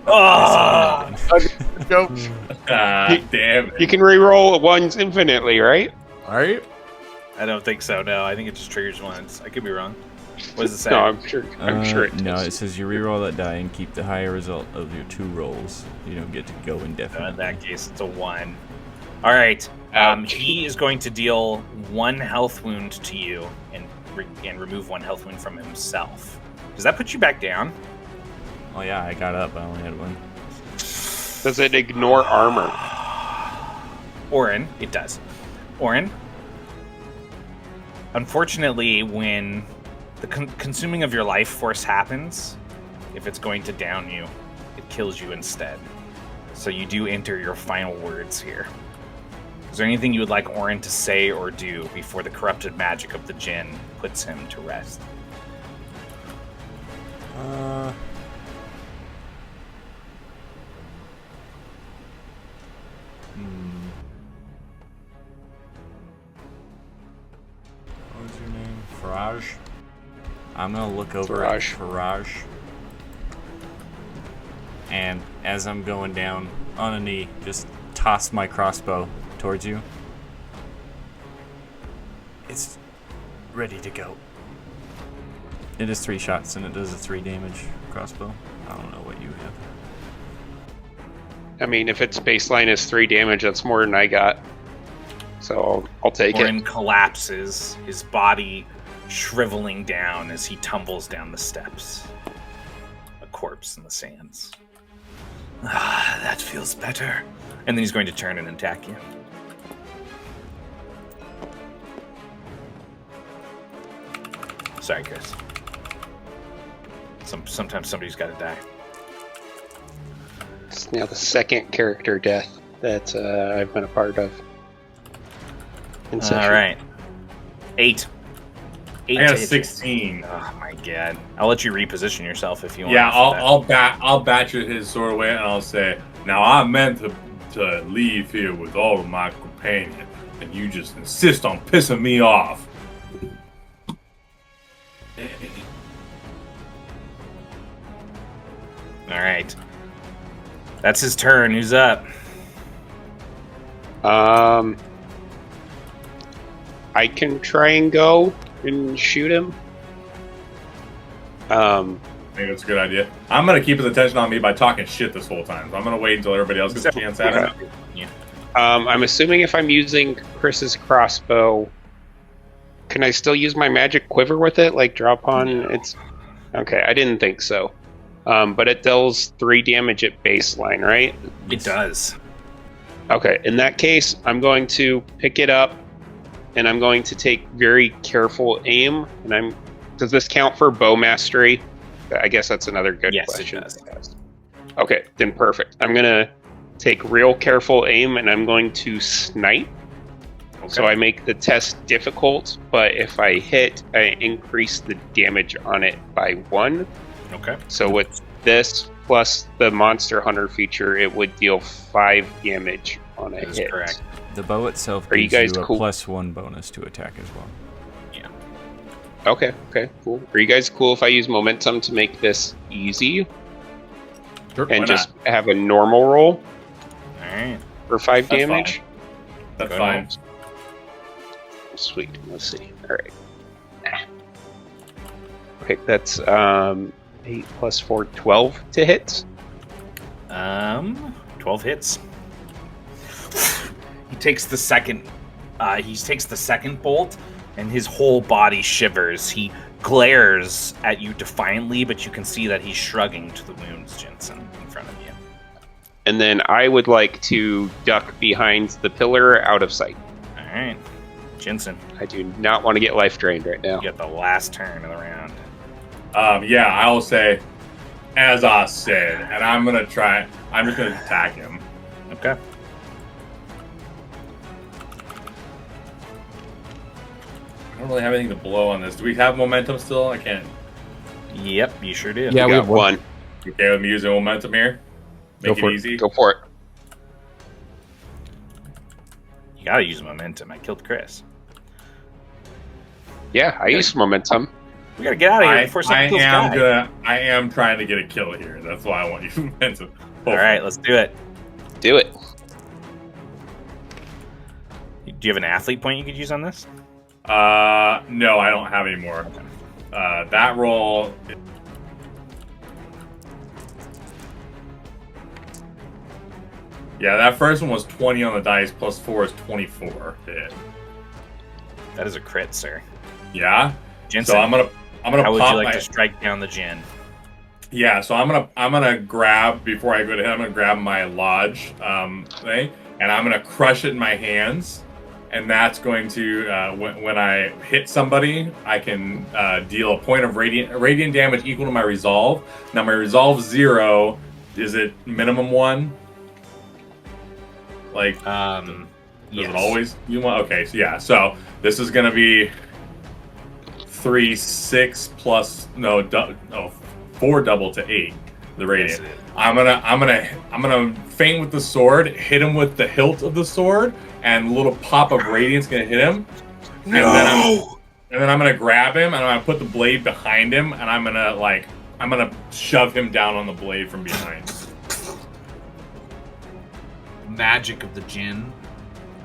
S1: Oh!
S4: Go.
S2: God damn it.
S4: You can re-roll ones infinitely, right?
S3: All right.
S1: I don't think so. No, I think it just triggers once. I could be wrong. What does it say?
S4: No, I'm sure. I'm sure it
S5: No,
S4: does.
S5: it says you reroll that die and keep the higher result of your 2 rolls. You don't get to go
S1: In
S5: indefinitely.
S1: that case, it's a 1. All right. He is going to deal 1 health wound to you and remove 1 health wound from himself. Does that put you back down?
S5: Oh yeah, I got up. I only had 1.
S4: Does it ignore armor?
S1: Orin, it does. Orin, unfortunately, when the consuming of your life force happens, if it's going to down you, it kills you instead. So you do enter your final words here. Is there anything you would like Orin to say or do before the corrupted magic of the Djinn puts him to rest?
S5: What was your name? Faraj? I'm gonna look over
S4: Faraj.
S5: at Faraj. And as I'm going down on a knee, just toss my crossbow towards you. It's ready to go. It is 3 shots and it does a 3 damage crossbow. I don't know what you have.
S4: I mean, if its baseline is 3 damage, that's more than I got. So I'll take
S1: Orin
S4: it.
S1: collapses, his body shriveling down as he tumbles down the steps. A corpse in the sands. Ah, that feels better. And then he's going to turn and attack you. Sorry, Chris. Sometimes somebody's got to die.
S4: It's now the second character death that I've been a part of. In
S1: All
S4: session.
S1: right. 8. 8
S2: I got
S1: to
S2: a
S1: hit you.
S2: 16.
S1: Oh my god! I'll let you reposition yourself if you want.
S2: Yeah,
S1: after that.
S2: I'll batch his sword away and I'll say, now I meant to leave here with all of my companions, and you just insist on pissing me off.
S1: All right. That's his turn. Who's up?
S4: I can try and go and shoot him.
S2: I think that's a good idea. I'm gonna keep his attention on me by talking shit this whole time. So I'm gonna wait until everybody else gets a chance at it.
S1: Yeah.
S4: I'm assuming if I'm using Chris's crossbow, can I still use my magic quiver with it? Like drop on it's. Okay, I didn't think so. But it deals 3 damage at baseline, right?
S1: It does.
S4: Okay, in that case, I'm going to pick it up, and I'm going to take very careful aim. And does this count for bow mastery? I guess that's another good
S1: Yes,
S4: question.
S1: it does.
S4: Okay, then perfect. I'm gonna take real careful aim, and I'm going to snipe. So I make the test difficult, but if I hit, I increase the damage on it by 1.
S1: Okay.
S4: So with this plus the Monster Hunter feature, it would deal 5 damage on a
S1: That is
S4: hit.
S1: correct.
S5: The bow itself
S4: Are you
S5: gives
S4: guys
S5: you a
S4: cool?
S5: +1 bonus to attack as well.
S1: Yeah.
S4: Okay, cool. Are you guys cool if I use momentum to make this easy
S3: Sure.
S4: and
S2: Why
S4: just have a normal roll
S1: All right.
S4: for 5
S2: That's
S4: damage?
S2: That's
S1: Good
S2: fine.
S1: rolls.
S4: Sweet. Let's see. All right. Okay, that's 8 plus 4, 12 to hit.
S1: 12 hits. He takes the second. He takes the second bolt, and his whole body shivers. He glares at you defiantly, but you can see that he's shrugging to the wounds, Jensen, in front of you.
S4: And then I would like to duck behind the pillar out of sight.
S1: All right, Jensen,
S4: I do not want to get life drained right now.
S1: you get the last turn of the round.
S2: Yeah, I will say, as I said, and I'm just gonna attack him.
S1: Okay.
S2: I don't really have anything to blow on this. Do we have momentum still? I can't.
S1: Yep, you sure do.
S3: Yeah,
S4: We
S3: we
S4: got
S3: have one.
S4: one.
S2: You okay with me using momentum here? Make
S3: Go for
S2: it
S3: it.
S2: easy.
S4: Go for it.
S1: You gotta use momentum. I killed Chris.
S4: Yeah, I use momentum.
S1: We gotta get out of here before someone kills Guy.
S2: I am trying to get a kill here. That's why I want you momentum.
S1: All right, let's do it.
S4: Do it.
S1: Do you have an athlete point you could use on this?
S2: No, I don't have any more. That roll. Yeah, that first one was 20 on the dice, plus 4 is 24 to hit.
S1: That is a crit, sir.
S2: Yeah.
S1: Jensen,
S2: So I'm gonna
S1: how would
S2: pop
S1: you like
S2: my,
S1: to strike down the Djinn?
S2: Yeah, so I'm gonna grab before I go to him. I'm gonna grab my lodge thing, and I'm gonna crush it in my hands, and that's going to when I hit somebody, I can deal a point of radiant damage equal to my resolve. Now my resolve 0, is it minimum 1? Like, does
S1: yes.
S2: it always you want? Okay, so yeah, so this is gonna be 3, 6 plus 4 double to 8. The radiant.
S1: Yes, it is.
S2: I'm gonna feint with the sword, hit him with the hilt of the sword, and a little pop of radiant's gonna hit him.
S1: No!
S2: And then I'm gonna grab him and I'm gonna put the blade behind him, and I'm gonna shove him down on the blade from behind.
S1: Magic of the Djinn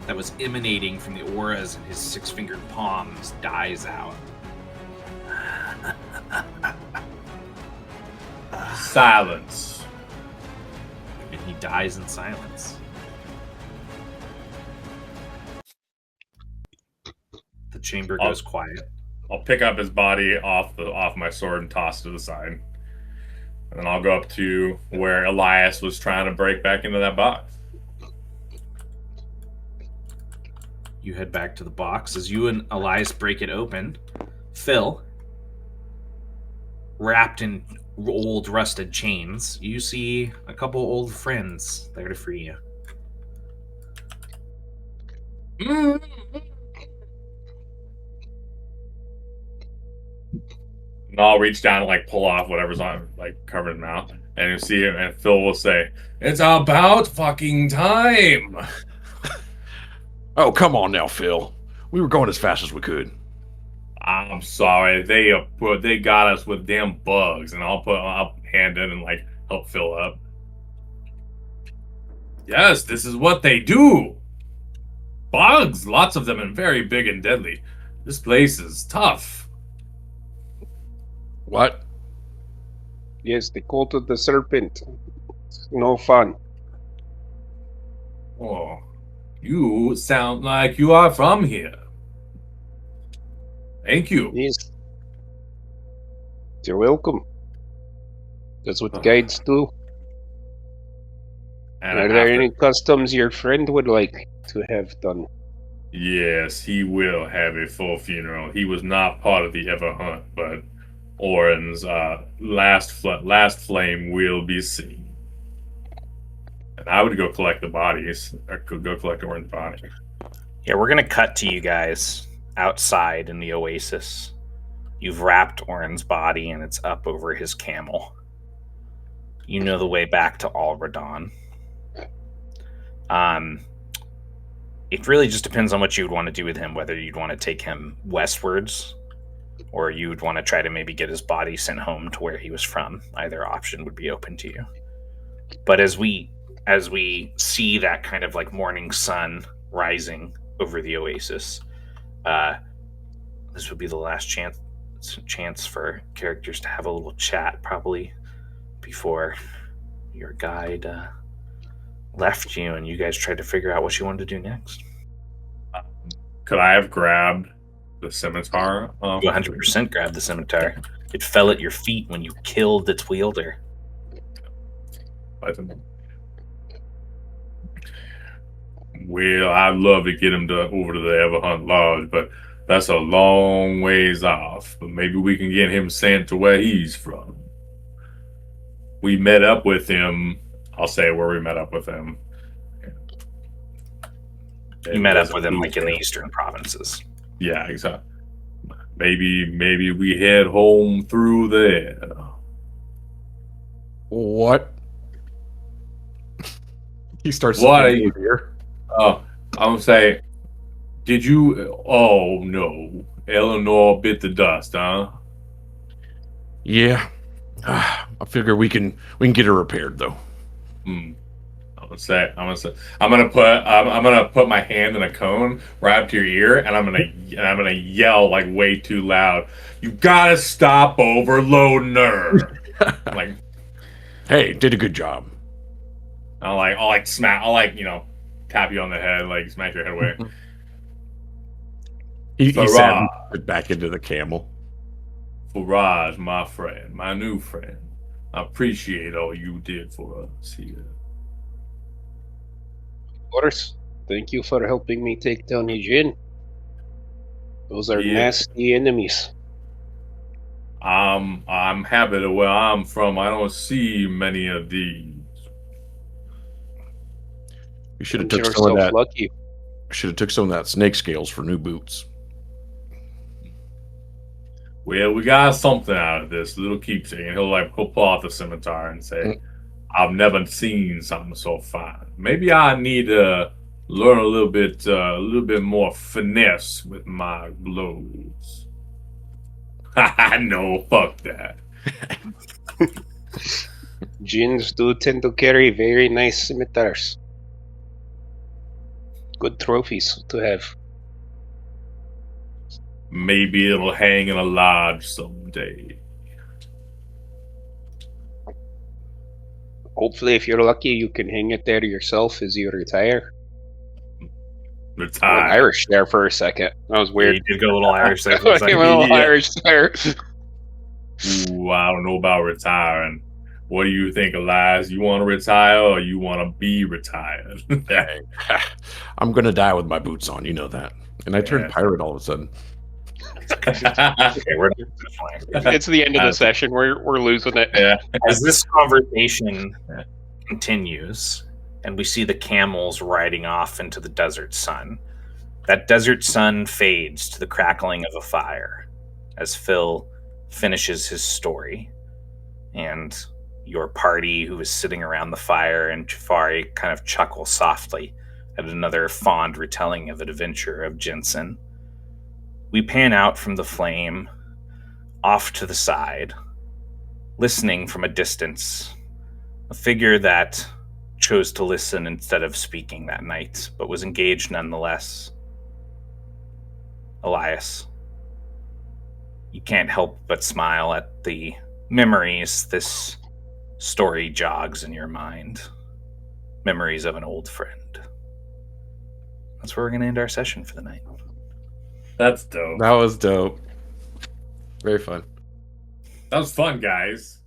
S1: that was emanating from the auras in his six-fingered palms dies out.
S2: Silence.
S1: And he dies in silence. The chamber goes quiet.
S2: I'll pick up his body off my sword and toss it to the side. And then I'll go up to where Elias was trying to break back into that box.
S1: You head back to the box. As you and Elias break it open, Phil, wrapped in old rusted chains, you see a couple old friends there to free you.
S2: And I'll reach down and like pull off whatever's on like covered in mouth. And you see him, and Phil will say, "It's about fucking time."
S3: Oh, come on now, Phil. We were going as fast as we could.
S2: I'm sorry, they got us with damn bugs, and I'll hand it and like help Phil up. Yes, this is what they do. Bugs, lots of them, and very big and deadly. This place is tough.
S3: What?
S4: Yes, the cult of the serpent. It's no fun.
S2: Oh, you sound like you are from here. Thank you.
S4: Yes. You're welcome. That's what guides do.
S2: And
S4: Are there any customs your friend would like to have done?
S2: Yes, he will have a full funeral. He was not part of the Ever Hunt, but Oren's last flame will be seen. And I would go collect the bodies. I could go collect Oren's body.
S1: Yeah, we're gonna cut to you guys outside in the oasis. You've wrapped Oren's body and it's up over his camel. You know the way back to Alradon. It really just depends on what you would want to do with him, whether you'd want to take him westwards or you would want to try to maybe get his body sent home to where he was from. Either option would be open to you. But as we see that kind of like morning sun rising over the oasis, this would be the last chance for characters to have a little chat, probably before your guide left you and you guys tried to figure out what you wanted to do next.
S2: Could I have grabbed The scimitar.
S1: You 100% grabbed the scimitar. It fell at your feet when you killed its wielder.
S2: Well, I'd love to get him over to the Everhunt Lodge, but that's a long ways off. But maybe we can get him sent to where he's from. We met up with him. I'll say where we met up with him.
S1: You met up with him like in the eastern provinces.
S2: Yeah, exactly. Maybe we head home through there.
S3: What? He starts.
S2: What are you here? I'm gonna say, did you? Oh no, Eleanor bit the dust, huh?
S3: Yeah. I figure we can get her repaired though.
S2: I'm gonna put my hand in a cone right up to your ear, and I'm gonna yell like way too loud. You gotta stop overloading her. Like,
S3: hey, did a good job.
S2: I'll tap you on the head, like smack your head away.
S3: He sat back into the camel.
S2: Faraj, my friend, my new friend. I appreciate all you did for us here.
S4: Of course. Thank you for helping me take down the Djinn. Those are nasty enemies.
S2: I'm happy to where I'm from. I don't see many of these.
S3: You should have took some of that. Lucky. Should have took some of that snake scales for new boots.
S2: Well, we got something out of this little keepsake, and he'll pull out the scimitar and say, "I've never seen something so fine. Maybe I need to learn a little bit more finesse with my blows." No, fuck that.
S4: Djinns do tend to carry very nice scimitars. Good trophies to have.
S2: Maybe it'll hang in a lodge someday.
S4: Hopefully, if you're lucky, you can hang it there yourself as you retire.
S2: Retire.
S4: Irish there for a second. That was weird.
S1: Yeah, you did go a little Irish there for a second.
S4: Irish there.
S2: Ooh, I don't know about retiring. What do you think, Elias? You want to retire or you want to be retired?
S3: I'm going to die with my boots on. You know that. And I turned pirate all of a sudden.
S1: Okay,
S4: it's the end of the session. We're losing it.
S2: Yeah.
S1: As this conversation continues, and we see the camels riding off into the desert sun, that desert sun fades to the crackling of a fire as Phil finishes his story, and your party who is sitting around the fire and Jafari kind of chuckle softly at another fond retelling of an adventure of Jensen. We pan out from the flame off to the side, listening from a distance, a figure that chose to listen instead of speaking that night, but was engaged nonetheless. Elias, you can't help but smile at the memories this story jogs in your mind. Memories of an old friend. That's where we're going to end our session for the night.
S2: That's dope.
S3: That was dope. Very fun.
S2: That was fun, guys.